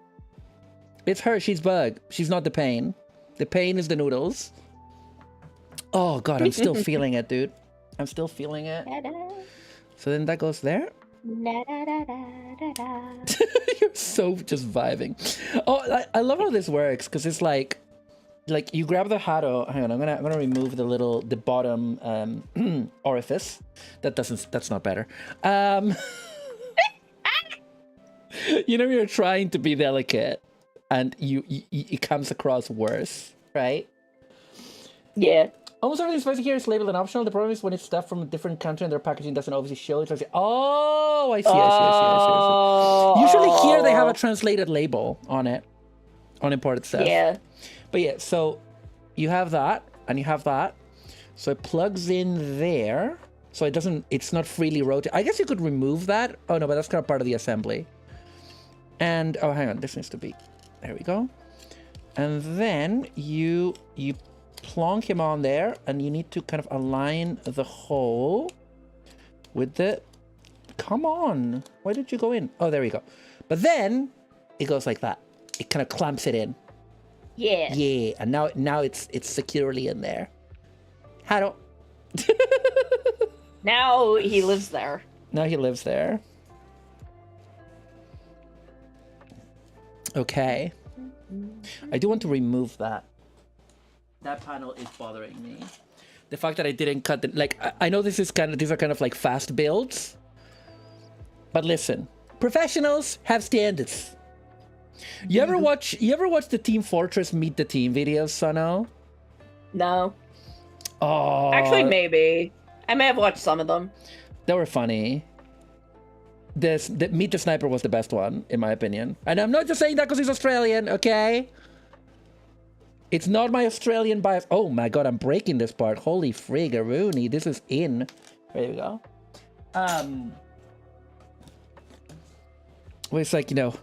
S5: It's her. She's Bug. She's not the pain. The pain is the noodles. Oh God, I'm still feeling it, dude. I'm still feeling it. So then that goes there. You're so just vibing. Oh, I love how this works because it's like you grab the harrow. Hang on, I'm gonna remove the bottom orifice. That's not better. You know, you're trying to be delicate, and it comes across worse, right?
S6: Yeah.
S5: Almost everything spicy here is labeled and optional. The problem is when it's stuff from a different country and their packaging doesn't obviously show it. Oh, I see. Usually here they have a translated label on it, on imported stuff.
S6: Yeah.
S5: But yeah, so you have that and you have that. So it plugs in there. So it's not freely rotated. I guess you could remove that. Oh no, but that's kind of part of the assembly. And, oh, hang on, this needs to be, there we go. And then you plonk him on there, and you need to kind of align the hole with the... Come on. Why did you go in? Oh, there we go. But then it goes like that. It kind of clamps it in.
S6: Yeah.
S5: Yeah. And now it's securely in there. Harrow.
S6: Now he lives there.
S5: Now he lives there. Okay. I do want to remove that. That panel is bothering me. The fact that I didn't cut the... Like, I know these are kind of like fast builds. But listen. Professionals have standards. You ever watch the Team Fortress Meet the Team videos, Sono?
S6: No.
S5: Oh.
S6: Actually, maybe. I may have watched some of them.
S5: They were funny. The Meet the Sniper was the best one, in my opinion. And I'm not just saying that because he's Australian, okay? It's not my Australian bias. Oh my God, I'm breaking this part. Holy frig-a-rooney. This is in. There you go. Well, it's like, no,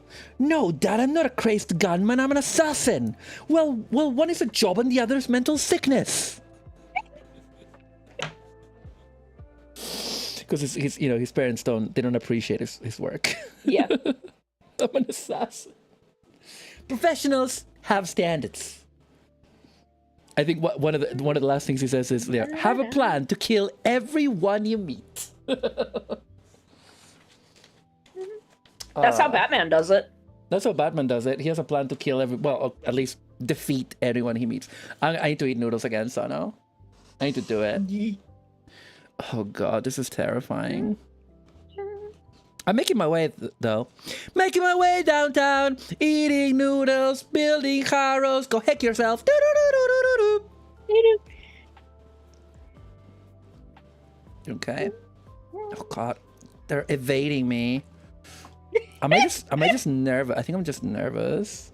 S5: Dad, I'm not a crazed gunman. I'm an assassin. Well, one is a job and the other is mental sickness. Because his parents they don't appreciate his work.
S6: Yeah.
S5: I'm an assassin. Professionals have standards. I think one of the last things he says is, have a plan to kill everyone you meet.
S6: That's how Batman does it.
S5: That's how Batman does it. He has a plan to kill at least defeat anyone he meets. I need to eat noodles again, Sano. I need to do it. Oh god, this is terrifying. I'm making my way though. Making my way downtown, eating noodles, building carros. Go heck yourself. Okay. Oh god, they're evading me. Am I just nervous? I think I'm just nervous.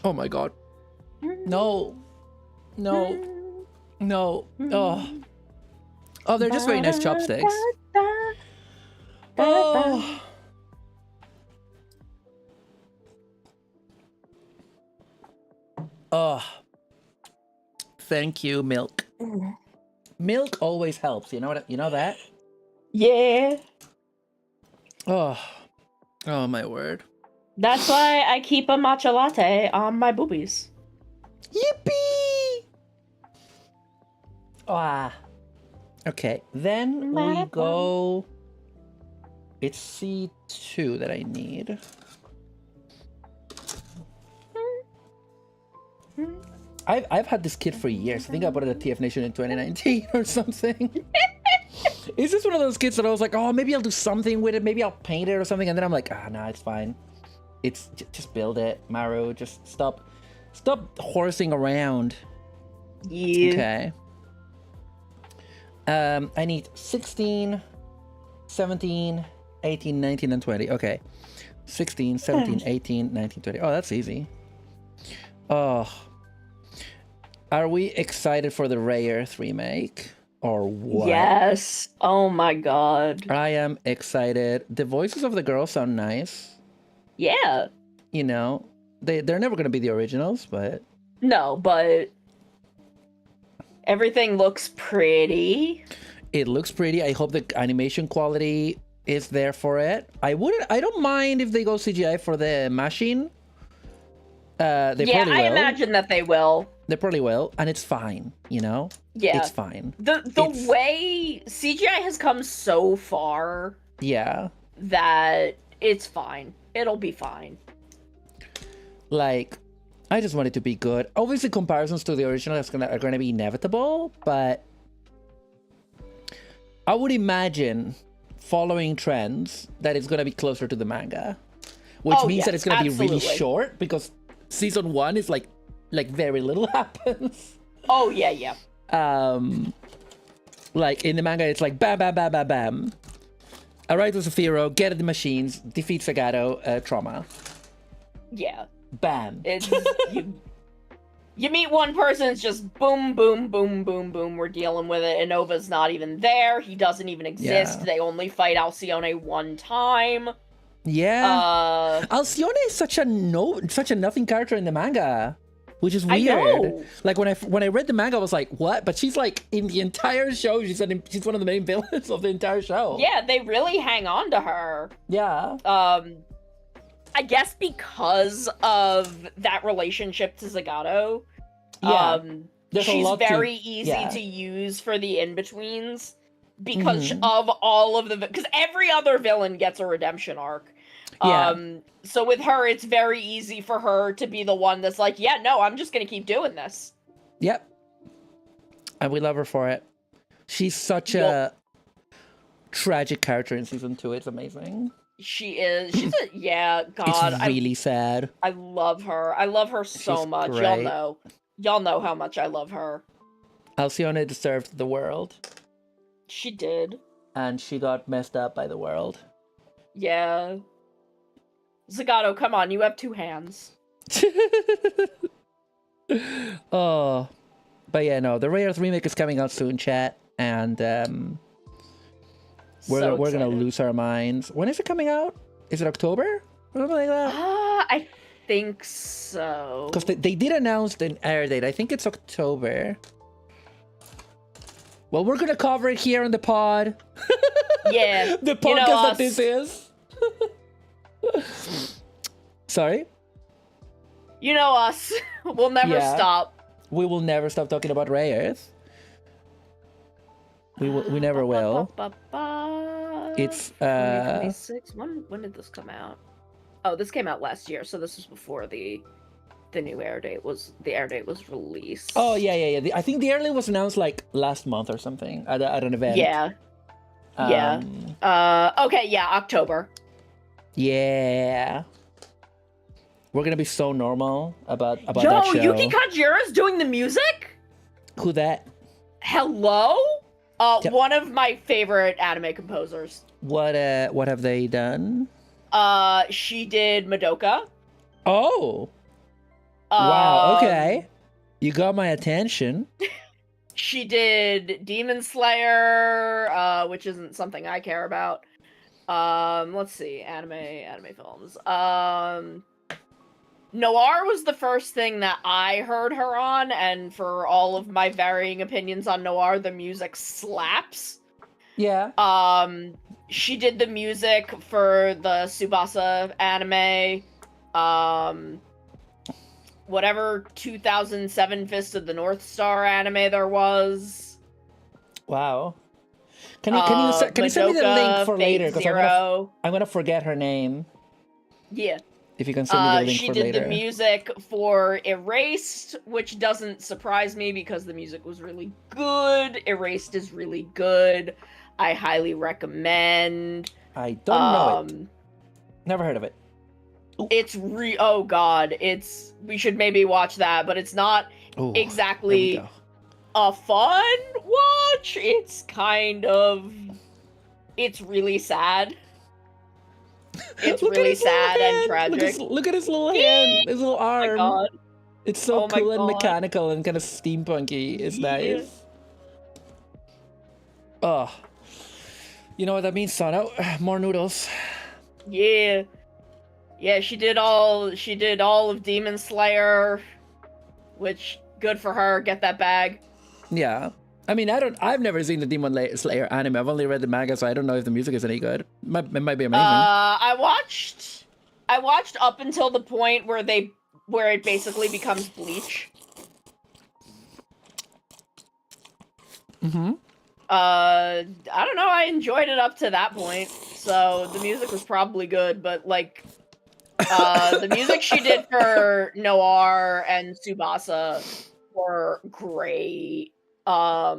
S5: Oh my god. No. No. No. Oh. Oh, they're just very nice chopsticks. Oh. Oh. Thank you, milk. Milk always helps. You know what? You know that?
S6: Yeah.
S5: Oh. Oh my word.
S6: That's why I keep a matcha latte on my boobies.
S5: Yippee! Ah. Okay, then we go. It's C2 that I need. I've had this kit for years. I think I bought it at TF Nation in 2019 or something. It's just one of those kits that I was like, oh, maybe I'll do something with it. Maybe I'll paint it or something. And then I'm like, ah, no, it's fine. It's just build it, Maru. Just stop horsing around.
S6: Yeah.
S5: Okay. I need 16, 17, 18, 19, and 20. Okay. 16, 17, 18, 19, 20. Oh, that's easy. Oh. Are we excited for the Ray Earth remake? Or what?
S6: Yes. Oh my god.
S5: I am excited. The voices of the girls sound nice.
S6: Yeah.
S5: You know, they're never going to be the originals, but...
S6: No, but... everything looks pretty.
S5: It looks pretty. I hope the animation quality is there for it. I don't mind if they go CGI for the machine. They probably will.
S6: I imagine that they will.
S5: They probably will, and it's fine, you know?
S6: Yeah.
S5: It's fine.
S6: The way CGI has come so far...
S5: Yeah.
S6: That it's fine. It'll be fine.
S5: Like, I just want it to be good. Obviously, comparisons to the original are gonna be inevitable, but I would imagine, following trends, that it's gonna be closer to the manga, which means that it's gonna be really short because season 1 is like very little happens.
S6: Oh yeah.
S5: Like in the manga, it's like bam, bam, bam, bam, bam. Arrive with Zafiro, get at the machines, defeat Sagato, trauma.
S6: Yeah.
S5: Bam.
S6: It's you meet one person, it's just boom, boom, boom, boom, boom. We're dealing with it. Inova's not even there. He doesn't even exist. Yeah. They only fight Alcyone one time.
S5: Yeah. Alcyone is such a nothing character in the manga, which is weird.
S6: I know.
S5: Like when I read the manga, I was like, what? But she's like in the entire show. She's one of the main villains of the entire show.
S6: Yeah, they really hang on to her.
S5: Yeah.
S6: I guess because of that relationship to Zagato.
S5: Yeah.
S6: She's very easy to use for the in-betweens because of all of the... Because every other villain gets a redemption arc.
S5: Yeah.
S6: So with her, it's very easy for her to be the one that's like, yeah, no, I'm just gonna keep doing this.
S5: Yep. And we love her for it. She's such a tragic character in season 2. It's amazing.
S6: She is. She's a... Yeah, God.
S5: It's really sad.
S6: I love her. I love her so
S5: She's
S6: much.
S5: great.
S6: Y'all know how much I love her.
S5: Alcyone deserved the world.
S6: She did.
S5: And she got messed up by the world.
S6: Yeah. Zagato, come on, you have 2 hands.
S5: Oh. But yeah, no, the Ray Earth remake is coming out soon, chat. And we're gonna lose our minds. When is it coming out? Is it October? Or something like that?
S6: I think so.
S5: Because they did announce an air date. I think it's October. Well, we're gonna cover it here on the pod.
S6: Yeah.
S5: The podcast that this is. Sorry?
S6: You know us. We'll never stop.
S5: We will never stop talking about Ray Earth. We never will. It's
S6: 2026. When did this come out? Oh, this came out last year, so this was before the new air date was released.
S5: Oh yeah. I think the early was announced like last month or something at an event.
S6: Yeah. Okay, yeah, October.
S5: Yeah. We're gonna be so normal about that show.
S6: Yo, Yuki Kajira's doing the music?
S5: Who that?
S6: Hello?
S5: Yep.
S6: One of my favorite anime composers.
S5: What have they done?
S6: She did Madoka.
S5: Oh. Wow,
S6: Um,
S5: okay. You got my attention.
S6: She did Demon Slayer, which isn't something I care about. Let's see, anime films. Noir was the first thing that I heard her on, and for all of my varying opinions on Noir, the music slaps.
S5: Yeah.
S6: She did the music for the Tsubasa anime. Whatever 2007 Fist of the North Star anime there was.
S5: Wow. Can you send me the link for later? Because I'm gonna forget her name.
S6: Yeah.
S5: If you can send me the link
S6: she
S5: for
S6: did
S5: later.
S6: the music for Erased, which doesn't surprise me because the music was really good. Erased is really good. I highly recommend.
S5: I don't know it. Never heard of it.
S6: It's oh god, we should maybe watch that, but it's not
S5: Ooh,
S6: exactly
S5: there we go.
S6: a fun watch. It's really sad. It's
S5: Look at
S6: really
S5: his little
S6: sad and
S5: hand.
S6: tragic.
S5: Look at his little hand, his little
S6: Oh my
S5: arm.
S6: god.
S5: It's so
S6: Oh my
S5: cool and
S6: God.
S5: mechanical and kind of steampunky. It's
S6: Yeah.
S5: nice. Oh, you know what that means, son? Oh, more noodles.
S6: Yeah. Yeah, she did all of Demon Slayer, which good for her. Get that bag.
S5: Yeah. I mean, I've never seen the Demon Slayer anime. I've only read the manga, so I don't know if the music is any good. It might be amazing.
S6: I watched up until the point where it basically becomes Bleach.
S5: Mm-hmm.
S6: I don't know, I enjoyed it up to that point. So the music was probably good, but like the music she did for Noir and Tsubasa were great. I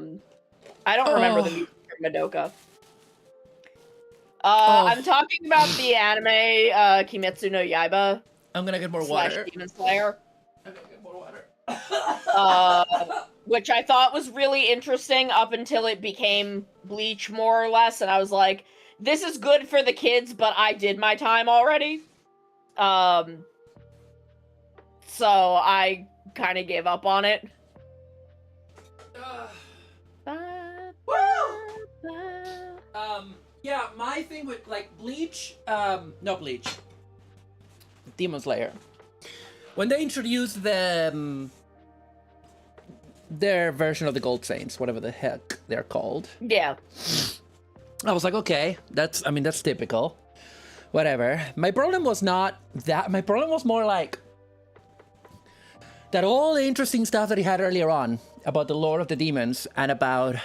S6: don't remember the music for Madoka. I'm talking about the anime Kimetsu no Yaiba
S5: I'm gonna get more
S6: /
S5: water.
S6: Demon Slayer,
S5: I'm gonna get more water.
S6: which I thought was really interesting up until it became Bleach, more or less, and I was like, this is good for the kids, but I did my time already. So I kind of gave up on it.
S5: Yeah, my thing with like Bleach, not Bleach, Demon Slayer. When they introduced their version of the Gold Saints, whatever the heck they're called,
S6: Yeah.
S5: I was like, okay, that's typical. Whatever. My problem was not that. My problem was more like that all the interesting stuff that he had earlier on about the lore of the demons and about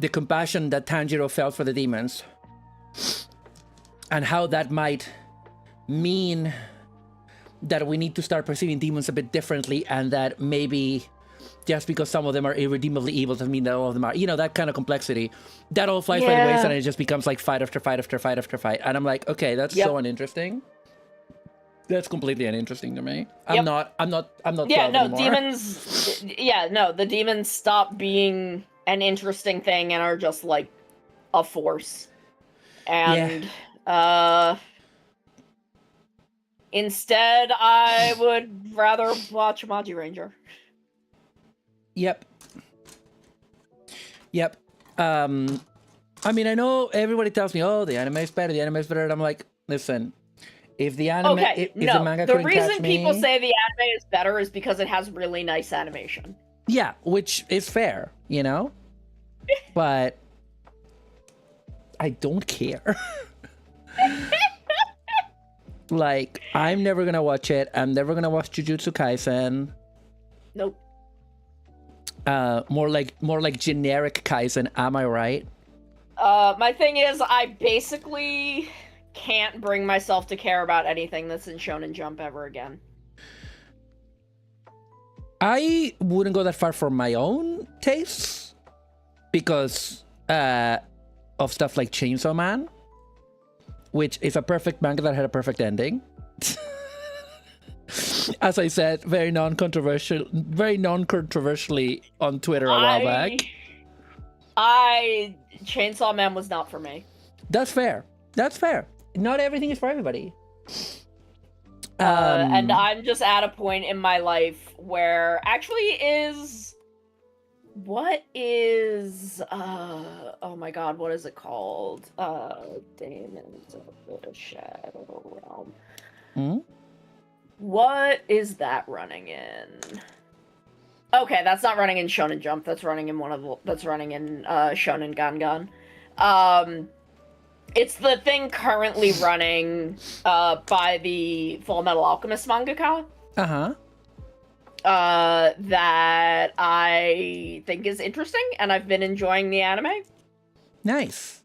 S5: the compassion that Tanjiro felt for the demons and how that might mean that we need to start perceiving demons a bit differently, and that maybe just because some of them are irredeemably evil doesn't mean that all of them are, that kind of complexity, that all flies by the wayside, and it just becomes like fight after fight after fight after fight. And I'm like, okay, that's so uninteresting. That's completely uninteresting to me. I'm not
S6: Yeah,
S5: 12
S6: no,
S5: anymore.
S6: the demons stop being an interesting thing and are just like a force. And instead I would rather watch Maji Ranger.
S5: Yep. I mean, I know everybody tells me, oh, the anime is better, and I'm like, listen, if the anime, if the manga
S6: the
S5: couldn't
S6: reason
S5: catch me,
S6: people say the anime is better is because it has really nice animation.
S5: yeah, which is fair, but I don't care. Like, I'm never gonna watch it. I'm never gonna watch Jujutsu Kaisen.
S6: Nope.
S5: More like generic Kaisen, am I right?
S6: My thing is, I basically can't bring myself to care about anything that's in Shonen Jump ever again.
S5: I wouldn't go that far for my own tastes because of stuff like Chainsaw Man, which is a perfect manga that had a perfect ending. As I said, very non-controversially on Twitter a while back.
S6: Chainsaw Man was not for me.
S5: That's fair. That's fair. Not everything is for everybody.
S6: And I'm just at a point in my life where what is oh my god, what is it called? Demons of the Shadow Realm.
S5: Hmm?
S6: What is that running in? Okay, that's not running in Shonen Jump. That's running in Shonen Gangan. It's the thing currently running by the Full Metal Alchemist mangaka.
S5: Uh-huh.
S6: That I think is interesting, and I've been enjoying the anime.
S5: Nice.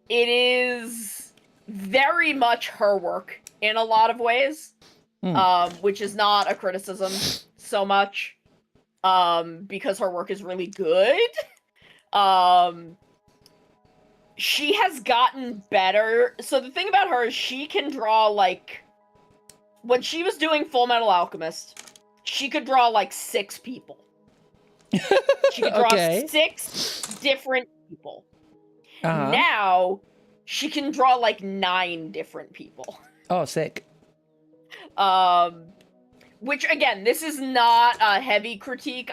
S6: It is very much her work in a lot of ways, which is not a criticism so much, because her work is really good. She has gotten better. So the thing about her is she can draw, like, when she was doing Full Metal Alchemist, she could draw like 6 people. She could draw
S5: Okay.
S6: 6 different people.
S5: Uh-huh.
S6: Now she can draw like 9 different people.
S5: Oh, sick.
S6: Which again, this is not a heavy critique,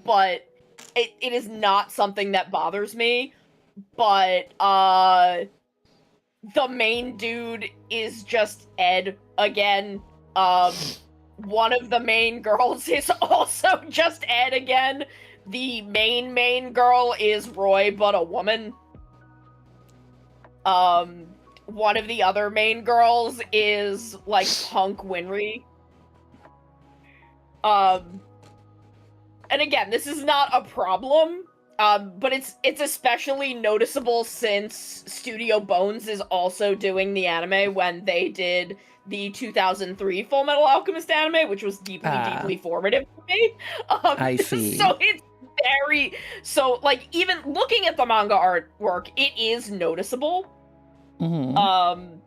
S6: but it is not something that bothers me. But the main dude is just Ed again. One of the main girls is also just Ed again. The main girl is Roy, but a woman. One of the other main girls is like Punk Winry. And again, this is not a problem. But it's especially noticeable since Studio Bones is also doing the anime when they did the 2003 Full Metal Alchemist anime, which was deeply formative for me.
S5: I see.
S6: So it's like, even looking at the manga artwork, it is noticeable.
S5: Mm-hmm.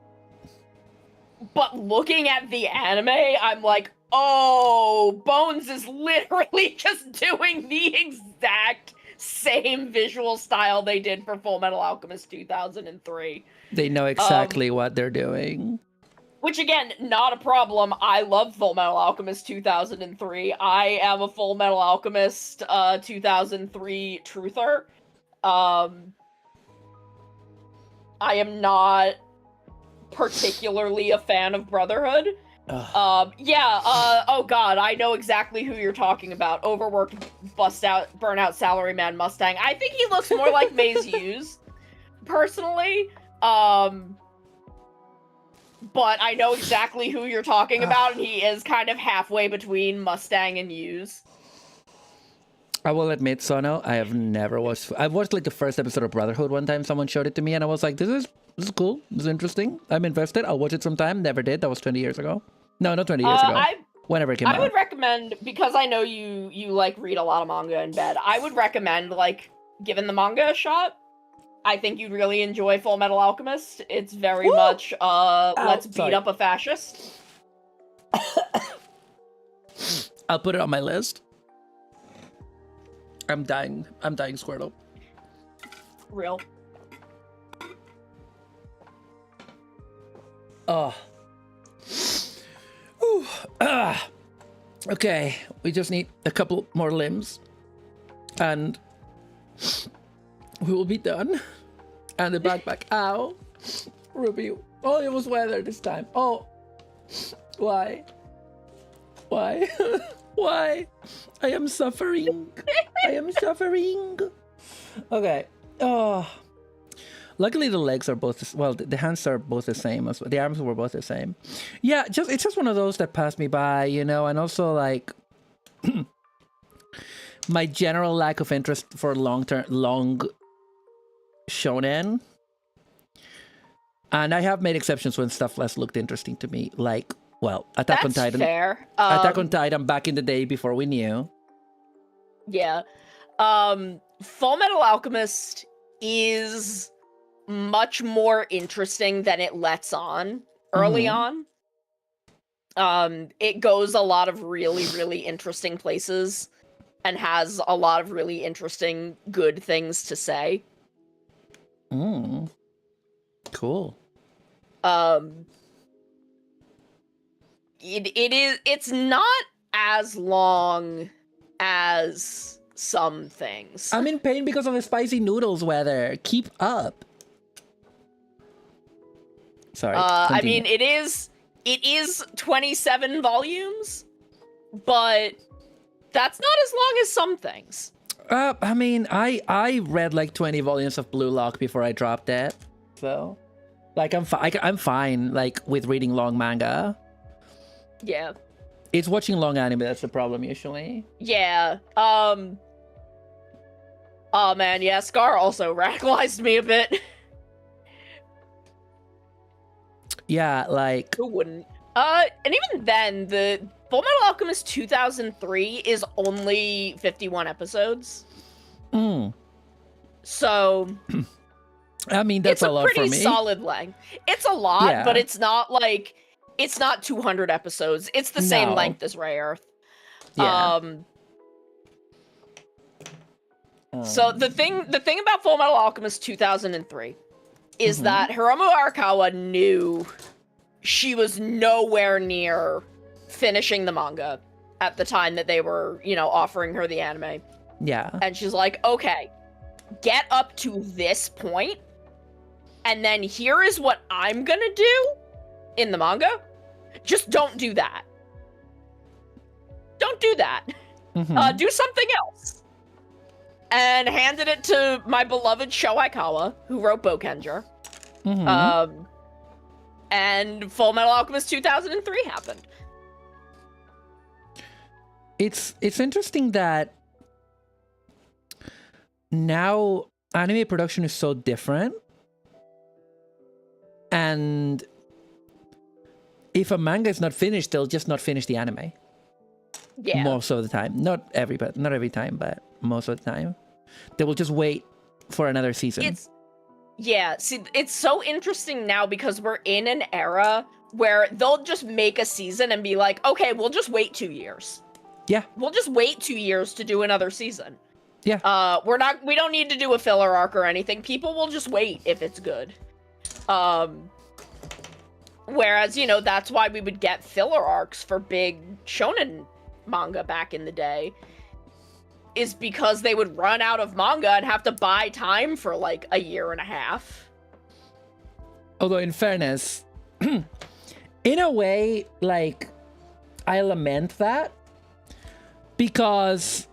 S6: But looking at the anime, I'm like, oh, Bones is literally just doing the exact same visual style they did for Full Metal Alchemist 2003.
S5: They know exactly what they're doing.
S6: Which, again, not a problem. I love Full Metal Alchemist 2003. I am a Full Metal Alchemist 2003 truther. I am not particularly a fan of Brotherhood. Oh god, I know exactly who you're talking about. Overworked, burnout salaryman Mustang. I think he looks more like Maze Hughes, personally. But I know exactly who you're talking about, and he is kind of halfway between Mustang and Hughes.
S5: I will admit, Sono, I have never watched... I've watched like the first episode of Brotherhood one time. Someone showed it to me, and I was like, this is cool. This is interesting. I'm invested. I'll watch it sometime. Never did. That was 20 years ago. No, not 20 years ago. Whenever it came out.
S6: I would recommend, because I know you like read a lot of manga in bed, I would recommend, like, giving the manga a shot. I think you'd really enjoy Full Metal Alchemist. It's very much, let's beat up a fascist.
S5: I'll put it on my list. I'm dying, Squirtle.
S6: Real.
S5: Oh. Okay, we just need a couple more limbs. And we will be done. And the backpack. Ow. Ruby. Oh, it was weather this time. Oh. Why? Why? Why? I am suffering. I am suffering. Okay. Oh. Luckily, the legs are both, well, the hands are both the same. As well. The arms were both the same. Yeah, it's just one of those that passed me by, you know, and also, like, my general lack of interest for long shonen. And I have made exceptions when stuff less looked interesting to me, like, well, Attack on Titan.
S6: Fair.
S5: Attack on Titan back in the day before we knew.
S6: Yeah. Full Metal Alchemist is much more interesting than it lets on early on. It goes a lot of really, really interesting places and has a lot of really interesting, good things to say.
S5: Cool.
S6: It's not as long as some things.
S5: I'm in pain because of the spicy noodles weather. Keep up. Sorry.
S6: I mean, it is 27 volumes, but that's not as long as some things.
S5: I mean, I read like 20 volumes of Blue Lock before I dropped it. So, like, I'm fine, like, with reading long manga.
S6: Yeah.
S5: It's watching long anime that's the problem, usually.
S6: Yeah. Oh, man, yeah, Scar also radicalized me a bit.
S5: Yeah, like...
S6: Who wouldn't? And even then, the Fullmetal Alchemist 2003 is only 51 episodes. So...
S5: I mean, that's a lot for me.
S6: It's a pretty solid length. It's a lot,
S5: Yeah.
S6: but it's not like... It's not 200 episodes. It's the same
S5: No.
S6: length as Ray Earth.
S5: Yeah.
S6: So the thing about Fullmetal Alchemist 2003 is that Hiromu Arakawa knew she was nowhere near finishing the manga at the time that they were, offering her the anime.
S5: Yeah.
S6: And she's like, okay, get up to this point, and then here is what I'm gonna do in the manga. Just don't do that. Don't do that. Do something else. And handed it to my beloved Sho Aikawa, who wrote Bokenger. And Fullmetal Alchemist 2003 happened.
S5: It's interesting that now anime production is so different, and if a manga is not finished, they'll just not finish the anime.
S6: Yeah.
S5: Most of the time, not every time, but most of the time, they will just wait for another season.
S6: It's so interesting now because we're in an era where they'll just make a season and be like, okay, we'll just wait 2 years.
S5: Yeah.
S6: We'll just wait 2 years to do another season.
S5: Yeah.
S6: We don't need to do a filler arc or anything. People will just wait if it's good. Whereas, that's why we would get filler arcs for big shonen manga back in the day, is because they would run out of manga and have to buy time for like a year and a half.
S5: Although, in fairness, in a way, like, I lament that, because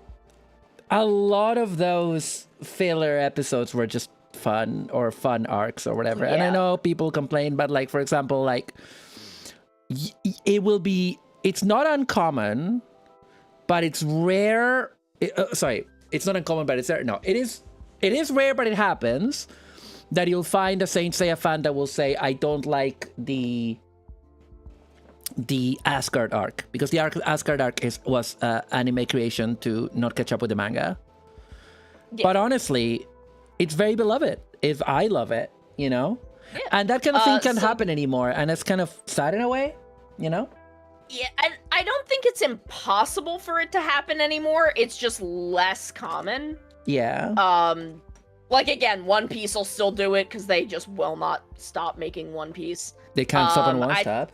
S5: a lot of those filler episodes were just fun arcs or whatever. And I know people complain, but, like, for example, like, it's not uncommon, but it's rare. It's not uncommon, but it's rare. No, it is rare, but it happens that you'll find a Saint Seiya fan that will say, I don't like the Asgard arc, because the Asgard arc was anime creation to not catch up with the manga. Yeah. But honestly, it's very beloved. If I love it, Yeah. And that kind of thing can't happen anymore, and it's kind of sad in a way, Yeah,
S6: and I don't think it's impossible for it to happen anymore. It's just less common.
S5: Yeah.
S6: Like, again, One Piece will still do it because they just will not stop making One Piece.
S5: They can't stop on One Stop.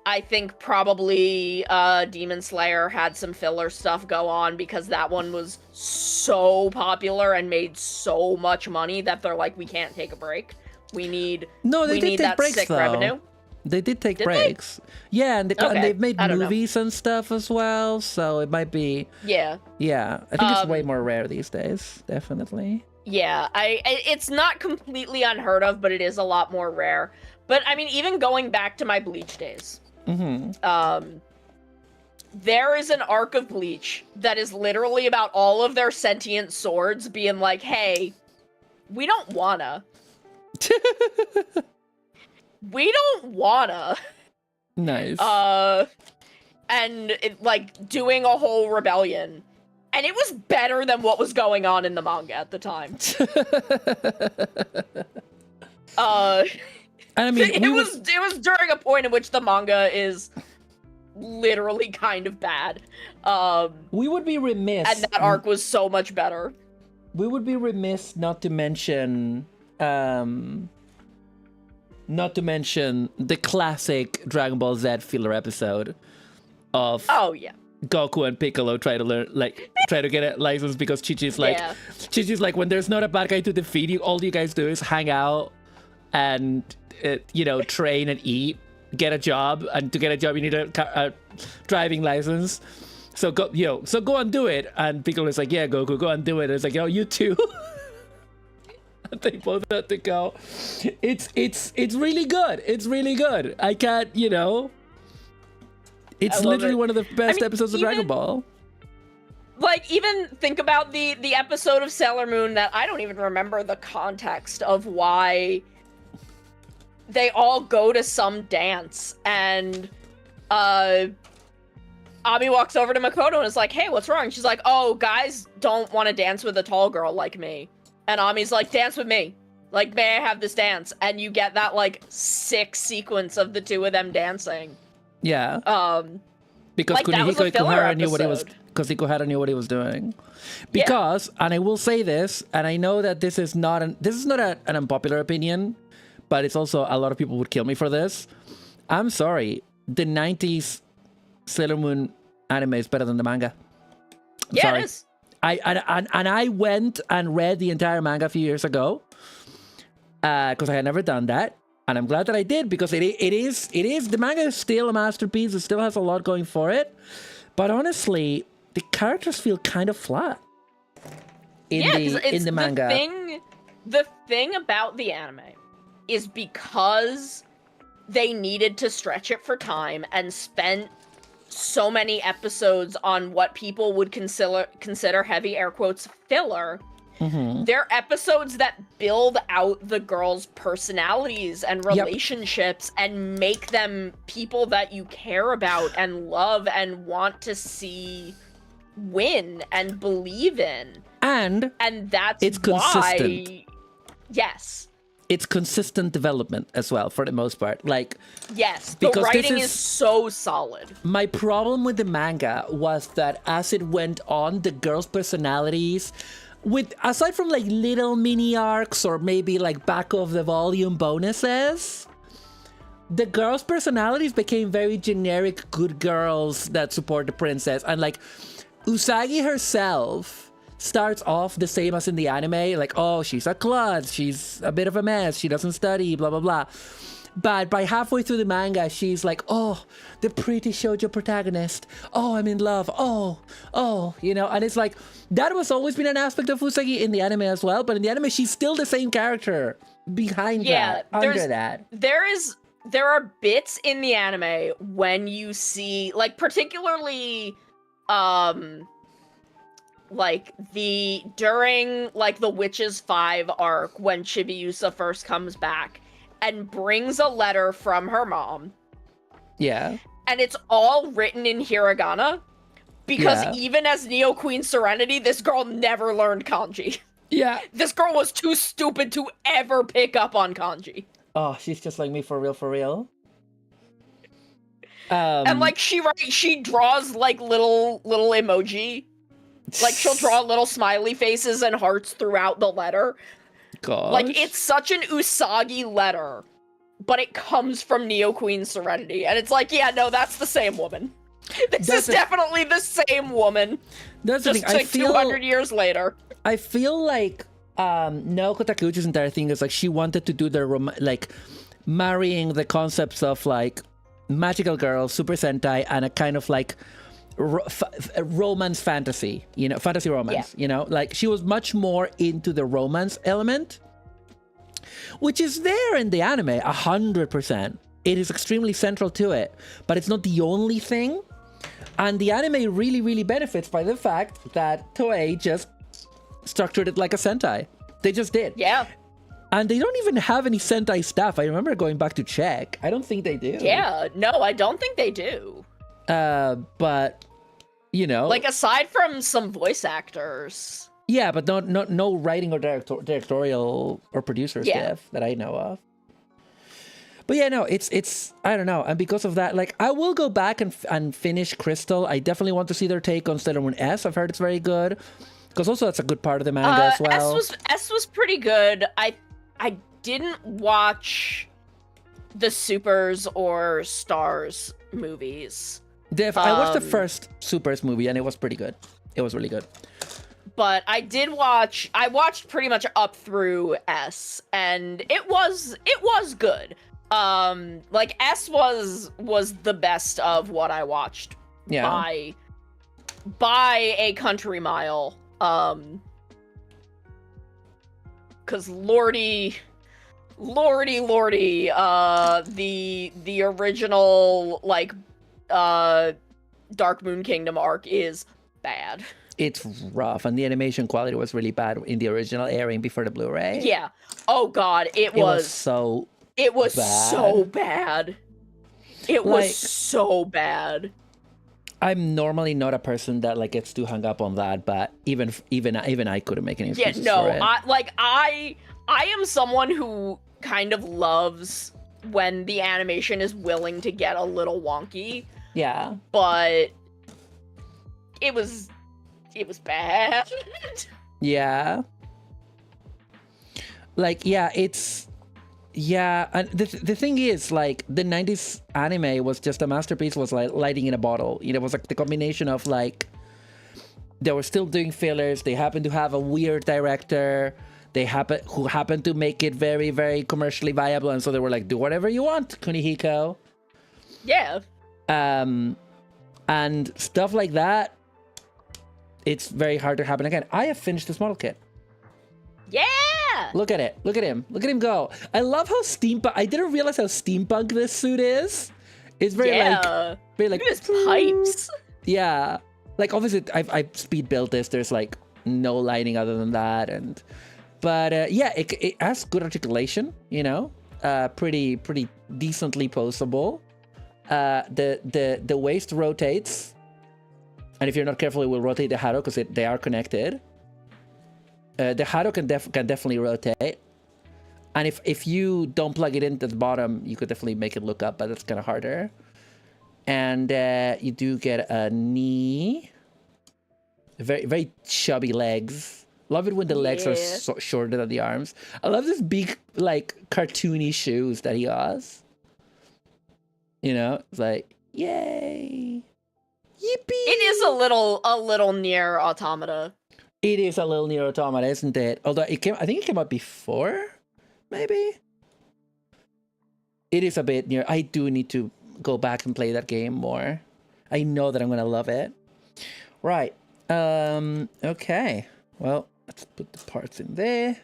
S6: I think probably Demon Slayer had some filler stuff go on because that one was so popular and made so much money that they're like, we can't take a break. We need that
S5: breaks,
S6: sick
S5: though.
S6: revenue.
S5: They did take breaks. Yeah, and they've made movies and stuff as well, so it might be...
S6: Yeah.
S5: Yeah, I think it's way more rare these days, definitely.
S6: Yeah, it's not completely unheard of, but it is a lot more rare. But, I mean, even going back to my Bleach days, there is an arc of Bleach that is literally about all of their sentient swords being like, hey, we don't wanna. We don't wanna.
S5: Nice.
S6: And like doing a whole rebellion. And it was better than what was going on in the manga at the time.
S5: And I mean,
S6: it was during a point in which the manga is literally kind of bad.
S5: We would be remiss.
S6: And that arc was so much better.
S5: We would be remiss not to mention the classic Dragon Ball Z filler episode of Goku and Piccolo try to get a license because Chi-Chi's like, Chi-Chi's like, when there's not a bad guy to defeat you, all you guys do is hang out and train and eat, get a job, and to get a job you need a driving license. So go and do it. And Piccolo's like, yeah, Goku, go and do it. And it's like, yo, you too. And they both had to go. It's really good. It's really good. I can't, it's literally one of the best episodes of Dragon Ball.
S6: Like, even think about the episode of Sailor Moon that I don't even remember the context of why they all go to some dance, and Ami walks over to Makoto and is like, hey, what's wrong? She's like, oh, guys don't want to dance with a tall girl like me. And Ami's like, dance with me. Like, may I have this dance? And you get that, like, sick sequence of the two of them dancing.
S5: Yeah. Because
S6: like,
S5: Ikuhara knew what he was. Because Ikuhara knew what he was doing. Because, and I will say this, and I know that this is not an unpopular opinion, but it's also a lot of people would kill me for this. I'm sorry, the 90s Sailor Moon anime is better than the manga. I'm sorry.
S6: It is.
S5: I went and read the entire manga a few years ago because I had never done that. And I'm glad that I did, because it is the manga is still a masterpiece. It still has a lot going for it. But honestly, the characters feel kind of flat in the manga.
S6: The thing about the anime is because they needed to stretch it for time and spent so many episodes on what people would consider heavy air quotes filler.
S5: Mm-hmm.
S6: They're episodes that build out the girls' personalities and relationships and make them people that you care about and love and want to see win and believe in.
S5: And
S6: that's
S5: it's consistent.
S6: why. Yes.
S5: It's consistent development as well, for the most part. Like,
S6: yes, the writing is so solid.
S5: My problem with the manga was that as it went on, the girls' personalities, aside from like little mini arcs or maybe like back of the volume bonuses, the girls' personalities became very generic good girls that support the princess. And like Usagi herself starts off the same as in the anime, like, oh, she's a klutz, she's a bit of a mess, she doesn't study, blah blah blah. But by halfway through the manga, she's like, oh, the pretty shoujo protagonist. Oh, I'm in love. Oh, and it's like, that was always been an aspect of Usagi in the anime as well. But in the anime, she's still the same character behind that, under that.
S6: There are bits in the anime when you see, like, particularly, like, during, like, the Witches 5 arc, when Chibiusa first comes back and brings a letter from her mom.
S5: Yeah.
S6: And it's all written in hiragana, because even as Neo Queen Serenity, this girl never learned kanji.
S5: Yeah.
S6: This girl was too stupid to ever pick up on kanji.
S5: Oh, she's just like me, for real.
S6: And, like, she draws, like, little emoji. Like, she'll draw little smiley faces and hearts throughout the letter.
S5: Gosh.
S6: Like, it's such an Usagi letter, but it comes from Neo Queen Serenity. And it's like, yeah, no, that's the same woman. This is definitely the same woman.
S5: That's
S6: just like 200 years later.
S5: I feel like Naoko Takeuchi's entire thing is like she wanted to do the marrying the concepts of like magical girls, Super Sentai, and a kind of like romance fantasy, fantasy romance, like she was much more into the romance element, which is there in the anime 100%. It is extremely central to it, but it's not the only thing. And the anime really, really benefits by the fact that Toei just structured it like a Sentai. They just did.
S6: Yeah.
S5: And they don't even have any Sentai staff. I remember going back to check. I don't think they do.
S6: Yeah, no, I don't think they do.
S5: But, you know.
S6: Like, aside from some voice actors.
S5: Yeah, but no writing or directorial or producer staff that I know of. But yeah, no, it's I don't know. And because of that, like, I will go back and finish Crystal. I definitely want to see their take on Sailor Moon S. I've heard it's very good. Because also that's a good part of the manga as well.
S6: S was pretty good. I didn't watch the Supers or Stars movies.
S5: I watched the first Supers movie and it was pretty good. It was really good.
S6: But I watched pretty much up through S, and it was good. Like, S was the best of what I watched by a country mile. Cause Lordy, the original, like, Dark Moon Kingdom arc is bad.
S5: It's rough, and the animation quality was really bad in the original airing before the Blu-ray.
S6: Yeah. Oh god, it was
S5: so
S6: It was
S5: bad.
S6: so bad. It was so bad.
S5: I'm normally not a person that like gets too hung up on that, but even I couldn't make any excuses for it.
S6: I am someone who kind of loves when the animation is willing to get a little wonky.
S5: Yeah.
S6: But it was bad.
S5: Yeah. Like, yeah, it's... Yeah, and the thing is, like, the 90s anime was just a masterpiece, was like lighting in a bottle. You know, it was like the combination of, like, they were still doing fillers, they happened to have a weird director, who happened to make it very, very commercially viable, and so they were like, do whatever you want, Kunihiko.
S6: Yeah.
S5: And stuff like that, it's very hard to happen again. I have finished this model kit.
S6: Yeah!
S5: Look at it. Look at him. Look at him go. I love how steampunk... I didn't realize how steampunk this suit is. It's very very like...
S6: Look at his pipes.
S5: Yeah. Like, obviously, I speed built this. There's, like, no lighting other than that. But, yeah, it has good articulation, you know? Pretty decently poseable. The waist rotates. And if you're not careful, it will rotate the haro because they are connected. The haro can definitely rotate. And if you don't plug it into the bottom, you could definitely make it look up, but that's kind of harder. And you do get a knee. Very, very chubby legs. Love it when the legs are shorter than the arms. I love this big, like, cartoony shoes that he has. You know, it's like, yay. Yippee!
S6: It is a little near Automata.
S5: It is a little near Automata, isn't it? Although I think it came out before, maybe? It is a bit near. I do need to go back and play that game more. I know that I'm going to love it. Right. Okay. Well, let's put the parts in there.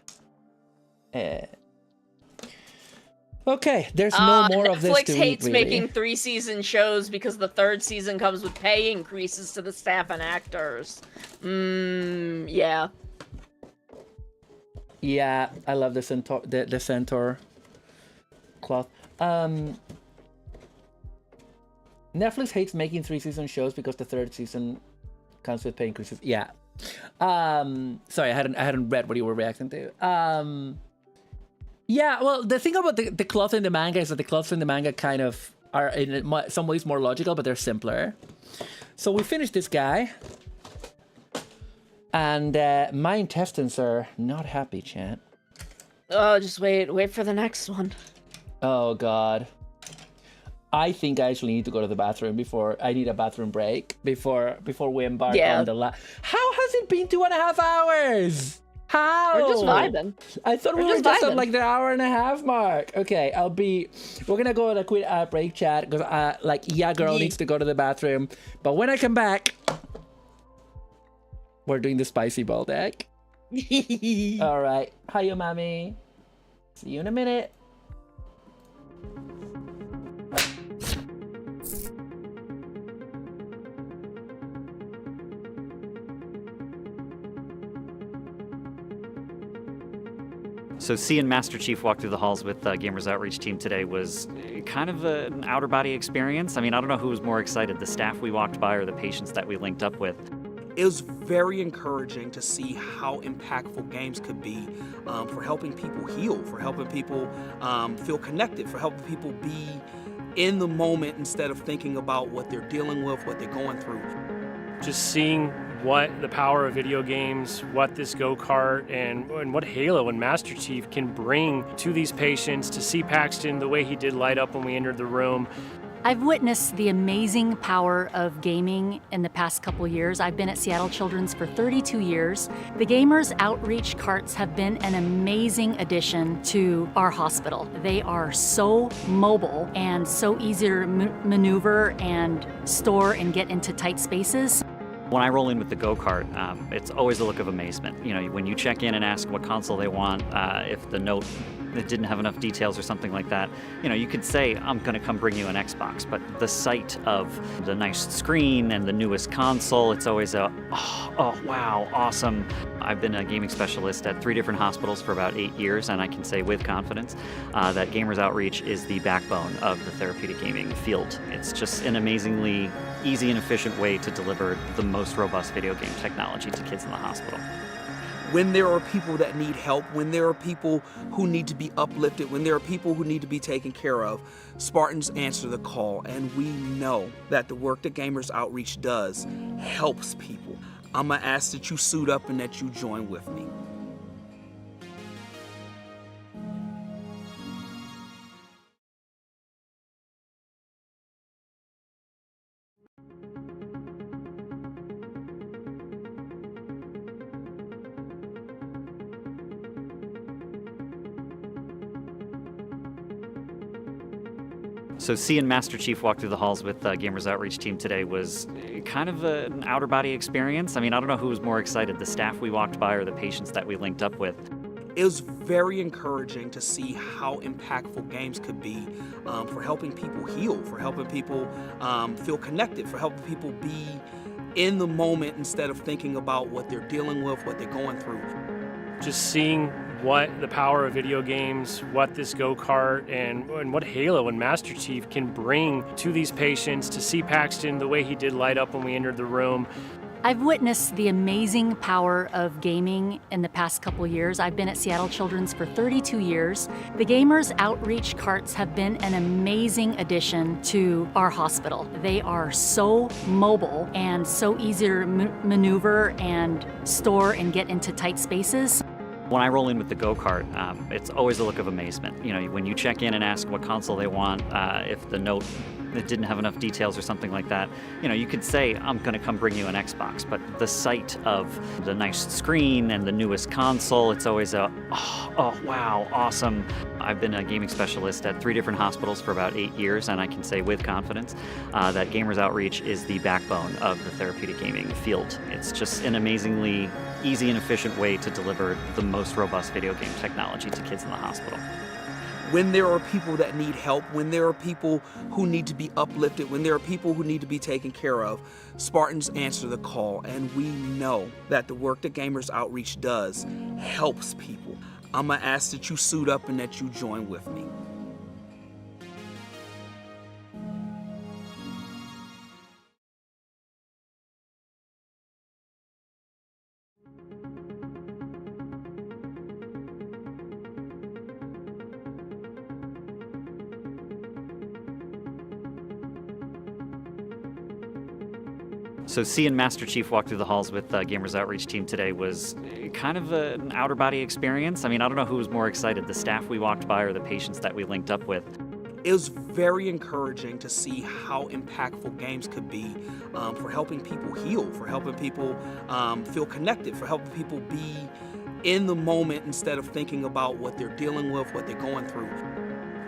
S5: Okay, there's no more of this to
S6: Netflix hates
S5: eat, really.
S6: making 3-season shows because the 3rd season comes with pay increases to the staff and actors. Yeah.
S5: Yeah, I love the centaur, the centaur cloth. Netflix hates making 3-season shows because the 3rd season comes with pay increases. Yeah. Sorry, I hadn't read what you were reacting to. Yeah, well, the thing about the cloth in the manga is that the cloths in the manga kind of are in some ways more logical, but they're simpler. So we finished this guy. And my intestines are not happy, chat.
S6: Oh, just wait for the next one.
S5: Oh, God. I think I actually need to go to the bathroom I need a bathroom break before we embark on the How has it been 2.5 hours? How?
S6: We're just vibing.
S5: I thought we were just at like the 1.5 hour mark. Okay, we're gonna go on a quick break, chat, because yeah, girl needs to go to the bathroom. But when I come back, we're doing the spicy ball deck. All right. Hiya, mommy. See you in a minute.
S2: So seeing Master Chief walk through the halls with Gamers Outreach team today was kind of an outer body experience. I mean, I don't know who was more excited, the staff we walked by or the patients that we linked up with.
S1: It was very encouraging to see how impactful games could be for helping people heal, for helping people feel connected, for helping people be in the moment instead of thinking about what they're dealing with, what they're going through.
S3: Just seeing what the power of video games, what this go-kart, and what Halo and Master Chief can bring to these patients, to see Paxton the way he did light up when we entered the room.
S4: I've witnessed the amazing power of gaming in the past couple years. I've been at Seattle Children's for 32 years. The Gamers Outreach carts have been an amazing addition to our hospital. They are so mobile and so easy to maneuver and store and get into tight spaces.
S2: When I roll in with the go-kart, it's always a look of amazement. You know, when you check in and ask what console they want, if the note that didn't have enough details or something like that, you know, you could say, I'm gonna come bring you an Xbox, but the sight of the nice screen and the newest console, it's always a, oh wow, awesome. I've been a gaming specialist at 3 different hospitals for about 8 years, and I can say with confidence that Gamers Outreach is the backbone of the therapeutic gaming field. It's just an amazingly easy and efficient way to deliver the most robust video game technology to kids in the hospital.
S1: When there are people that need help, when there are people who need to be uplifted, when there are people who need to be taken care of, Spartans answer the call, and we know that the work that Gamers Outreach does helps people. I'm gonna ask that you suit up and that you join with me.
S2: So seeing Master Chief walk through the halls with Gamers Outreach team today was kind of an outer body experience. I mean, I don't know who was more excited, the staff we walked by or the patients that we linked up with.
S1: It was very encouraging to see how impactful games could be for helping people heal, for helping people feel connected, for helping people be in the moment instead of thinking about what they're dealing with, what they're going through.
S3: Just seeing what the power of video games, what this go-kart, and what Halo and Master Chief can bring to these patients, to see Paxton the way he did light up when we entered the room.
S4: I've witnessed the amazing power of gaming in the past couple years. I've been at Seattle Children's for 32 years. The Gamers Outreach carts have been an amazing addition to our hospital. They are so mobile and so easy to maneuver and store and get into tight spaces.
S2: When I roll in with the go-kart, it's always a look of amazement. You know, when you check in and ask what console they want, if the note that didn't have enough details or something like that, you know, you could say, I'm gonna come bring you an Xbox, but the sight of the nice screen and the newest console, it's always a, oh wow, awesome. I've been a gaming specialist at 3 different hospitals for about 8 years, and I can say with confidence that Gamers Outreach is the backbone of the therapeutic gaming field. It's just an amazingly easy and efficient way to deliver the most robust video game technology to kids in the hospital.
S1: When there are people that need help, when there are people who need to be uplifted, when there are people who need to be taken care of, Spartans answer the call, and we know that the work that Gamers Outreach does helps people. I'm gonna ask that you suit up and that you join with me.
S2: So seeing Master Chief walk through the halls with Gamers Outreach team today was kind of an outer body experience. I mean, I don't know who was more excited, the staff we walked by or the patients that we linked up with.
S1: It was very encouraging to see how impactful games could be for helping people heal, for helping people feel connected, for helping people be in the moment instead of thinking about what they're dealing with, what they're going through.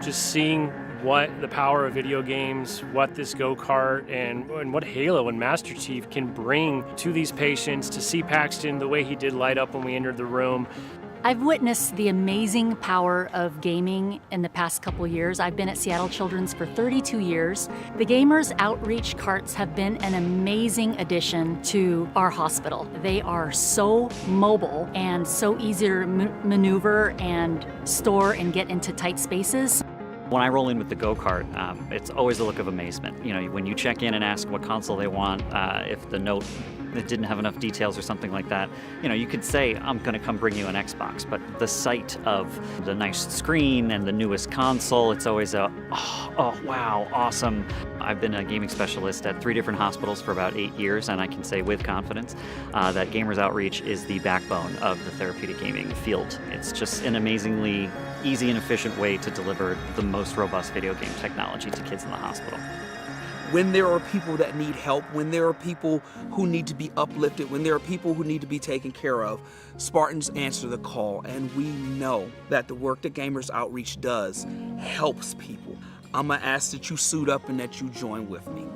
S3: Just seeing what the power of video games, what this go-kart, and what Halo and Master Chief can bring to these patients, to see Paxton the way he did light up when we entered the room.
S4: I've witnessed the amazing power of gaming in the past couple years. I've been at Seattle Children's for 32 years. The Gamers Outreach carts have been an amazing addition to our hospital. They are so mobile and so easy to maneuver and store and get into tight spaces.
S2: When I roll in with the go-kart, it's always a look of amazement. You know, when you check in and ask what console they want, if the note that didn't have enough details or something like that, you know, you could say, I'm going to come bring you an Xbox, but the sight of the nice screen and the newest console, it's always a, oh wow, awesome. I've been a gaming specialist at 3 different hospitals for about 8 years, and I can say with confidence that Gamers Outreach is the backbone of the therapeutic gaming field. It's just an amazingly easy and efficient way to deliver the most robust video game technology to kids in the hospital.
S1: When there are people that need help, when there are people who need to be uplifted, when there are people who need to be taken care of, Spartans answer the call, and we know that the work that Gamers Outreach does helps people. I'm gonna ask that you suit up and that you join with me.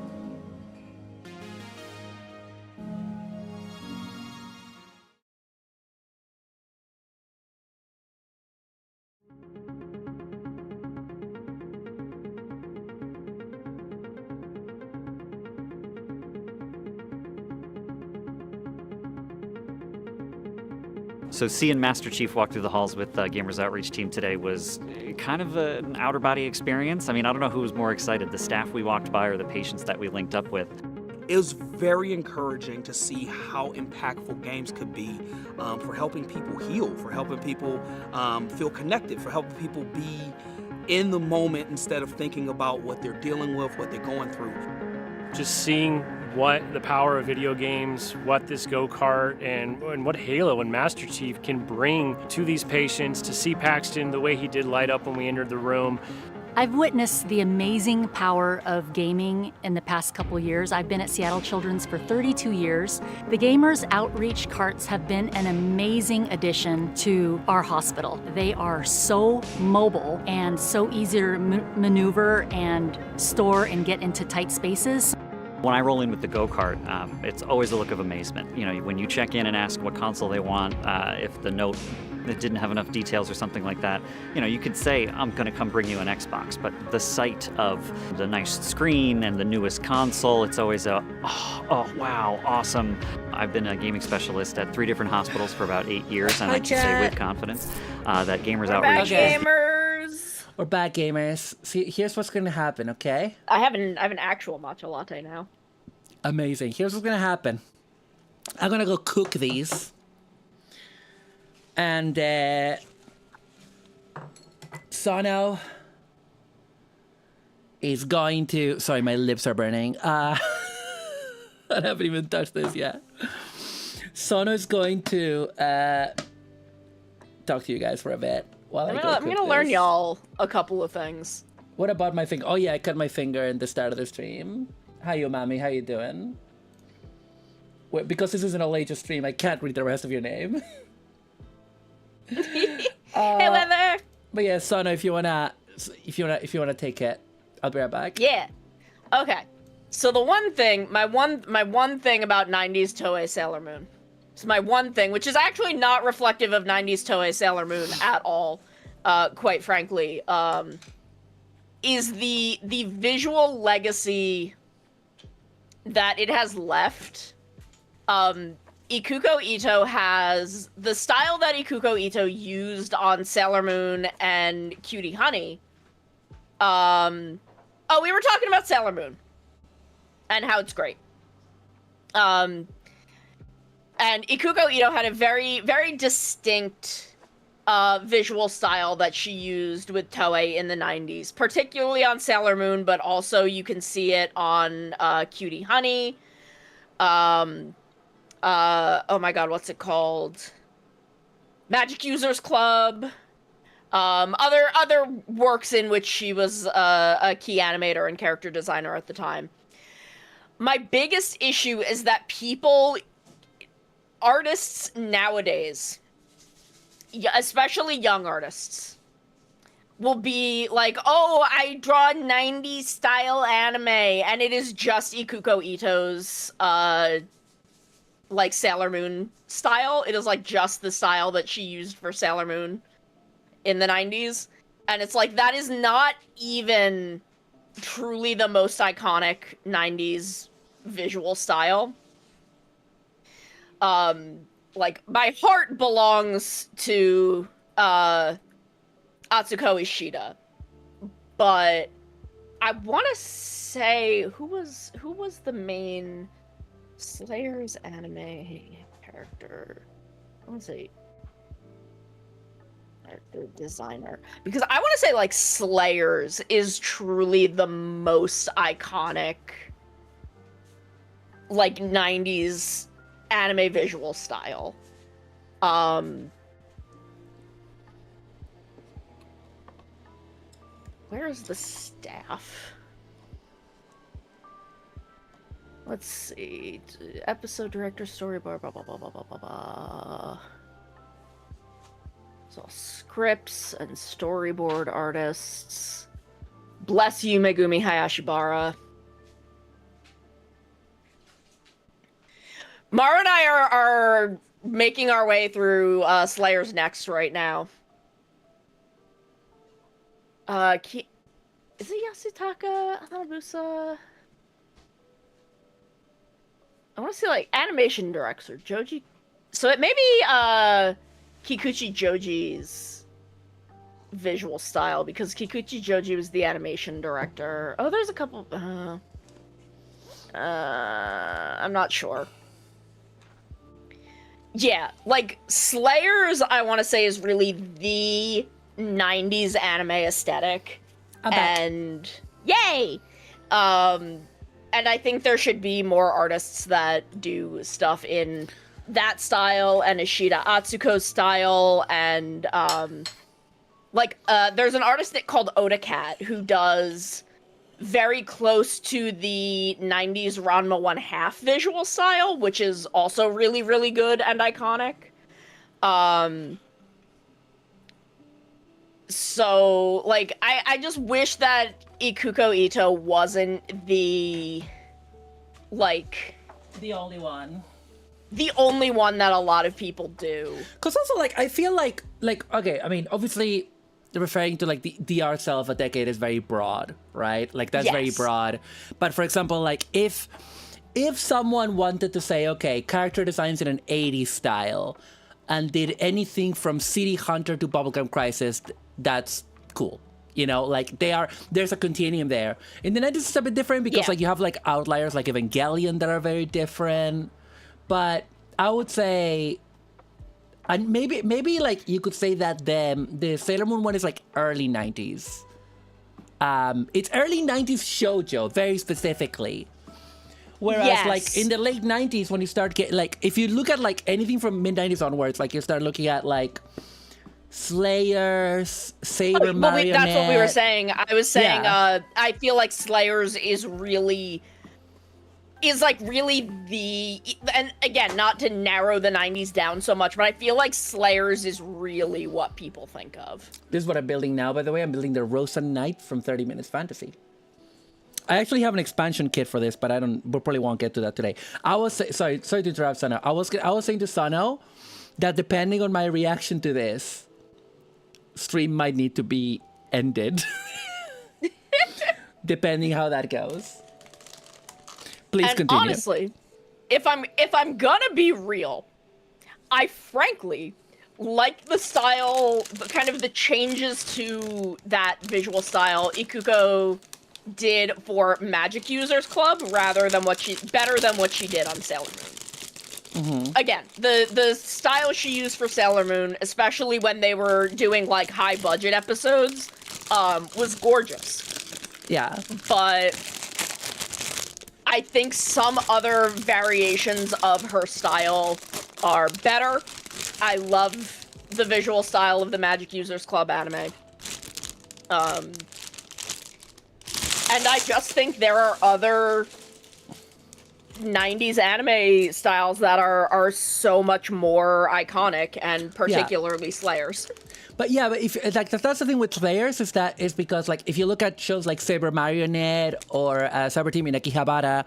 S2: So seeing Master Chief walk through the halls with Gamers Outreach team today was kind of an outer body experience. I mean, I don't know who was more excited, the staff we walked by or the patients that we linked up with.
S1: It was very encouraging to see how impactful games could be for helping people heal, for helping people feel connected, for helping people be in the moment instead of thinking about what they're dealing with, what they're going through.
S3: Just seeing what the power of video games, what this go-kart, and what Halo and Master Chief can bring to these patients, to see Paxton the way he did light up when we entered the room.
S4: I've witnessed the amazing power of gaming in the past couple years. I've been at Seattle Children's for 32 years. The Gamers Outreach carts have been an amazing addition to our hospital. They are so mobile and so easy to maneuver and store and get into tight spaces.
S2: When I roll in with the go-kart, it's always a look of amazement. You know, when you check in and ask what console they want, if the note that didn't have enough details or something like that, you know, you could say, I'm going to come bring you an Xbox, but the sight of the nice screen and the newest console, it's always a, oh wow, awesome. I've been a gaming specialist at 3 different hospitals for about 8 years, and I can say with confidence that Gamers Outreach
S6: Back
S2: is
S6: gamers.
S5: We're back, gamers. See, here's what's gonna happen, okay?
S6: I have an actual matcha latte now.
S5: Amazing. Here's what's gonna happen. I'm gonna go cook these. And, Sono is going to... Sorry, my lips are burning. I haven't even touched this yet. Sono is going to talk to you guys for a bit while
S6: I'm gonna learn y'all a couple of things.
S5: What about my finger? Oh yeah, I cut my finger in the start of the stream. Hi, yo, mommy. How you doing? Wait, because this is an all-ages stream, I can't read the rest of your name.
S6: Hey, Weather.
S5: But yeah, Sono, if you wanna take it, I'll be right back.
S6: Yeah. Okay. So the one thing, my one thing about 90s Toei Sailor Moon, it's my one thing, which is actually not reflective of 90s Toei Sailor Moon at all, quite frankly, is the visual legacy that it has left. Ikuko Ito has the style that Ikuko Ito used on Sailor Moon and Cutie Honey. Oh, we were talking about Sailor Moon and how it's great. And Ikuko Ito had a very, very distinct visual style that she used with Toei in the 90s, particularly on Sailor Moon, but also you can see it on Cutie Honey. Oh my god, what's it called? Magic Users Club. Other works in which she was a key animator and character designer at the time. My biggest issue is that artists nowadays, especially young artists, will be like, oh, I draw 90s style anime, and it is just Ikuko Ito's like Sailor Moon style. It is like just the style that she used for Sailor Moon in the 90s. And it's like, that is not even truly the most iconic 90s visual style. Like, my heart belongs to Atsuko Ishida, but I want to say who was the main Slayer's anime character? I want to say character designer, because I want to say like Slayer's is truly the most iconic like 90s anime visual style. Where's the staff? Let's see. Episode director, storyboard, blah, blah, blah, blah, blah, blah, blah. It's all scripts and storyboard artists. Bless you, Megumi Hayashibara. Maru and I are making our way through Slayer's Next right now. Is it Yasutaka Hanabusa? I want to say like animation director Joji. So it may be Kikuchi Joji's visual style, because Kikuchi Joji was the animation director. Oh, there's a couple. I'm not sure. Yeah, like Slayer's, I want to say, is really the 90s anime aesthetic. And yay! And I think there should be more artists that do stuff in that style and Ishida Atsuko's style, and there's an artist called Oda Cat who does very close to the 90s Ranma 1/2 visual style, which is also really, really good and iconic. So, like, I just wish that Ikuko Ito wasn't the
S5: only one.
S6: The only one that a lot of people do.
S5: Because also, like, I feel like, okay, I mean, obviously, referring to, like, the art style of a decade is very broad, right? Like, that's very broad. But, for example, like, if someone wanted to say, okay, character designs in an 80s style, and did anything from City Hunter to Bubblegum Crisis, that's cool. You know, like, there's a continuum there. In the 90s, it's a bit different because, like, you have, like, outliers like Evangelion that are very different. But I would say, and maybe like, you could say that the Sailor Moon one is, like, early 90s. It's early 90s shoujo, very specifically. Whereas, like, in the late 90s, when you start getting, like, if you look at, like, anything from mid-90s onwards, like, you start looking at, like, Slayers, Saber Marionette.
S6: That's what we were saying. I was saying, I feel like Slayers is really the, and again, not to narrow the 90s down so much, but I feel like Slayers is really what people think of.
S5: This is what I'm building now, by the way. I'm building the Rosa Knight from 30 Minutes Fantasy. I actually have an expansion kit for this, but we probably won't get to that today. Sorry to interrupt, Sano. I was saying to Sano that depending on my reaction to this, stream might need to be ended. Depending how that goes. Please continue.
S6: Honestly, if I'm gonna be real, I frankly like the style, kind of the changes to that visual style Ikuko did for Magic Users Club better than what she did on Sailor Moon. Again, the style she used for Sailor Moon, especially when they were doing like high budget episodes, was gorgeous.
S5: Yeah.
S6: But I think some other variations of her style are better. I love the visual style of the Magic Users Club anime. And I just think there are other 90s anime styles that are so much more iconic, and particularly Slayers.
S5: But if like that's the thing with Slayers is because like if you look at shows like Saber Marionette or Cyber Team in Akihabara,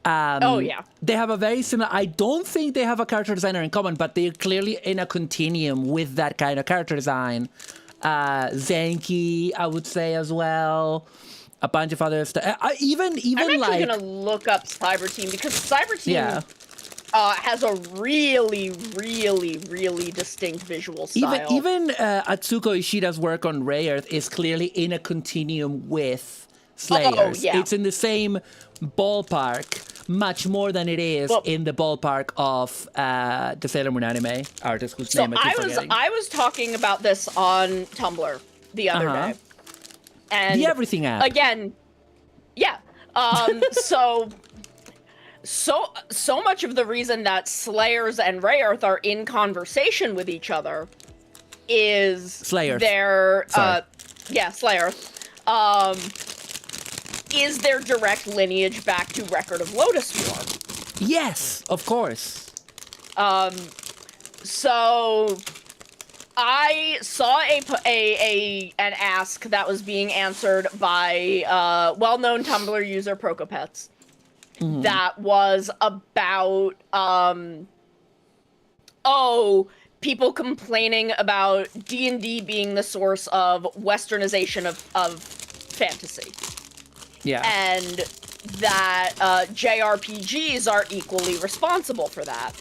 S6: Oh, yeah.
S5: They have a very similar... I don't think they have a character designer in common, but they're clearly in a continuum with that kind of character design. Zenki, I would say, as well. A bunch of other stuff. Even
S6: I'm actually
S5: like...
S6: going to look up Cyber Team, because Cyber Team
S5: Yeah.
S6: Has a really, really, really distinct visual style.
S5: Even Atsuko Ishida's work on Rayearth is clearly in a continuum with Slayers.
S6: Yeah.
S5: It's in the same ballpark, much more than it is in the ballpark of the Sailor Moon anime artist whose name I keep forgetting.
S6: I was talking about this on Tumblr the other day. And
S5: the Everything app.
S6: Again, yeah. So much of the reason that Slayers and Rayearth are in conversation with each other is
S5: Slayers.
S6: Their Slayers. Is their direct lineage back to Record of Lotus War.
S5: Yes, of course.
S6: So I saw an ask that was being answered by well-known Tumblr user Prokopets. That was about people complaining about D&D being the source of westernization of fantasy.
S5: Yeah.
S6: And that JRPGs are equally responsible for that.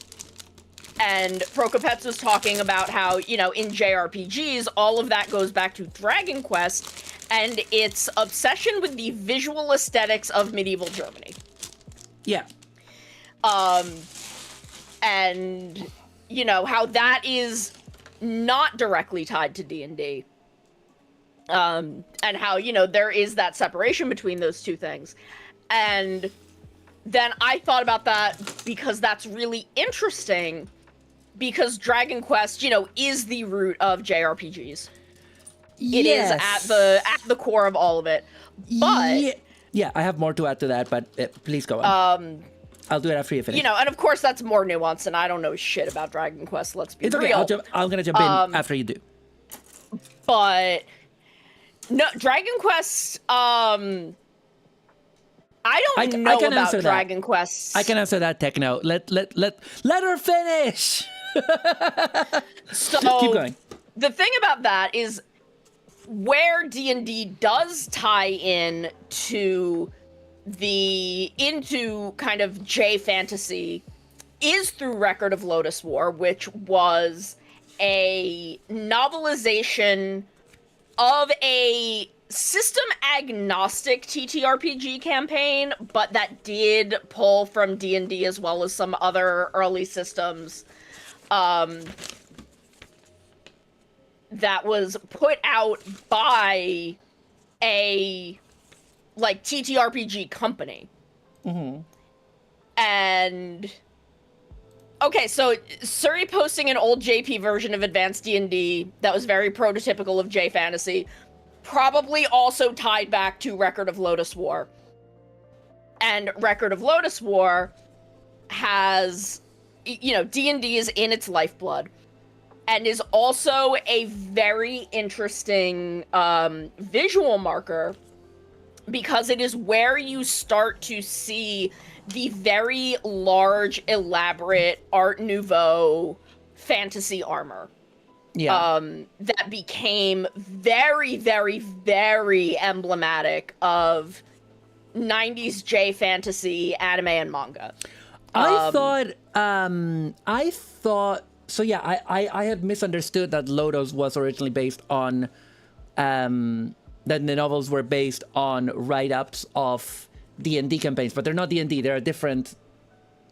S6: And Prokopets was talking about how, in JRPGs, all of that goes back to Dragon Quest and its obsession with the visual aesthetics of medieval Germany.
S5: Yeah.
S6: And, how that is not directly tied to D&D. And how, there is that separation between those two things. And then I thought about that because that's really interesting, because Dragon Quest, is the root of JRPGs. It is at the core of all of it. But
S5: yeah, I have more to add to that, but please go on. I'll do it after you finish.
S6: And of course that's more nuanced, and I don't know shit about Dragon Quest, let's be real.
S5: It's okay, I'm gonna jump in after you do.
S6: But no, Dragon Quest, I don't know about Dragon Quest.
S5: I can answer that, Techno. Let her finish.
S6: So
S5: keep going.
S6: The thing about that is where D&D does tie in into kind of J fantasy is through Record of Lotus War, which was a novelization of a system agnostic TTRPG campaign, but that did pull from D&D as well as some other early systems. That was put out by a TTRPG company. And okay, so Suri posting an old JP version of Advanced D&D that was very prototypical of J fantasy, probably also tied back to Record of Lotus War. And Record of Lotus War has, D&D is in its lifeblood, and is also a very interesting visual marker, because it is where you start to see the very large, elaborate Art Nouveau fantasy armor.
S5: Yeah.
S6: That became very, very, very emblematic of 90s J fantasy anime and manga.
S5: I thought so. Yeah, I had misunderstood that Lotus was originally based on, that the novels were based on write-ups of D&D campaigns, but they're not D&D. They're a different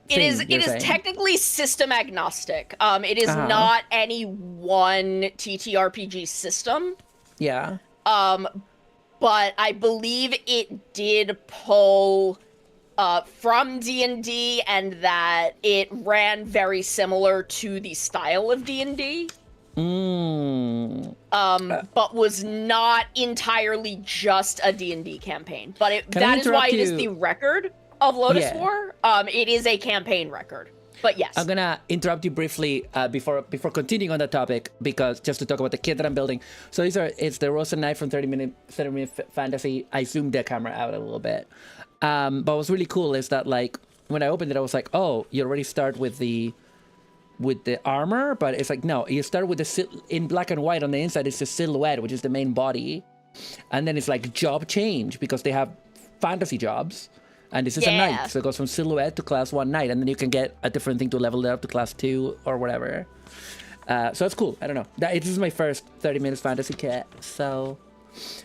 S5: thing.
S6: It is technically system agnostic. It is not any one TTRPG system.
S5: Yeah.
S6: But I believe it did pull from D&D, and that it ran very similar to the style of D&D. But was not entirely just a D&D campaign. But that is why it is the Record of Lotus War. It is a campaign record. But yes.
S5: I'm gonna interrupt you briefly before continuing on the topic, because just to talk about the kit that I'm building. So it's the Rose and Knight from 30 Minute Fantasy. I zoomed the camera out a little bit. But what's really cool is that when I opened it, I was like, oh, you already start with the armor, but it's like, no, you start with in black and white on the inside. It's the silhouette, which is the main body, and then it's like job change because they have fantasy jobs, and this is a knight, so it goes from silhouette to class 1 knight, and then you can get a different thing to level it up to class 2 or whatever. So that's cool. I don't know. This is my first 30 minutes fantasy kit. So,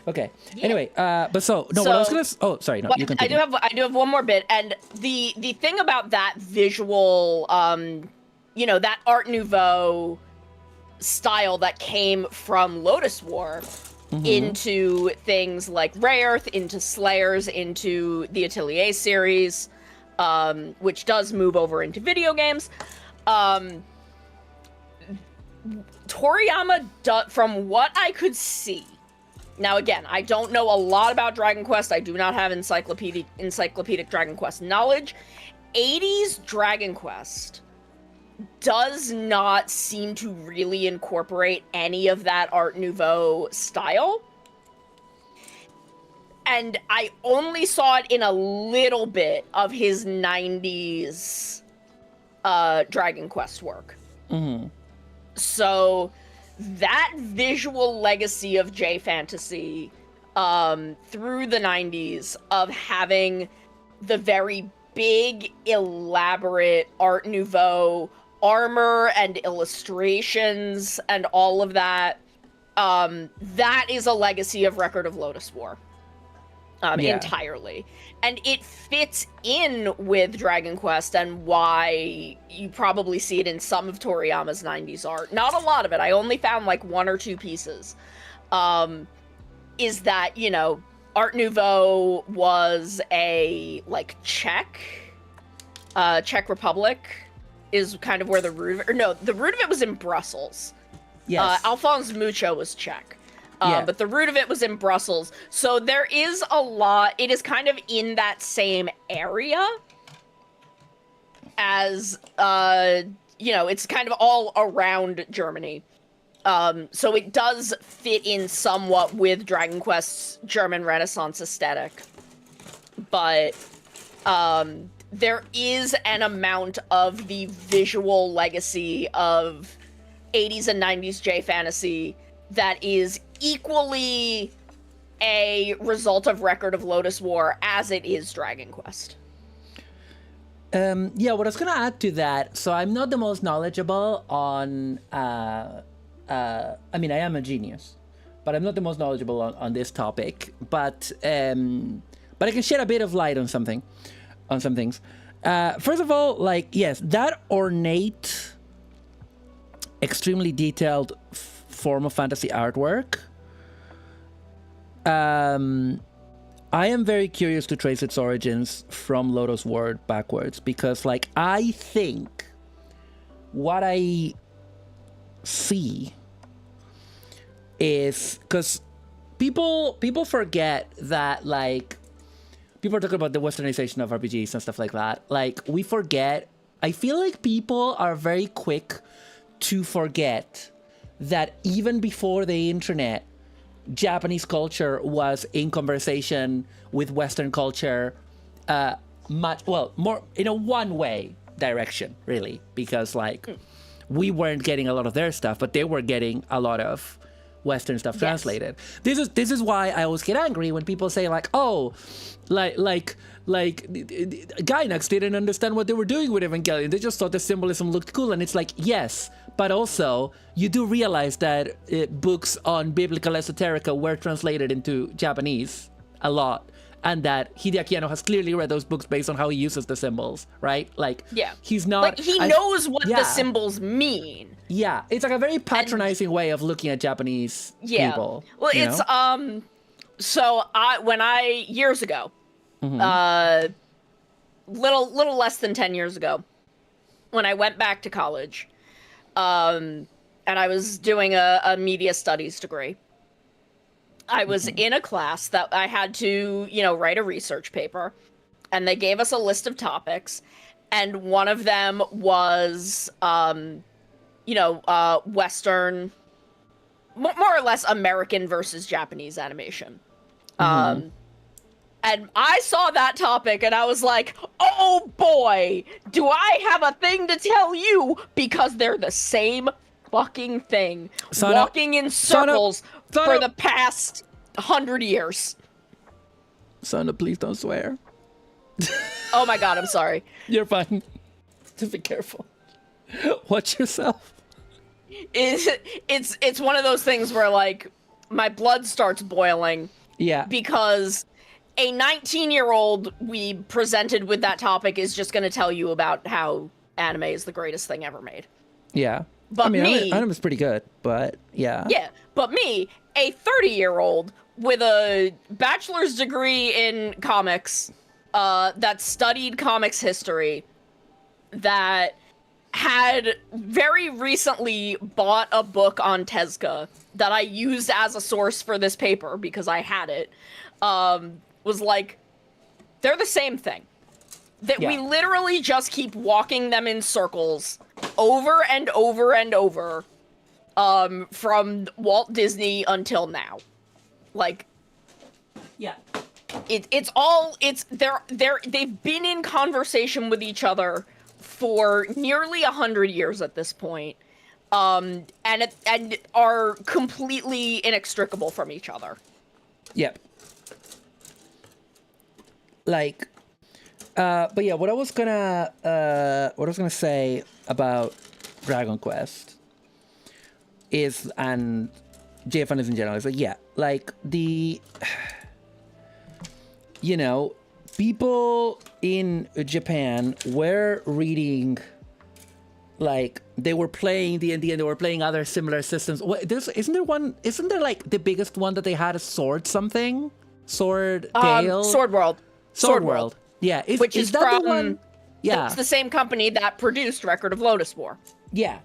S5: okay. Yeah. Anyway, but what I was gonna. Oh, sorry. No, you continue.
S6: I do have one more bit, and the thing about that visual, that Art Nouveau style that came from Lotus War into things like Rayearth, into Slayers, into the Atelier series, which does move over into video games. Toriyama, from what I could see, now again, I don't know a lot about Dragon Quest. I do not have encyclopedic Dragon Quest knowledge. 80s Dragon Quest does not seem to really incorporate any of that Art Nouveau style. And I only saw it in a little bit of his 90s Dragon Quest work. So that visual legacy of J Fantasy through the 90s of having the very big, elaborate Art Nouveau armor and illustrations and all of that, that is a legacy of Record of Lotus War. Entirely. And it fits in with Dragon Quest and why you probably see it in some of Toriyama's 90s art. Not a lot of it. I only found like 1 or 2 pieces. Is that, Art Nouveau was a, like, Czech Republic is kind of where the root of it, or no, the root of it was in Brussels. Yes. Alphonse Mucho was Czech. But the root of it was in Brussels. So there is a lot, it is kind of in that same area as, it's kind of all around Germany. So it does fit in somewhat with Dragon Quest's German Renaissance aesthetic. But, there is an amount of the visual legacy of 80s and 90s J Fantasy that is equally a result of Record of Lotus War as it is Dragon Quest.
S5: What I was gonna add to that, so I'm not the most knowledgeable on I am a genius, but I'm not the most knowledgeable on this topic, but I can shed a bit of light on some things. First of all, yes, that ornate, extremely detailed form of fantasy artwork, I am very curious to trace its origins from Lotus War backwards, because I think what I see is, because people forget that people are talking about the westernization of RPGs and stuff like that. We forget, I feel like people are very quick to forget that even before the internet, Japanese culture was in conversation with Western culture, more in a one-way direction, really, because we weren't getting a lot of their stuff, but they were getting a lot of Western stuff translated. This is why I always get angry when people say Gainax didn't understand what they were doing with Evangelion. They just thought the symbolism looked cool, and it's yes, but also you do realize that books on biblical esoterica were translated into Japanese a lot, and that Hideaki Anno has clearly read those books based on how he uses the symbols, right? He's not
S6: he knows what the symbols mean.
S5: Yeah, it's a very patronizing way of looking at Japanese people.
S6: Well, it's so years ago, little less than 10 years ago, when I went back to college, and I was doing a media studies degree. I was in a class that I had to, write a research paper, and they gave us a list of topics, and one of them was, Western, more or less American versus Japanese animation. And I saw that topic and I was like, oh boy, do I have a thing to tell you, because they're the same fucking thing. Walking in circles for the past 100 years.
S5: Sona, please don't swear.
S6: Oh my god, I'm sorry.
S5: You're fine. Just be careful. Watch yourself.
S6: It's one of those things where, like, my blood starts boiling.
S5: Yeah.
S6: Because a 19-year-old we presented with that topic is just going to tell you about how anime is the greatest thing ever made.
S5: Yeah.
S6: But
S5: I mean,
S6: me...
S5: anime is pretty good, but yeah.
S6: Yeah, but me, a 30-year-old with a bachelor's degree in comics, that studied comics history, that had very recently bought a book on Tezuka that I used as a source for this paper because I had it, was like, they're the same thing. That we literally just keep walking them in circles over and over and over, from Walt Disney until now. Like,
S5: Yeah.
S6: They've been in conversation with each other for nearly 100 years at this point, and are completely inextricable from each other.
S5: Yep. Like, but yeah, what I was gonna say about Dragon Quest is, and JFN in general, is like, yeah, like you know, people in Japan were reading, like, they were playing D&D and they were playing other similar systems. Isn't there like the biggest one that they had, a Sword something? Sword Gale?
S6: Sword World.
S5: Sword World. Yeah.
S6: Which is
S5: that
S6: from,
S5: the one? Yeah.
S6: It's the same company that produced Record of Lotus War.
S5: Yeah,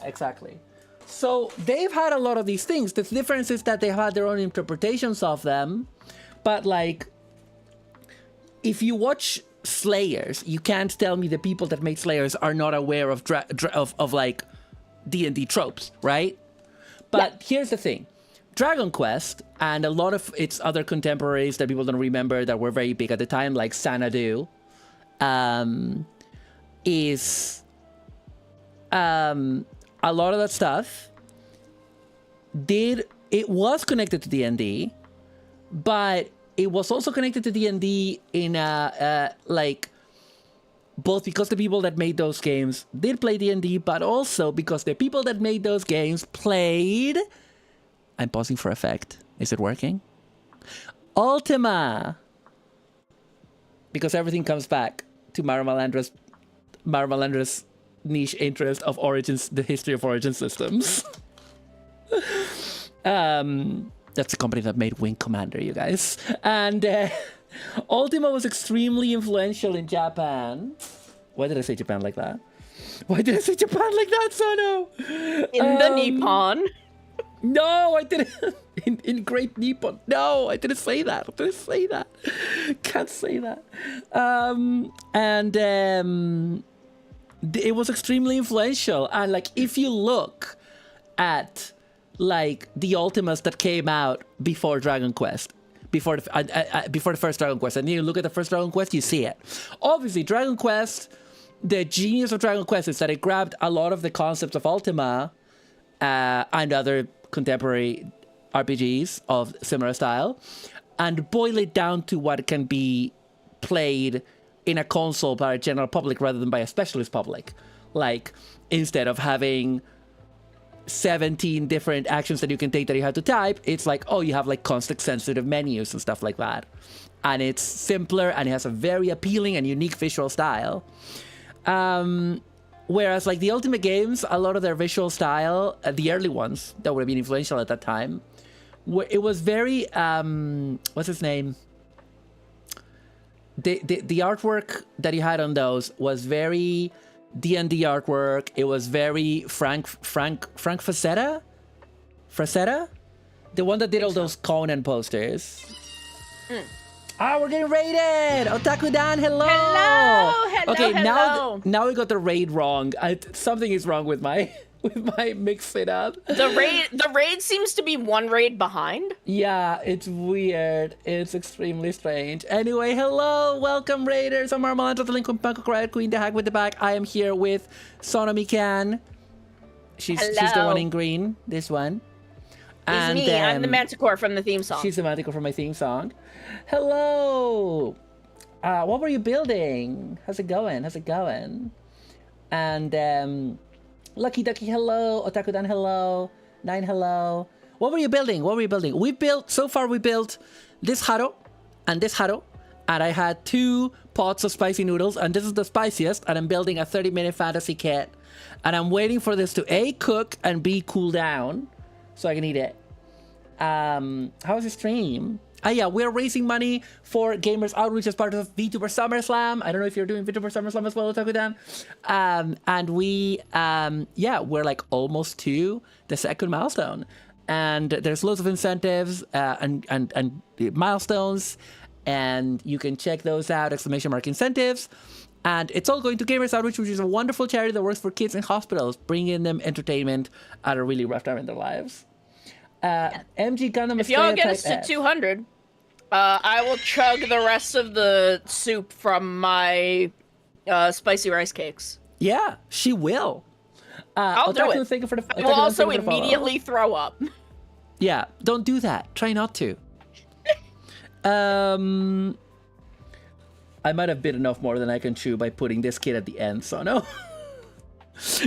S5: exactly. So they've had a lot of these things. The difference is that they had their own interpretations of them, but like, if you watch Slayers, you can't tell me the people that made Slayers are not aware of like D&D tropes, right? But here's the thing. Dragon Quest and a lot of its other contemporaries that people don't remember that were very big at the time, like Xanadu, is a lot of that stuff it was connected to D&D, but it was also connected to D&D in like, both because the people that made those games did play D&D, but also because the people that made those games played... I'm pausing for effect. Is it working? Ultima! Because everything comes back to Marumalandra's niche interest of origins, the history of origin systems. That's a company that made Wing Commander, you guys. And Ultima was extremely influential in Japan. Why did I say Japan like that? Why did I say Japan like that, Sono?
S6: In the Nippon.
S5: No, I didn't. In Great Nippon. No, I didn't say that. Can't say that. It was extremely influential. And like, if you look at like the Ultimas that came out before Dragon Quest, before the first Dragon Quest, and you look at the first Dragon Quest, you see it. Obviously, Dragon Quest, the genius of Dragon Quest is that it grabbed a lot of the concepts of Ultima and other contemporary RPGs of similar style and boil it down to what can be played in a console by a general public rather than by a specialist public. Like, instead of having 17 different actions that you can take that you have to type, it's like, oh, you have like context sensitive menus and stuff like that. And it's simpler and it has a very appealing and unique visual style. Whereas like the Ultimate games, a lot of their visual style, the early ones that would have been influential at that time, it was very, what's his name? The artwork that he had on those was very D&D artwork. It was very Frank Frazetta? The one that did all those Conan posters. We're getting raided! Otaku-dan, hello!
S6: Hello!
S5: Okay, now we got the raid wrong. Something is wrong with my We might mix it up.
S6: The raid seems to be one raid behind.
S5: Yeah, it's weird. It's extremely strange. Anyway, hello, welcome Raiders. I'm Marumalandra, the Lincoln Punko Riot Queen, the hack with the back. I am here with Sonomi Can. She's the one in green. This one.
S6: It's me. I'm the Manticore from the theme song.
S5: She's the Manticore from my theme song. Hello. What were you building? How's it going? How's it going? And Lucky Ducky, hello. Otaku-dan, hello. Nine, hello. What were you building? What were you building? We built this haro and this haro. And I had 2 pots of spicy noodles. And this is the spiciest. And I'm building a 30-minute fantasy kit. And I'm waiting for this to A, cook, and B, cool down. So I can eat it. How was the stream? Yeah, we're raising money for Gamers Outreach as part of VTuber SummerSlam. I don't know if you're doing VTuber SummerSlam as well, Otaku-dan. And we, we're like almost to the 2nd milestone. And there's loads of incentives and milestones. And you can check those out, ! Incentives. And it's all going to Gamers Outreach, which is a wonderful charity that works for kids in hospitals, bringing them entertainment at a really rough time in their lives. MG Gundam.
S6: If y'all get us to 200, I will chug the rest of the soup from my spicy rice cakes.
S5: Yeah, she will.
S6: I'll do it.
S5: Thank you for the,
S6: I will also immediately throw up.
S5: Yeah, don't do that. Try not to. I might have bitten off more than I can chew by putting this kit at the end, so no.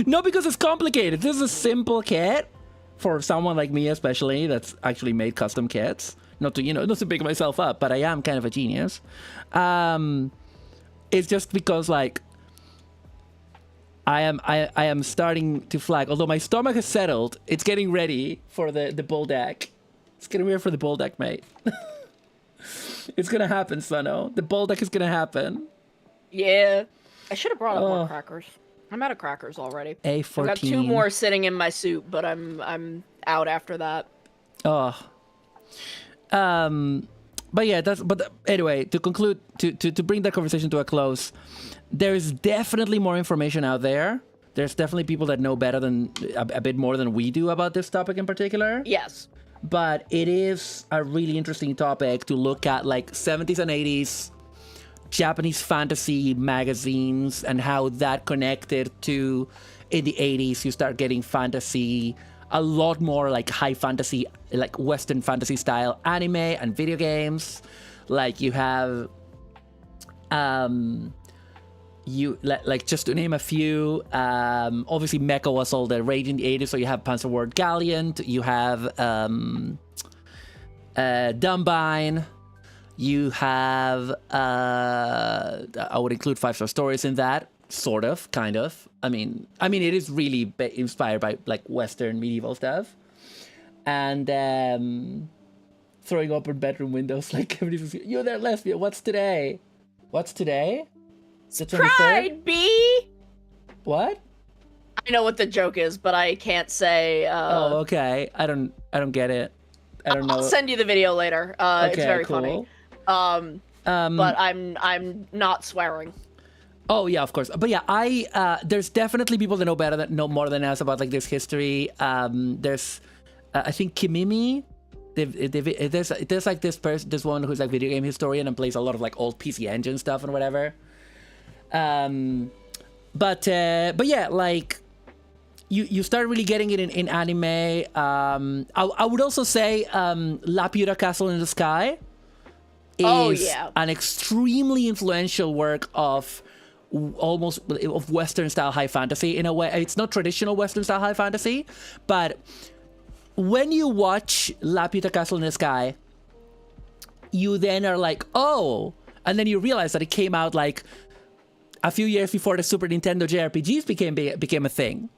S5: No, because it's complicated. This is a simple kit. For someone like me, especially, that's actually made custom kits. Not to pick myself up, but I am kind of a genius. It's just because, like, I am starting to flag. Although my stomach has settled, it's getting ready for the bull deck. It's getting ready for the bull deck, mate. It's gonna happen, Sono. The bull deck is gonna happen.
S6: Yeah. I should have brought up more crackers. I'm out of crackers already.
S5: A14.
S6: I've got 2 more sitting in my soup, but I'm out after that.
S5: Oh. But yeah, anyway, to conclude, to bring that conversation to a close, there's definitely more information out there. There's definitely people that know better than a bit more than we do about this topic in particular.
S6: Yes.
S5: But it is a really interesting topic to look at, like 70s and 80s Japanese fantasy magazines and how that connected to, in the 80s, you start getting fantasy, a lot more like high fantasy, like Western fantasy style anime and video games. Like you have, just to name a few, obviously mecha was all the rage in the 80s, so you have Panzer World Gallant, you have Dumbine, you have, I would include 5-Star Stories in that, sort of, kind of. I mean, it is really inspired by like Western medieval stuff. And throwing open bedroom windows, like everybody's, you're there, lesbian, what's today? What's today? The 23rd?
S6: Pride, B!
S5: What?
S6: I know what the joke is, but I can't say.
S5: Oh, okay. I don't get it. I don't know.
S6: I'll send you the video later.
S5: Okay,
S6: it's very
S5: cool.
S6: funny. But I'm not swearing.
S5: Oh yeah, of course. But yeah, there's definitely people that know better, that know more than us about like this history. There's, I think Kimimi. There's like this woman who's like video game historian and plays a lot of like old PC Engine stuff and whatever. But yeah, like you start really getting it in anime. I would also say Laputa Castle in the Sky is an extremely influential work of Western style high fantasy in a way. It's not traditional Western style high fantasy, but when you watch Laputa Castle in the Sky, you then are like, oh, and then you realize that it came out like a few years before the Super Nintendo JRPGs became a thing.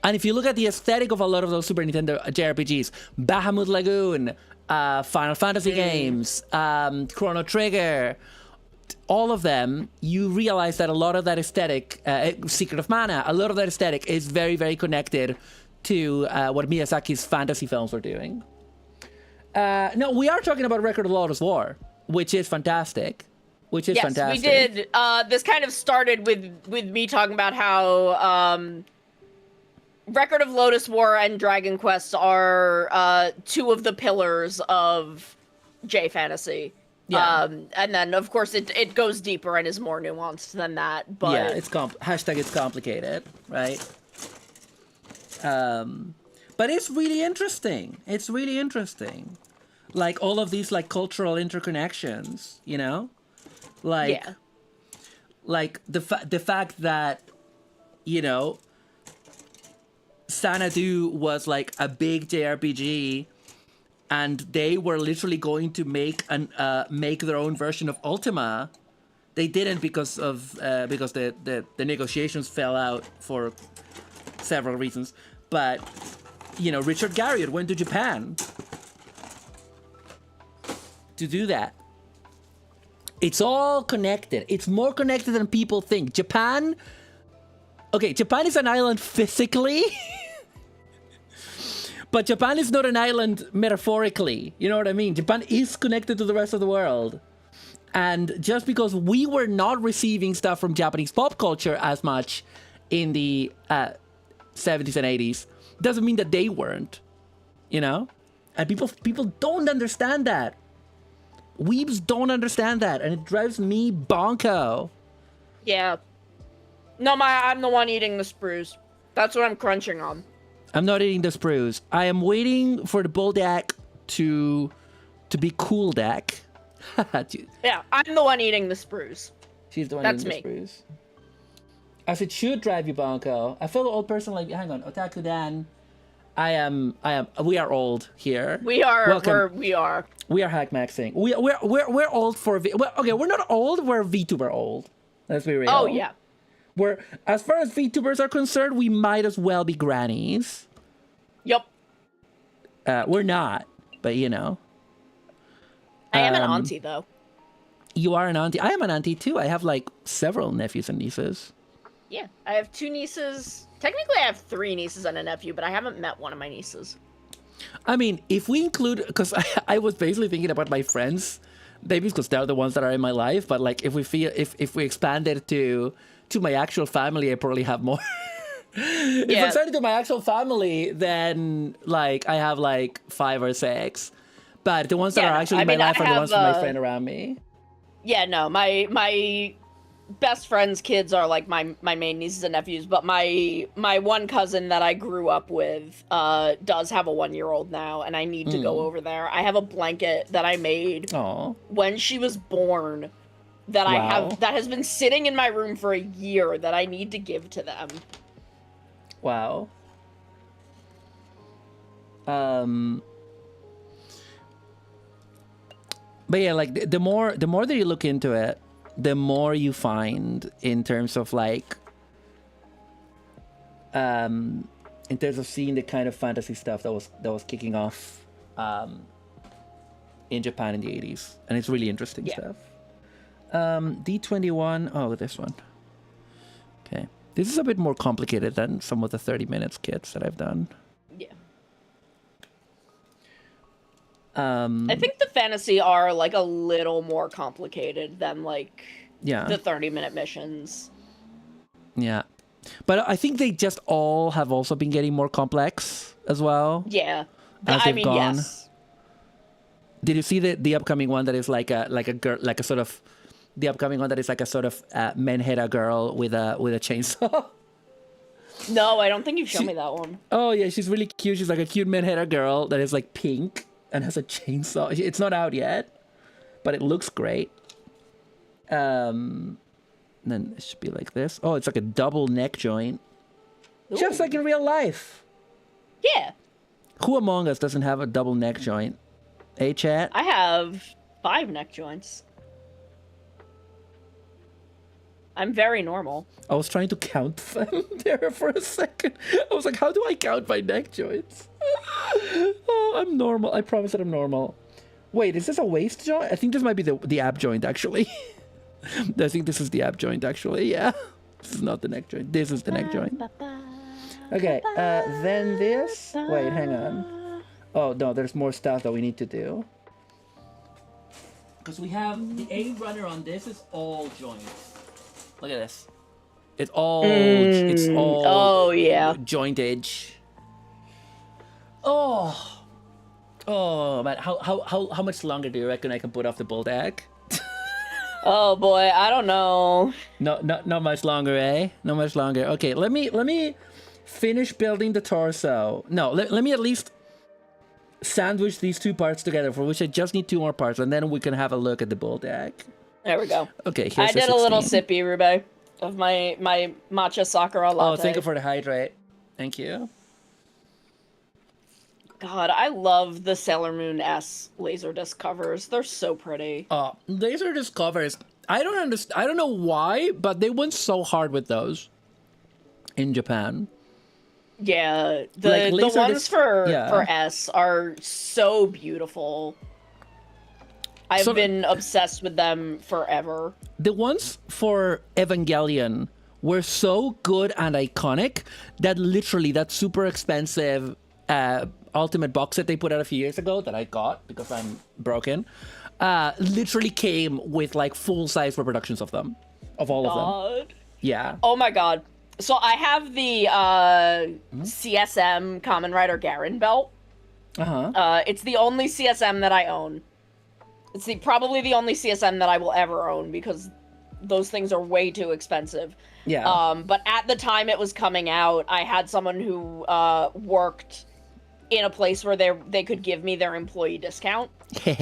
S5: And if you look at the aesthetic of a lot of those Super Nintendo JRPGs, Bahamut Lagoon, Final Fantasy games, Chrono Trigger, all of them, you realize that a lot of that aesthetic, Secret of Mana, a lot of that aesthetic is very, very connected to what Miyazaki's fantasy films were doing. No, we are talking about Record of Lodoss War, which is fantastic. Yes, fantastic.
S6: We did. This kind of started with me talking about how Record of Lotus War and Dragon Quest are two of the pillars of J fantasy.
S5: Yeah.
S6: And then of course it goes deeper and is more nuanced than that. But
S5: yeah, it's it's complicated, right? But it's really interesting. It's really interesting. Like all of these like cultural interconnections, you know? Like
S6: yeah.
S5: like the fact that, you know, Xanadu was like a big JRPG, and they were literally going to make their own version of Ultima. They didn't because the negotiations fell out for several reasons. But you know, Richard Garriott went to Japan to do that. It's all connected. It's more connected than people think. Japan is an island physically, but Japan is not an island metaphorically. You know what I mean? Japan is connected to the rest of the world. And just because we were not receiving stuff from Japanese pop culture as much in the 70s and 80s, doesn't mean that they weren't. You know? And people don't understand that. Weebs don't understand that, and it drives me bonko.
S6: Yeah. No, I'm the one eating the sprues. That's what I'm crunching on.
S5: I'm not eating the sprues. I am waiting for the bull deck to be cool deck.
S6: Yeah, I'm the one eating the sprues.
S5: She's the one
S6: That's
S5: eating the
S6: me.
S5: sprues. As it should drive you bonko. I feel the old person like, hang on, Otaku Dan. We are old here.
S6: We are.
S5: Welcome.
S6: We are.
S5: We are hack maxing. We're old for okay. We're not old. We're VTuber old. Let's be real.
S6: Oh yeah.
S5: We're, as far as VTubers are concerned, we might as well be grannies.
S6: Yep.
S5: We're not, but you know.
S6: I am an auntie though.
S5: You are an auntie. I am an auntie too. I have like several nephews and nieces.
S6: Yeah, I have 2 nieces. Technically, I have 3 nieces and a nephew, but I haven't met one of my nieces.
S5: I mean, if we include, because I was basically thinking about my friends, maybe because they're the ones that are in my life. But like, if we expand it to my actual family, I probably have more. If I expand it to my actual family, then like I have like 5 or 6. But the ones that are actually in my life are the ones from my friend around me.
S6: Yeah, no, my best friend's kids are like my main nieces and nephews, but my one cousin that I grew up with does have a 1-year-old now, and I need to go over there. I have a blanket that I made when she was born that that has been sitting in my room for a year that I need to give to them.
S5: Wow. But yeah, like the more that you look into it, the more you find in terms of like in terms of seeing the kind of fantasy stuff that was kicking off in Japan in the 80s, and it's really interesting stuff. D21. Oh, this one. Okay, this is a bit more complicated than some of the 30 minutes kits that I've done.
S6: Yeah. I think the fantasy are like a little more complicated than like the 30-minute missions.
S5: Yeah. But I think they just all have also been getting more complex as well.
S6: Yeah.
S5: I mean, gone.
S6: Yes.
S5: Did you see the upcoming one that is like a girl, like a sort of the upcoming one that is like a sort of Menheta girl with a chainsaw?
S6: No, I don't think you've shown me that one.
S5: Oh yeah, she's really cute. She's like a cute Menheta girl that is like pink and has a chainsaw. It's not out yet, but it looks great. Then it should be like this. Oh, it's like a double neck joint. Ooh. Just like in real life.
S6: Yeah.
S5: Who among us doesn't have a double neck joint? Hey, chat?
S6: I have 5 neck joints. I'm very normal.
S5: I was trying to count them there for a second. I was like, how do I count my neck joints? Oh, I'm normal. I promise that I'm normal. Wait, is this a waist joint? I think this might be the ab joint, actually. I think this is the ab joint, actually. Yeah. This is not the neck joint. This is the neck joint. Okay, then this. Wait, hang on. Oh, no, there's more stuff that we need to do. Because we have the A runner on this is all joints. Look at this. It's all
S6: Oh yeah.
S5: jointed. Oh man, how much longer do you reckon I can put off the bull deck?
S6: Oh boy, I don't know.
S5: Not much longer, eh? Not much longer. Okay, let me finish building the torso. No, let me at least sandwich these two parts together, for which I just need 2 more parts, and then we can have a look at the bull deck.
S6: There we go.
S5: Okay, here's
S6: I
S5: the
S6: did a little
S5: 16.
S6: sippy, Rube, of my matcha sakura latte.
S5: Oh, thank you for the hydrate. Thank you.
S6: God, I love the Sailor Moon S Laserdisc covers. They're so pretty.
S5: Laserdisc covers. I don't understand. I don't know why, but they went so hard with those in Japan.
S6: Yeah,
S5: Like,
S6: the ones for
S5: yeah.
S6: S are so beautiful. I've been obsessed with them forever.
S5: The ones for Evangelion were so good and iconic that literally that super expensive Ultimate box set they put out a few years ago that I got because I'm broken, literally came with like full-size reproductions of them, of all of them. Yeah.
S6: Oh my god. So I have the CSM Kamen Rider Garen belt. It's the only CSM that I own. It's probably the only CSM that I will ever own because those things are way too expensive.
S5: Yeah.
S6: But at the time it was coming out, I had someone who worked in a place where they could give me their employee discount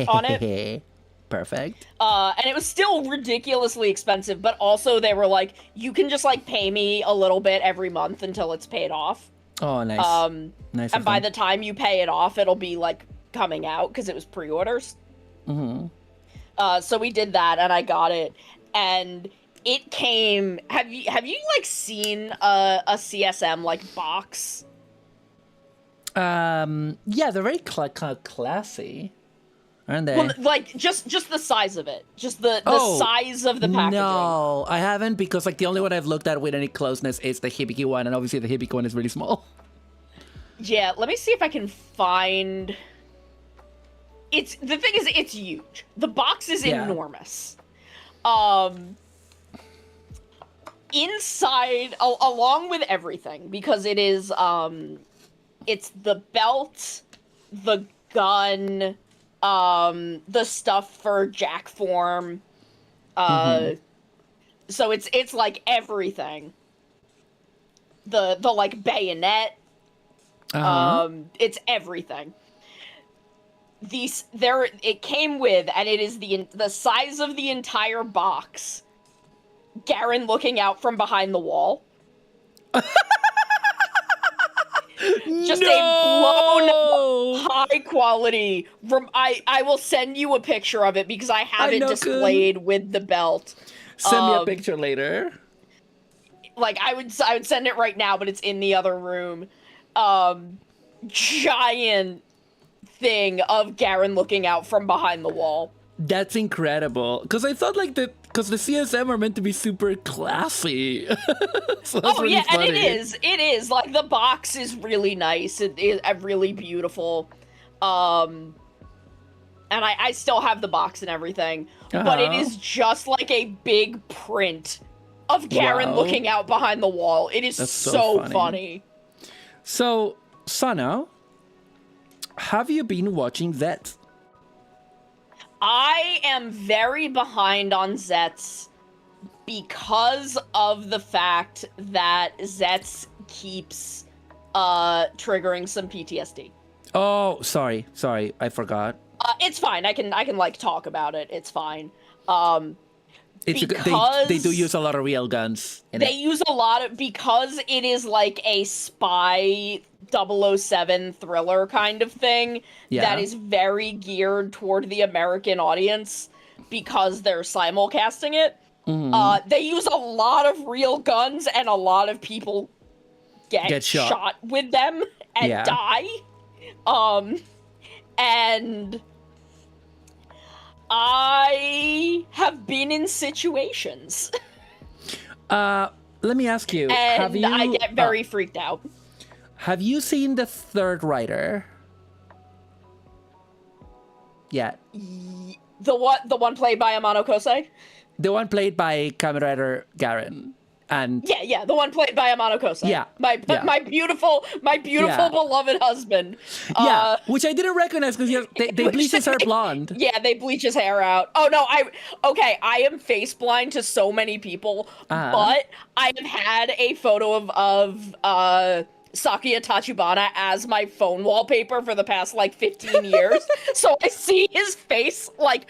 S6: on it.
S5: Perfect.
S6: And it was still ridiculously expensive, but also they were like, you can just like pay me a little bit every month until it's paid off.
S5: Oh, nice. Nice.
S6: And by the time you pay it off, it'll be like coming out because it was pre-orders. So we did that, and I got it, and it came. Have you like seen a CSM like box?
S5: Yeah, they're very classy, aren't they?
S6: Well, like just the size of it, just the size of the packaging.
S5: No, I haven't, because like the only one I've looked at with any closeness is the Hibiki one, and obviously the Hibiki one is really small.
S6: Yeah, let me see if I can find. The thing is, it's huge. The box is enormous. Inside, along with everything, because it is it's the belt, the gun, the stuff for jack form. So it's like everything. The like bayonet. It's everything. It came with, and it is the size of the entire box. Garen looking out from behind the wall. Just a blown up, high quality. I will send you a picture of it because I have it displayed with the belt.
S5: Send me a picture later.
S6: Like I would send it right now, but it's in the other room. Giant thing of Garen looking out from behind the wall.
S5: That's incredible. Because I thought like because the CSM are meant to be super classy. So that's really funny.
S6: And it is. Like the box is really nice. It is really beautiful. And I still have the box and everything. But it is just like a big print of Garen looking out behind the wall. It is so funny.
S5: So, Sana, have you been watching Zets?
S6: I am very behind on Zets because of the fact that Zets keeps triggering some PTSD.
S5: Oh, sorry, I forgot.
S6: It's fine. I can like talk about it. It's fine.
S5: They do use a lot of real guns.
S6: Use a lot of, because it is like a spy 007 thriller kind of thing that is very geared toward the American audience because they're simulcasting it. They use a lot of real guns, and a lot of people get shot with them and die. And I have been in situations.
S5: Let me ask you.
S6: And I get very freaked out.
S5: Have you seen the third rider? Yeah.
S6: The one played by Amano Kosei?
S5: The one played by Kamen Rider Garen. And
S6: Yeah, the one played by Amano Kosa.
S5: Yeah,
S6: my
S5: yeah.
S6: my beautiful
S5: Yeah.
S6: beloved husband.
S5: yeah, which I didn't recognize because they bleached his hair blonde.
S6: Yeah, they bleach his hair out. Oh no, I am face blind to so many people, but I have had a photo of Sakuya Tachibana as my phone wallpaper for the past like 15 years. So I see his face like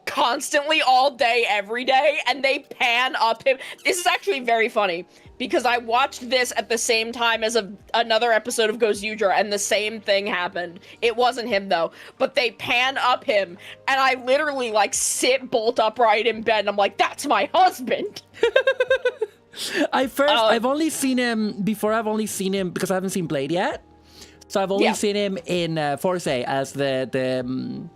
S6: constantly all day, every day, and they pan up him. This is actually very funny because I watched this at the same time as another episode of Goes Yujira, and the same thing happened. It wasn't him though, but they pan up him, and I literally like sit bolt upright in bed, and I'm like, that's my husband.
S5: I've only seen him before. I've only seen him because I haven't seen Blade yet. So I've only seen him in Force as the.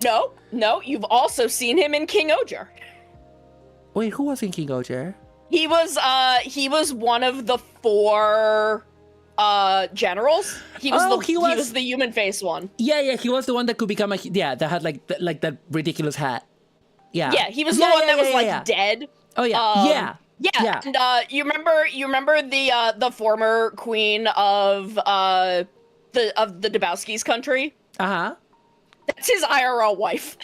S6: No, you've also seen him in King Oger.
S5: Wait, who was in King Oger?
S6: He was one of the 4 generals. He was the human face one.
S5: Yeah, he was the one that could become that had like that ridiculous hat. Yeah.
S6: Yeah, he was the one that was dead.
S5: Oh yeah.
S6: Yeah. And you remember the former queen of the Dabowski's country?
S5: Uh-huh.
S6: That's his IRL wife.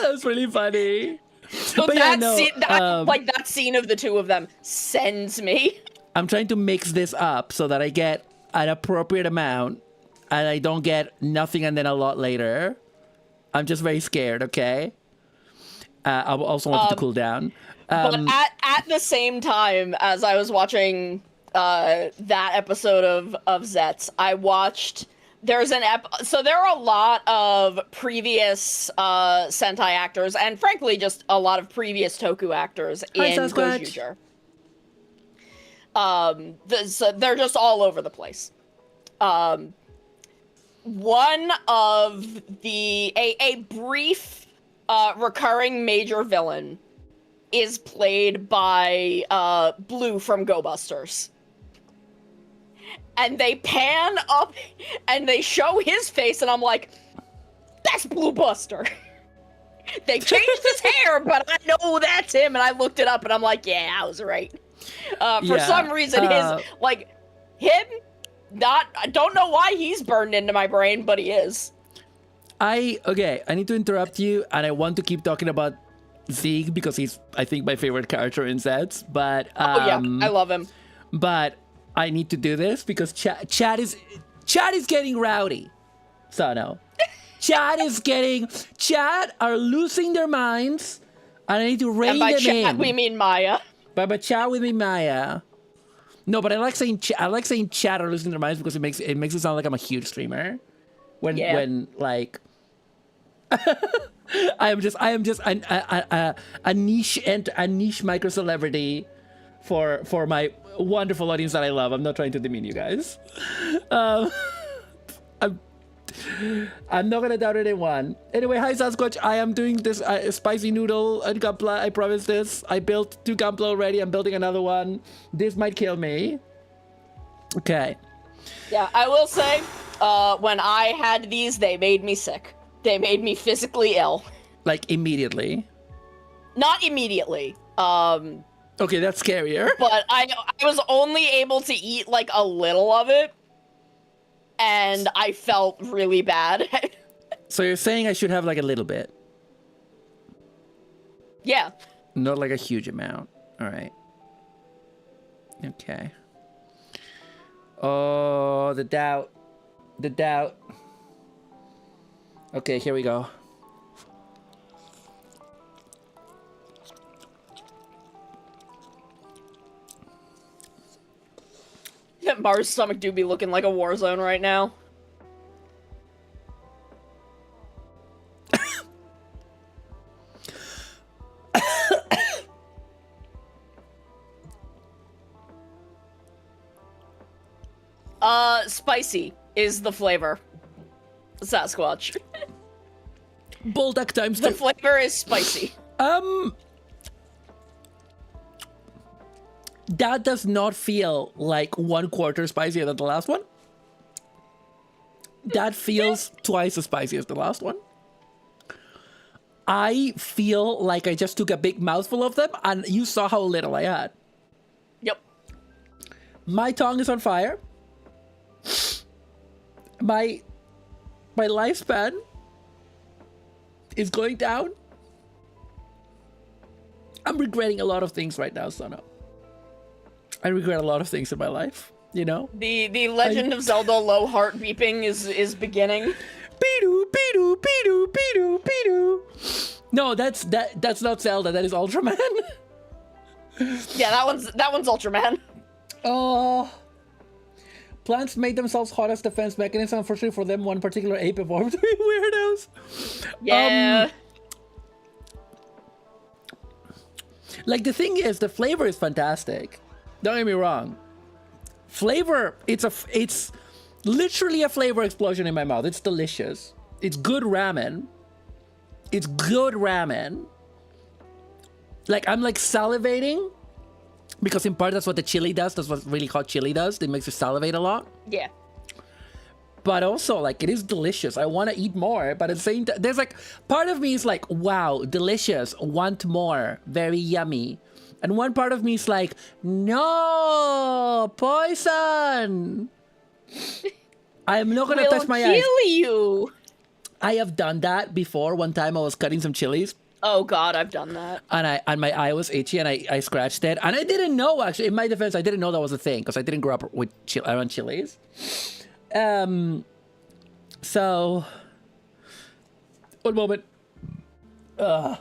S5: That's really funny.
S6: So that scene of the two of them sends me.
S5: I'm trying to mix this up so that I get an appropriate amount and I don't get nothing and then a lot later. I'm just very scared, okay? I also want it to cool down.
S6: But at the same time as I was watching that episode of Zets, I watched... So there are a lot of previous Sentai actors, and frankly, just a lot of previous Toku actors in Goes Yujira. So they're just all over the place. One of a brief recurring major villain is played by Blue from Go Busters. And they pan up and they show his face, and I'm like, that's Blue Buster. They changed his hair, but I know that's him. And I looked it up, and I'm like, yeah, I was right. For some reason, I don't know why he's burned into my brain, but he is.
S5: I need to interrupt you, and I want to keep talking about Zeke because he's, I think, my favorite character in Zets. But
S6: I love him.
S5: But I need to do this because Chad is getting rowdy. Sano. Chad are losing their minds, and I need to rein them in.
S6: And by Chad, we mean Maya.
S5: By Chad, we mean Maya. No, but I like saying Chad are losing their minds because it makes it sound like I'm a huge streamer. When like I am just a niche micro celebrity for my wonderful audience that I love. I'm not trying to demean you guys. I'm not gonna doubt anyone. Anyway, hi Sasquatch. I am doing this spicy noodle and gunpla. I promise this. I built 2 gunpla already. I'm building another one. This might kill me. Okay.
S6: Yeah, I will say, when I had these, they made me sick. They made me physically ill.
S5: Like immediately?
S6: Not immediately.
S5: Okay, that's scarier.
S6: But I was only able to eat like a little of it, and I felt really bad.
S5: So you're saying I should have like a little bit?
S6: Yeah.
S5: Not like a huge amount. All right. Okay. Oh, the doubt. The doubt. Okay, here we go.
S6: Maru's stomach do be looking like a war zone right now. Spicy is the flavor. Sasquatch.
S5: Bulldog times 2.
S6: The flavor is spicy.
S5: That does not feel like 1/4 spicier than the last one. That feels twice as spicy as the last one. I feel like I just took a big mouthful of them, and you saw how little I had. My tongue is on fire. My lifespan is going down. I'm regretting a lot of things right now, Sana. I regret a lot of things in my life, you know?
S6: The Legend of Zelda low heart beeping is beginning.
S5: Beedoo, beedoo, beedoo, beedoo, beedoo. No, that's not Zelda, that is Ultraman.
S6: Yeah, that one's Ultraman.
S5: Oh. Plants made themselves hot as defense mechanism. Unfortunately for them, one particular ape evolved to be weirdos.
S6: Yeah.
S5: Like, the thing is, the flavor is fantastic. Don't get me wrong. Flavor, it's literally a flavor explosion in my mouth. It's delicious. It's good ramen. It's good ramen. Like, I'm like salivating. Because in part, that's what the chili does. That's what really hot chili does. It makes you salivate a lot.
S6: Yeah.
S5: But also, like, it is delicious. I want to eat more. But at the same time, there's like, part of me is like, wow, delicious. Want more. Very yummy. And one part of me is like, no, poison. I am not going to touch my eyes.
S6: Kill you.
S5: I have done that before. One time I was cutting some chilies.
S6: Oh God, I've done that.
S5: And my eye was itchy, and I scratched it. And I didn't know, actually. In my defense, I didn't know that was a thing because I didn't grow up with around chilies. So, one moment. Oh,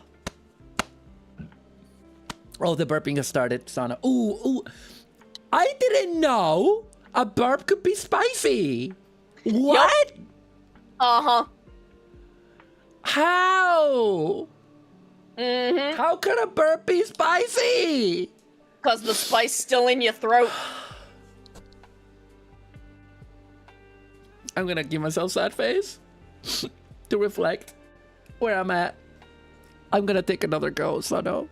S5: the burping has started, Sana. Ooh. I didn't know a burp could be spicy. What?
S6: Yep. Uh-huh.
S5: How?
S6: Mm-hmm.
S5: How could a burp be spicy?
S6: Because the spice still in your throat.
S5: I'm gonna give myself sad face to reflect where I'm at. I'm gonna take another go, Sano.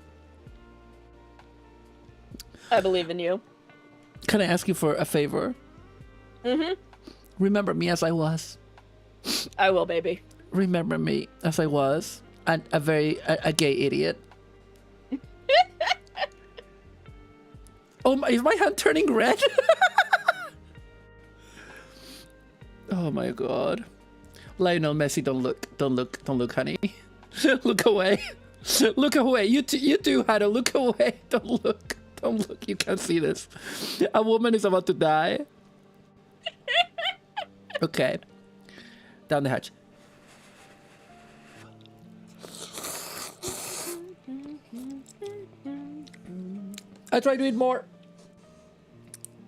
S6: I believe in you.
S5: Can I ask you for a favor?
S6: Mm-hmm.
S5: Remember me as I was.
S6: I will, baby.
S5: Remember me as I was. And a gay idiot. Oh my, is my hand turning red? Oh my God. Lionel Messi, don't look, honey. Look away. Look away. You too, Hannah, look away. Don't look. You can't see this. A woman is about to die. Okay. Down the hatch. I tried to eat more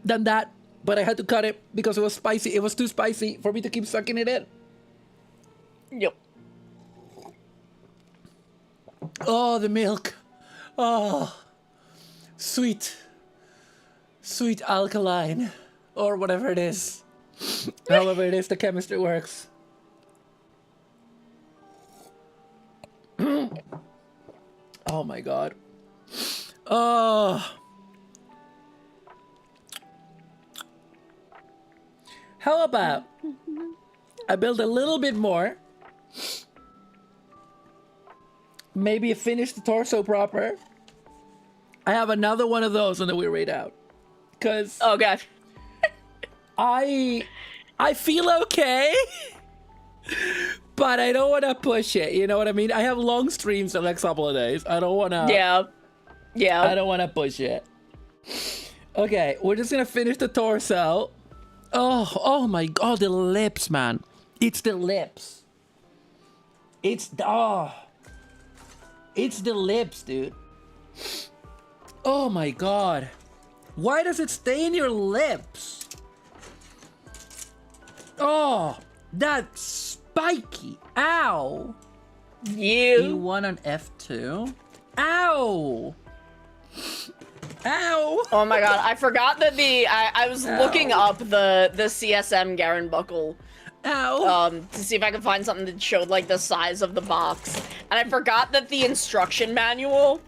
S5: than that, but I had to cut it because it was spicy. It was too spicy for me to keep sucking it in.
S6: Yep.
S5: Oh, the milk. Oh, sweet alkaline, or whatever it is. However it is, the chemistry works. Oh my God. Oh. How about I build a little bit more? Maybe finish the torso proper. I have another one of those and then we read out. Cause
S6: Oh God.
S5: I feel okay. But I don't want to push it. You know what I mean? I have long streams the next couple of days. I don't want to.
S6: Yeah.
S5: I don't want to push it. Okay, we're just going to finish the torso. Oh my God, the lips, man. It's the lips. It's the lips, dude. Oh my God. Why does it stay in your lips? Oh, that's spiky. Ow.
S6: You.
S5: E1 on F2. Ow. Ow.
S6: Oh my God, I forgot that I was looking up the CSM Garen buckle.
S5: Ow.
S6: To see if I could find something that showed like the size of the box. And I forgot that the instruction manual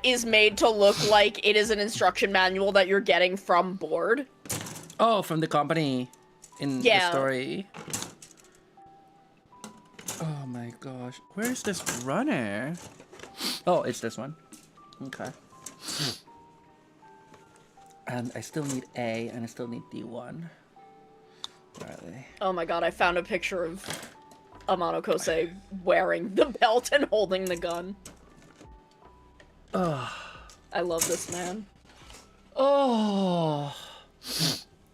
S6: is made to look like it is an instruction manual that you're getting from board.
S5: Oh, from the company in the story. Oh my gosh. Where's this runner? Oh, it's this one. Okay. And I still need A, and I still need D1. Where are they?
S6: Oh my god, I found a picture of Amano Kosei wearing the belt and holding the gun.
S5: Oh.
S6: I love this man.
S5: Oh.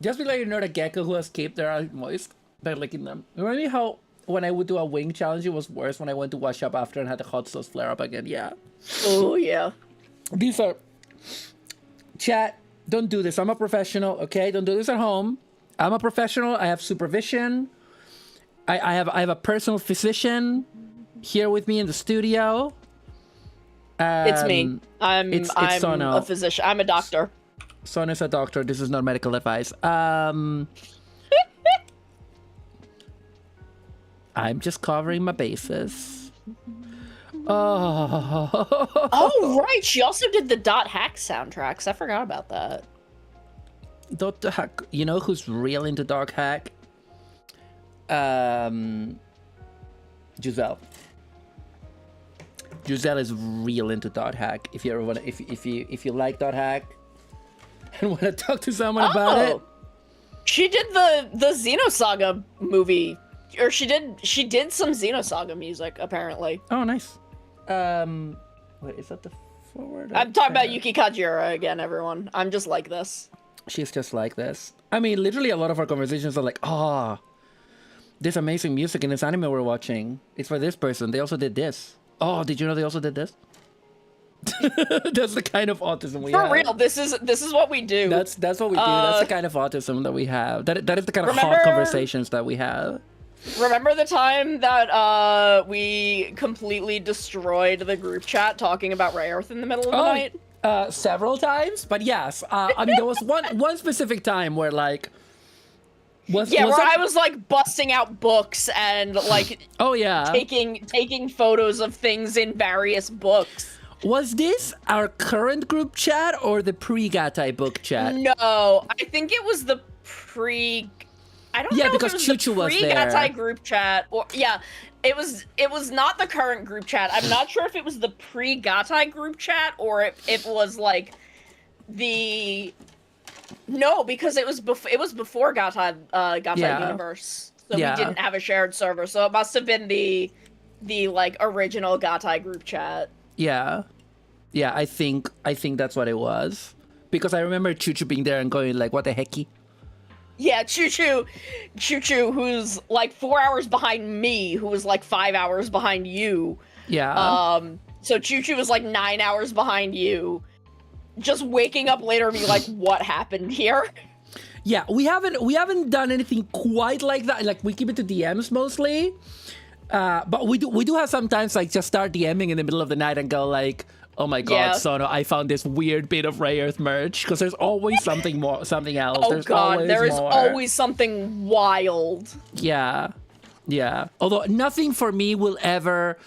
S5: Just because you know the gecko who escaped their eyes moist by licking them. Remember me how when I would do a wing challenge, it was worse when I went to wash up after and had the hot sauce flare up again. Yeah.
S6: Oh, yeah.
S5: These are... Chat, don't do this. I'm a professional, okay? Don't do this at home. I'm a professional. I have supervision. I have a personal physician here with me in the studio.
S6: It's me. I'm
S5: Sono.
S6: a physician. I'm a doctor.
S5: Sono's a doctor. This is not medical advice. I'm just covering my bases. Oh.
S6: Oh, right. She also did the Dot Hack soundtracks. I forgot about that.
S5: Dot Hack. You know who's real into Dot Hack? Giselle. Giselle is real into Dot Hack. If you ever want, if you like Dot Hack and want to talk to someone about it,
S6: she did the Xenosaga movie, or she did some Xenosaga music apparently.
S5: Oh, nice. Wait, is that the forward?
S6: I'm talking about Yuki Kajira again, everyone. I'm just like this.
S5: She's just like this. I mean, literally, a lot of our conversations are like, oh, this amazing music in this anime we're watching. It's for this person. They also did this. Oh, did you know they also did this? That's the kind of autism we have.
S6: For real, this is what we do.
S5: That's what we do. That's the kind of autism that we have. That is the kind of hot conversations that we have.
S6: Remember the time that we completely destroyed the group chat talking about Ray Earth in the middle of the night?
S5: Several times, but yes. I mean, there was one specific time where like. Where
S6: I was like busting out books and like taking photos of things in various books.
S5: Was this our current group chat or the pre-Gatai book chat?
S6: No, I think it was the pre. I don't know
S5: because
S6: if it was
S5: Chuchu
S6: the
S5: was
S6: pre-Gatai group chat or it was not the current group chat. I'm not sure if it was the pre-Gatai group chat or if it was like the. No, because it was before Gatai Universe, so we didn't have a shared server. So it must have been the like original Gatai group chat.
S5: Yeah, I think that's what it was because I remember Chuchu being there and going like, "What the hecky?"
S6: Yeah, Chuchu, who's like 4 hours behind me, who was like 5 hours behind you.
S5: Yeah.
S6: So Chuchu was like 9 hours behind you. Just waking up later and be like, what happened here?
S5: Yeah, we haven't done anything quite like that. Like we keep it to DMs mostly, but we do have sometimes like just start DMing in the middle of the night and go like, oh my god, Sono, I found this weird bit of Ray Earth merch because there's always something else.
S6: Oh god, there is always something wild.
S5: Yeah. Although nothing for me will ever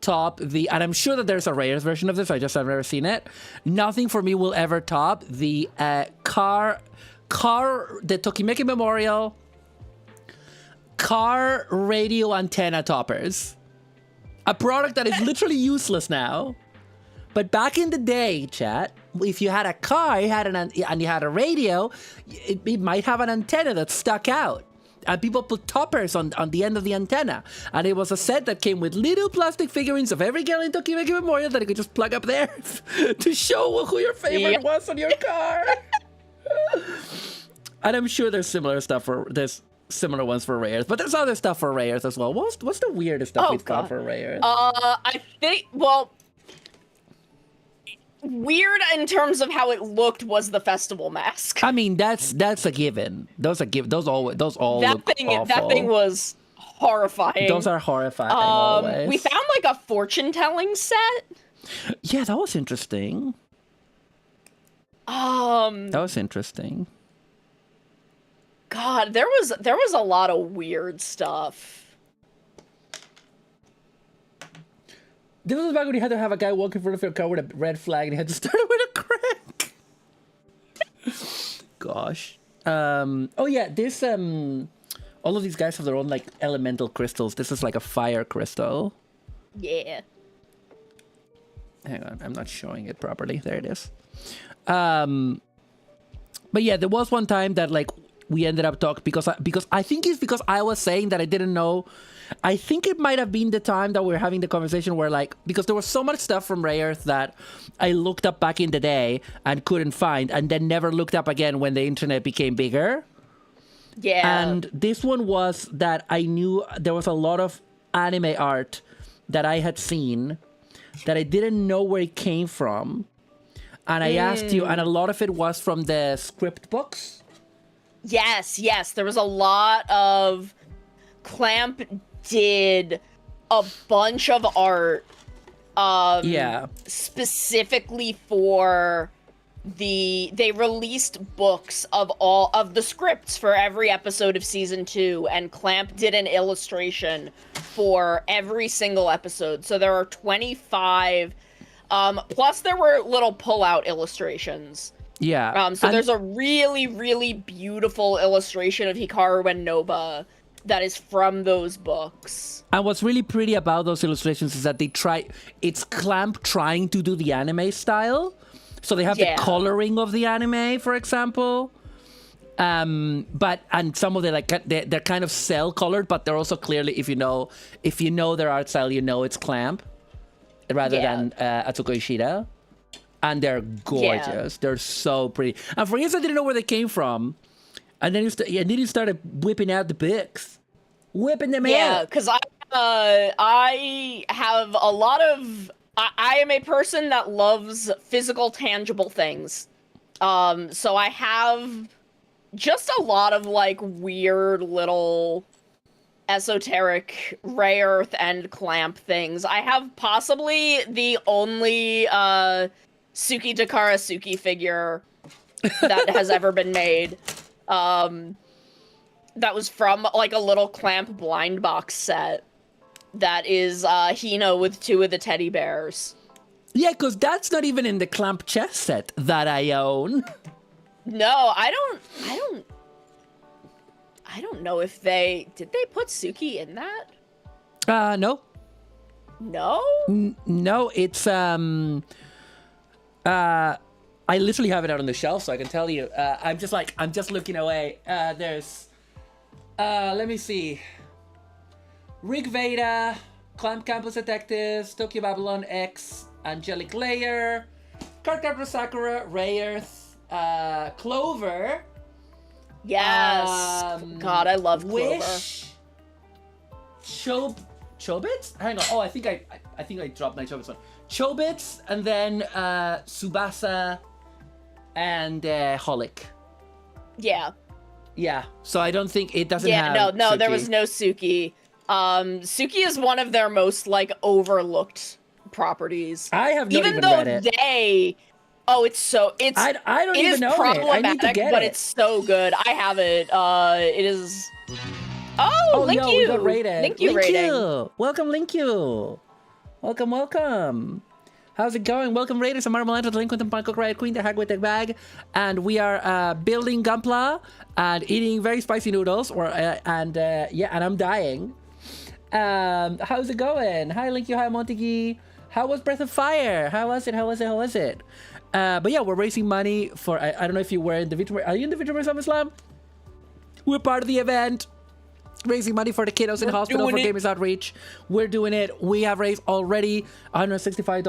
S5: top the, and I'm sure that there's a Ray Earth version of this, I just have never seen it. Nothing for me will ever top the the Tokimeki Memorial car radio antenna toppers. A product that is literally useless now. But back in the day, chat, if you had a car and you had a radio, it might have an antenna that stuck out. And people put toppers on the end of the antenna. And it was a set that came with little plastic figurines of every girl in Tokimeki Memorial that you could just plug up there to show who your favorite was on your car. And I'm sure there's similar ones for Ray Earth, but there's other stuff for Ray Earth as well. What's the weirdest stuff we've got for Ray Earth?
S6: I think, weird in terms of how it looked was the festival mask.
S5: I mean, that's a given. Those all look awful.
S6: That thing was horrifying.
S5: Those are horrifying. Always.
S6: We found like a fortune telling set.
S5: Yeah, that was interesting. That was interesting.
S6: God, there was a lot of weird stuff.
S5: This was back when you had to have a guy walk in front of your car with a red flag and he had to start it with a crank. Gosh. Oh yeah, this all of these guys have their own like elemental crystals. This is like a fire crystal.
S6: Yeah.
S5: Hang on, I'm not showing it properly. There it is. But yeah, there was one time that like we ended up talking because I think it's because I was saying that I didn't know. I think it might have been the time that we were having the conversation where like, because there was so much stuff from Ray Earth that I looked up back in the day and couldn't find, and then never looked up again when the internet became bigger.
S6: Yeah.
S5: And this one was that I knew there was a lot of anime art that I had seen that I didn't know where it came from. And I asked you, and a lot of it was from the script books.
S6: Yes. There was a lot of Clamp did a bunch of art specifically for they released books of all of the scripts for every episode of season 2, and Clamp did an illustration for every single episode. So there are 25 plus there were little pull-out illustrations. So there's a really, really beautiful illustration of Hikaru and Noba that is from those books.
S5: And what's really pretty about those illustrations is that it's Clamp trying to do the anime style. So they have the coloring of the anime, for example. And some of them, like, they're kind of cell colored, but they're also clearly, if you know their art style, you know it's Clamp rather than Atsuko Ishida. And they're gorgeous. They're so pretty. And for years I didn't know where they came from. And then you started whipping out the books. Whipping them out.
S6: Yeah, because I have a lot of... I am a person that loves physical, tangible things. So I have just a lot of, like, weird little esoteric Ray Earth and Clamp things. I have possibly the only Suki Takara Suki figure that has ever been made. That was from, like, a little Clamp blind box set that is Hino with 2 of the teddy bears.
S5: Yeah, because that's not even in the Clamp chess set that I own.
S6: No, I don't know if did they put Suki in that?
S5: No.
S6: No?
S5: No, it's I literally have it out on the shelf, so I can tell you. I'm just looking away. There's let me see. Rig Veda, Clamp Campus Detectives, Tokyo Babylon X, Angelic Layer, Cardcaptor Sakura, Ray Earth, Clover.
S6: Yes. God, I love Clover.
S5: Wish. Chobits? Hang on. Oh, I think I dropped my Chobits one. Chobits, and then Tsubasa and Holic.
S6: Yeah.
S5: Yeah. So I don't think it doesn't have
S6: no,
S5: Suki.
S6: there was no Suki. Suki is one of their most, like, overlooked properties.
S5: I have not even
S6: though
S5: read it.
S6: I don't even know it. I need to get it. But it's so good. I have it. It is. Oh, Link you.
S5: We got rated.
S6: Link you rating.
S5: Welcome, Link you. Welcome. How's it going? Welcome, Raiders. I'm Marumalandra, the Delinquent and Punk Riot Queen, the hag with the bag. And we are building Gunpla and eating very spicy noodles. And I'm dying. How's it going? Hi, Link you. Hi, Montegi. How was Breath of Fire? How was it? But yeah, we're raising money for... I don't know if you were in the Victor... Are you in the Victor Summer Slam? We're part of the event. Raising money for the kiddos in hospital for Gamers Outreach. We're doing it. We have raised already $165,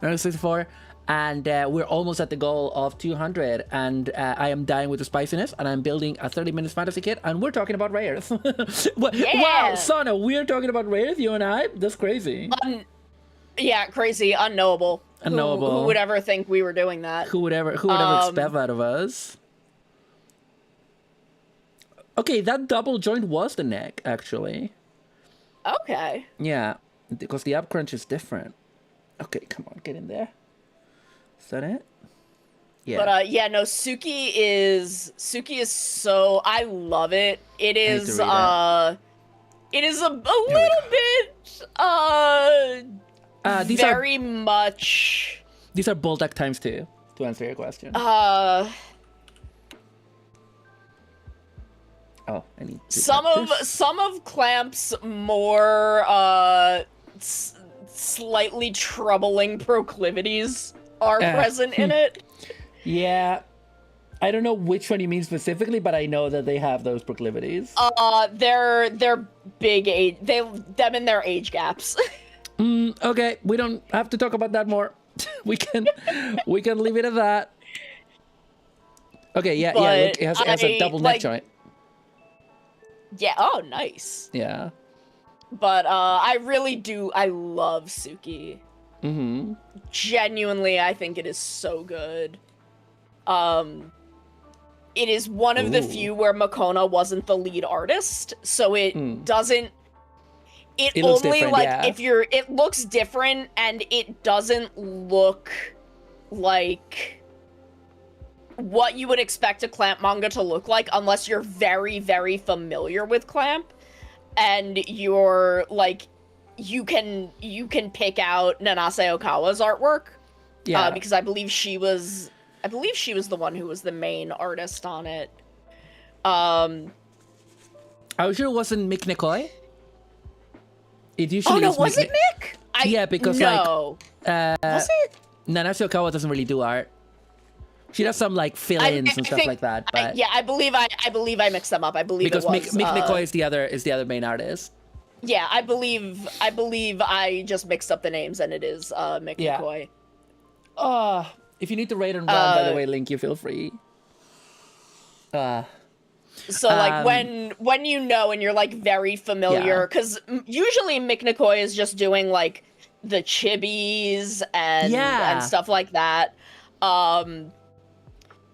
S5: $164, and we're almost at the goal of 200. And I am dying with the spiciness, and I'm building a 30-minute fantasy kit, and we're talking about Ray Earth. Wow, Sana, we're talking about Ray Earth, you and I? That's crazy.
S6: Crazy, unknowable. Who would ever think we were doing that?
S5: Who would ever expect that of us? Okay, that double joint was the neck, actually.
S6: Okay.
S5: Yeah, because the up crunch is different. Okay, come on, get in there. Is that it? Yeah.
S6: But Suki is so... I love it. It is a little bit very much...
S5: These are Boldak times 2, to answer your question. Oh, I need to
S6: some of Clamp's more slightly troubling proclivities are present in it.
S5: Yeah. I don't know which one you mean specifically, but I know that they have those proclivities.
S6: They're big age. Them and their age gaps.
S5: Okay, we don't have to talk about that more. we can leave it at that. Okay, yeah,
S6: But
S5: look, it has a double neck joint.
S6: Yeah. Oh, nice.
S5: Yeah.
S6: But I love Suki.
S5: Mm-hmm.
S6: Genuinely, I think it is so good. It is one of the few where Makona wasn't the lead artist, so it doesn't. It only like it looks different, and it doesn't look like what you would expect a Clamp manga to look like unless you're very, very familiar with Clamp, and you're like, you can pick out Nanase Okawa's artwork. Yeah. Because I believe she was the one who was the main artist on it.
S5: I was sure it wasn't Mick Nikoi. It usually
S6: was it Mick?
S5: Yeah, because
S6: was it?
S5: Nanase Okawa doesn't really do art. She does some like fill-ins and stuff like that. But
S6: I believe I mixed them up. I believe
S5: because
S6: it was
S5: Mick Nikoi is the other main artist.
S6: Yeah, I believe I just mixed up the names, and it is Mick Nikoi.
S5: If you need to rate and run, by the way, Link, you feel free.
S6: So like when you know and you're like very familiar, because usually Mick Nikoi is just doing like the chibis and stuff like that.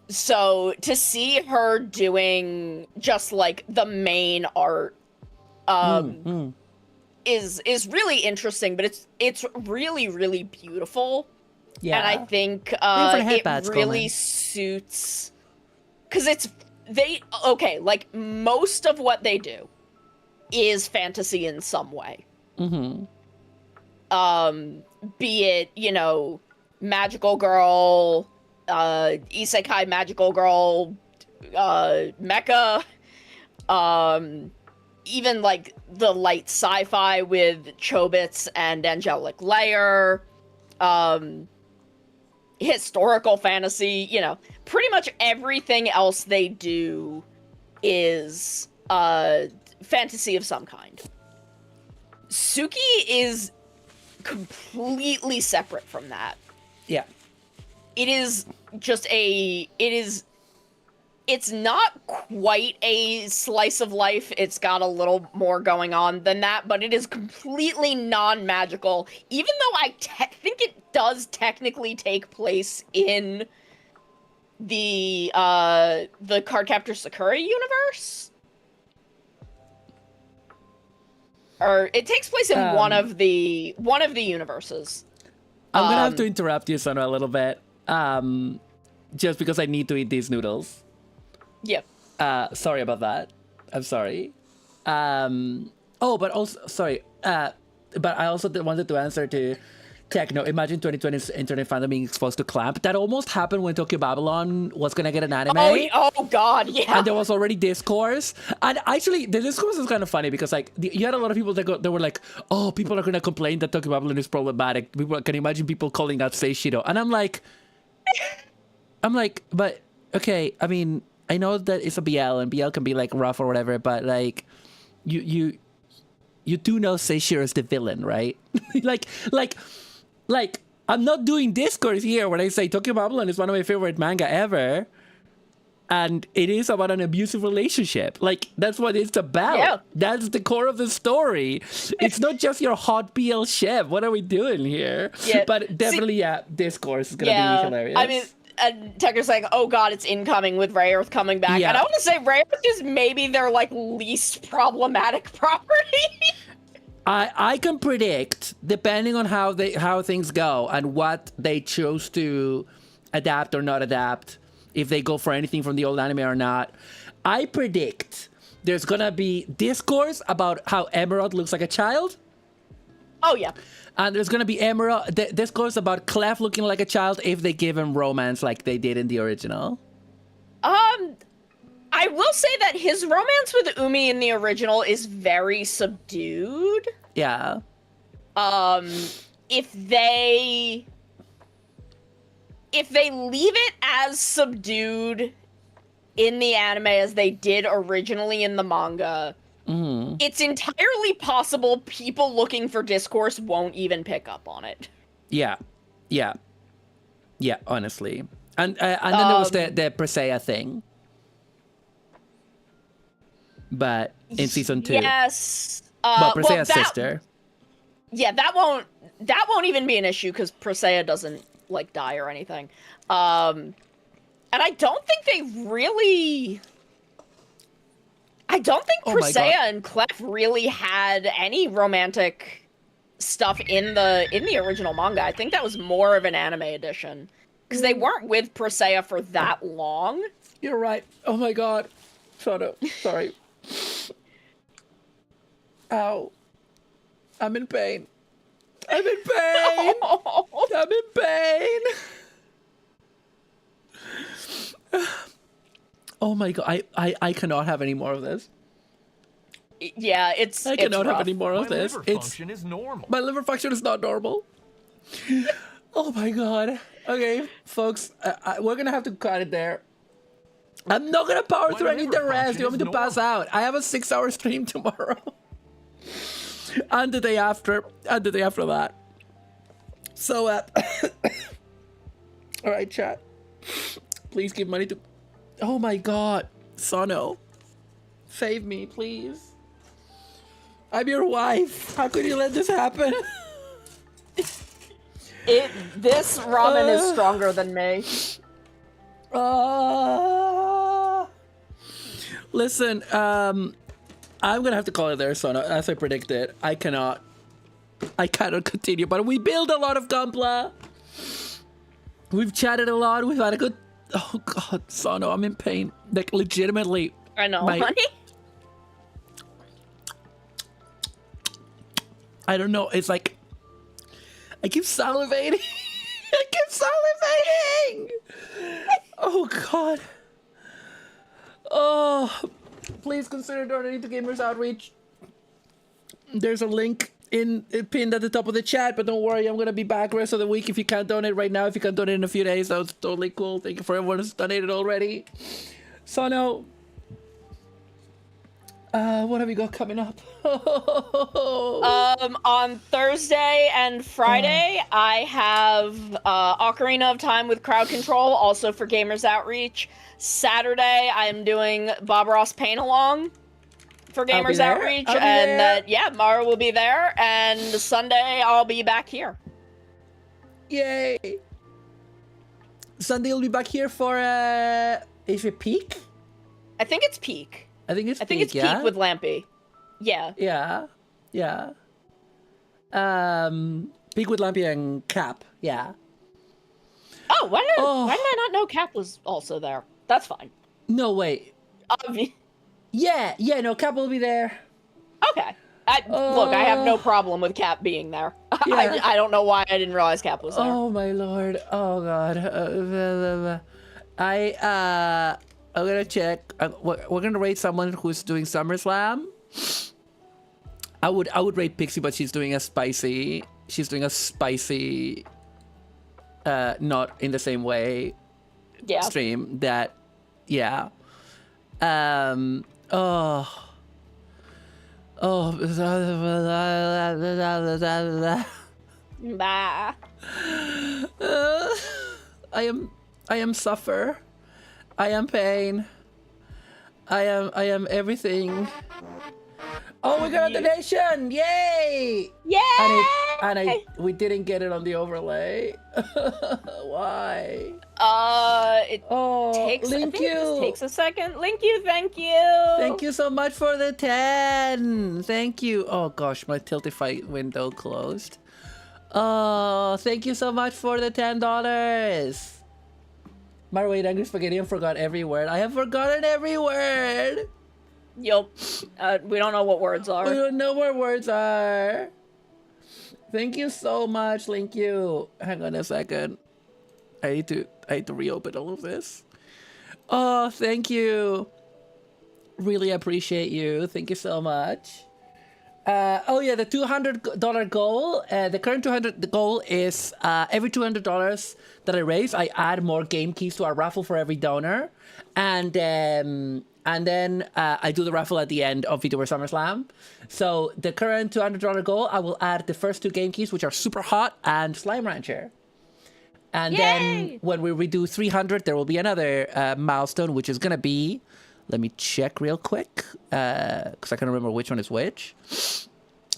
S6: So to see her doing just like the main art is really interesting, but it's really, really beautiful. Yeah. And I think it really suits, because like most of what they do is fantasy in some way.
S5: Mm-hmm.
S6: Be it, magical girl, isekai magical girl, mecha, even like the light sci-fi with Chobits and Angelic Layer, historical fantasy, pretty much everything else they do is fantasy of some kind. Suki is completely separate from that.
S5: Yeah.
S6: It is just it's not quite a slice of life. It's got a little more going on than that, but it is completely non-magical, even though I think it does technically take place in the Cardcaptor Sakura universe. Or it takes place in one of the universes.
S5: I'm gonna have to interrupt you, Sana, a little bit. Just because I need to eat these noodles.
S6: Yep.
S5: Sorry about that. I'm sorry. But also, sorry. But I also wanted to answer to Techno. Imagine 2020's internet fandom being exposed to Clamp. That almost happened when Tokyo Babylon was gonna get an anime.
S6: Oh God, yeah.
S5: And there was already discourse. And actually, the discourse is kind of funny because like you had a lot of people that were like, "Oh, people are gonna complain that Tokyo Babylon is problematic." Can you imagine people calling out Seishiro? And I'm like, but okay. I mean, I know that it's a BL and BL can be like rough or whatever, but like, you do know Seishiro is the villain, right? like I'm not doing discourse here when I say Tokyo Babylon is one of my favorite manga ever, and it is about an abusive relationship. Like that's what it's about. Yeah. That's the core of the story. It's not just your hot BL chef. What are we doing here? Yeah. But definitely, discourse is gonna be hilarious.
S6: I mean. And Tucker's saying, "Oh God, it's incoming with Ray Earth coming back." Yeah. And I want to say Ray Earth is maybe their like least problematic property.
S5: I can predict, depending on how things go and what they choose to adapt or not adapt, if they go for anything from the old anime or not. I predict there's gonna be discourse about how Emerald looks like a child.
S6: Oh yeah.
S5: And there's gonna be discourse about Clef looking like a child if they give him romance like they did in the original.
S6: I will say that his romance with Umi in the original is very subdued.
S5: Yeah.
S6: If they leave it as subdued in the anime as they did originally in the manga, it's entirely possible people looking for discourse won't even pick up on it.
S5: Yeah, honestly. And then there was the Presea thing. But in season 2.
S6: Yes.
S5: But Presea's sister.
S6: Yeah, that won't even be an issue because Presea doesn't like die or anything. And I don't think they really. I don't think Presea and Clef really had any romantic stuff in the original manga. I think that was more of an anime edition because they weren't with Presea for that long.
S5: You're right. Oh my god. Sorry. Ow. I'm in pain. I'm in pain. I'm in pain. Oh my god. I cannot have any more of this.
S6: Yeah,
S5: I cannot have any more of
S7: My
S5: this.
S7: liver function is normal.
S5: My liver function is not normal. Oh my god. Okay, folks, we're gonna have to cut it there. I'm not gonna power through any of the rest. You want me to pass out? I have a 6-hour stream tomorrow. And the day after. And the day after that. So, alright, chat. Please give money to... Oh my god. Sono. Save me, please. I'm your wife. How could you let this happen?
S6: This ramen is stronger than me.
S5: Listen, I'm gonna have to call it there, Sono. As I predicted, I cannot continue. But we build a lot of Gunpla. We've chatted a lot. We've had a good. Oh god, Sono, I'm in pain. Like legitimately.
S6: I know, honey.
S5: I don't know. It's like I keep salivating. I keep salivating. Oh god. Oh, please consider donating to Gamers Outreach. There's a link pinned at the top of the chat, but don't worry, I'm gonna be back rest of the week. If you can't donate right now, if you can donate in a few days, that's totally cool. Thank you for everyone who's donated already. Sono, what have you got coming up?
S6: On Thursday and Friday, I have Ocarina of Time with Crowd Control, also for Gamers Outreach. Saturday, I'm doing Bob Ross Paint Along for Gamers Outreach, and Maru will be there. And Sunday, I'll be back here.
S5: Yay! Sunday, you'll be back here for is it Peak?
S6: I think it's Peak.
S5: I think it's
S6: Peak with Lampy. Yeah.
S5: Yeah. Peak with Lampy and Cap. Yeah.
S6: Oh, why did I not know Cap was also there? That's fine.
S5: No, wait. Yeah, no, Cap will be there.
S6: Okay. Look, I have no problem with Cap being there.
S5: Yeah.
S6: I don't know why I didn't realize Cap was there.
S5: Oh my lord. Oh god. I'm gonna check. We're gonna rate someone who's doing SummerSlam. I would rate Pixie, but she's doing a spicy. Not in the same way.
S6: Yeah.
S5: Stream that. Yeah. Oh.
S6: Bah.
S5: I am suffer. I am pain. I am everything. Oh, we got a donation! Yay!
S6: Yay!
S5: We didn't get it on the overlay. Why?
S6: It takes.
S5: Link
S6: I think it just takes a second. Link you, thank you.
S5: Thank you so much for the 10. Thank you. Oh gosh, my Tiltify window closed. Oh, thank you so much for the $10. Maru ate angry spaghetti and forgot every word. I have forgotten every word.
S6: Yup. We don't know what words are.
S5: We don't know what words are. Thank you so much, Link you. Hang on a second. I need to reopen all of this. Oh, thank you. Really appreciate you. Thank you so much. Oh yeah, the $200 goal. The current $200 goal is every $200 that I raise, I add more game keys to our raffle for every donor, and then I do the raffle at the end of VTuber SummerSlam. So the current $200 goal, I will add the first 2 game keys, which are Super Hot and Slime Rancher. And then when we redo 300, there will be another milestone, which is gonna be. Let me check real quick, because I can't remember which one is which.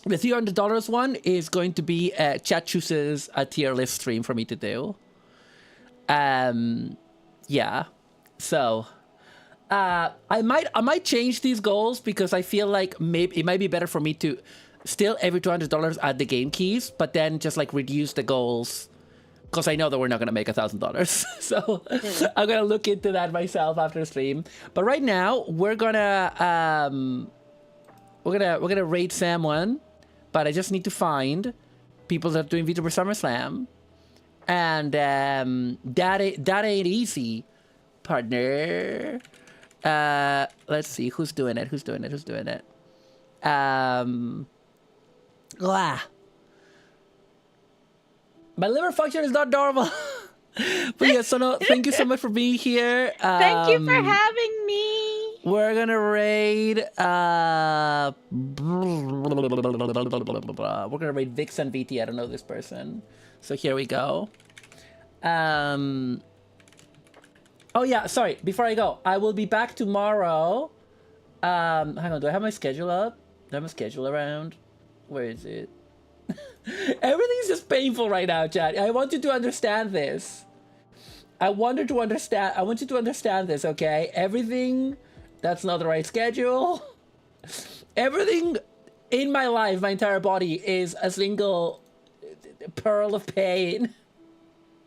S5: The $300 one is going to be chat chooses a tier list stream for me to do. Yeah. So, I might change these goals because I feel like maybe it might be better for me to still every $200 add the game keys, but then just like reduce the goals. Because I know that we're not gonna make $1,000, so I'm gonna look into that myself after the stream. But right now we're gonna raid someone, but I just need to find people that are doing VTuber SummerSlam, and that ain't easy, partner. Let's see who's doing it. My liver function is not normal. But yeah, so no, thank you so much for being here.
S6: Thank you for having me.
S5: We're gonna raid. We're gonna raid Vixen VT. I don't know this person, so here we go. Oh yeah, sorry. Before I go, I will be back tomorrow. Hang on. Do I have my schedule up? Do I have my schedule around? Where is it? Everything's just painful right now, chat. I want you to understand this. I want you to understand this, okay? Everything that's not the right schedule. Everything in my life, my entire body is a single pearl of pain.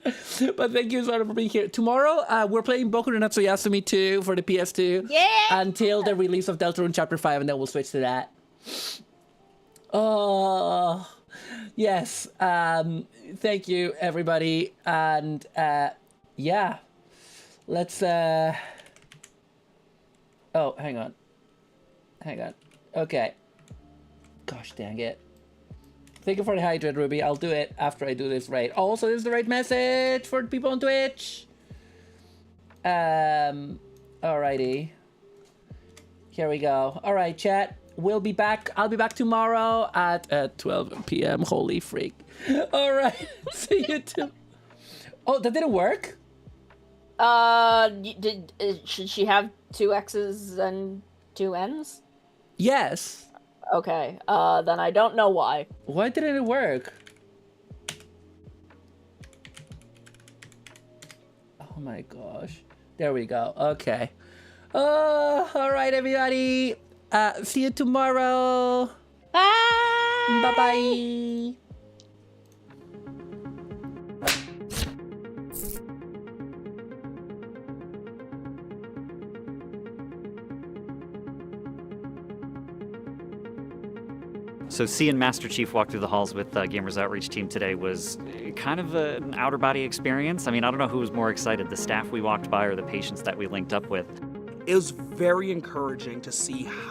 S5: But thank you so much for being here. Tomorrow, we're playing Boku no Natsuyasumi 2 for the PS2.
S6: Yeah!
S5: Until the release of Deltarune Chapter 5, and then we'll switch to that. Oh... Yes, thank you, everybody, and, yeah, let's, oh, hang on, okay, gosh dang it, thank you for the hydrate, Ruby. I'll do it after I do this raid. Also, this is the right message for people on Twitch. Alrighty, here we go. Alright, chat. We'll be back. I'll be back tomorrow at 12 p.m. Holy freak. All right. See you too. Oh, that didn't work?
S6: Should she have 2 X's and 2 N's?
S5: Yes.
S6: Okay. Then I don't know why.
S5: Why didn't it work? Oh my gosh. There we go. Okay. Oh, all right, everybody. See you tomorrow.
S6: Bye.
S5: Bye-bye.
S2: So seeing Master Chief walk through the halls with Gamers Outreach team today was kind of an outer body experience. I mean, I don't know who was more excited, the staff we walked by or the patients that we linked up with.
S1: It was very encouraging to see how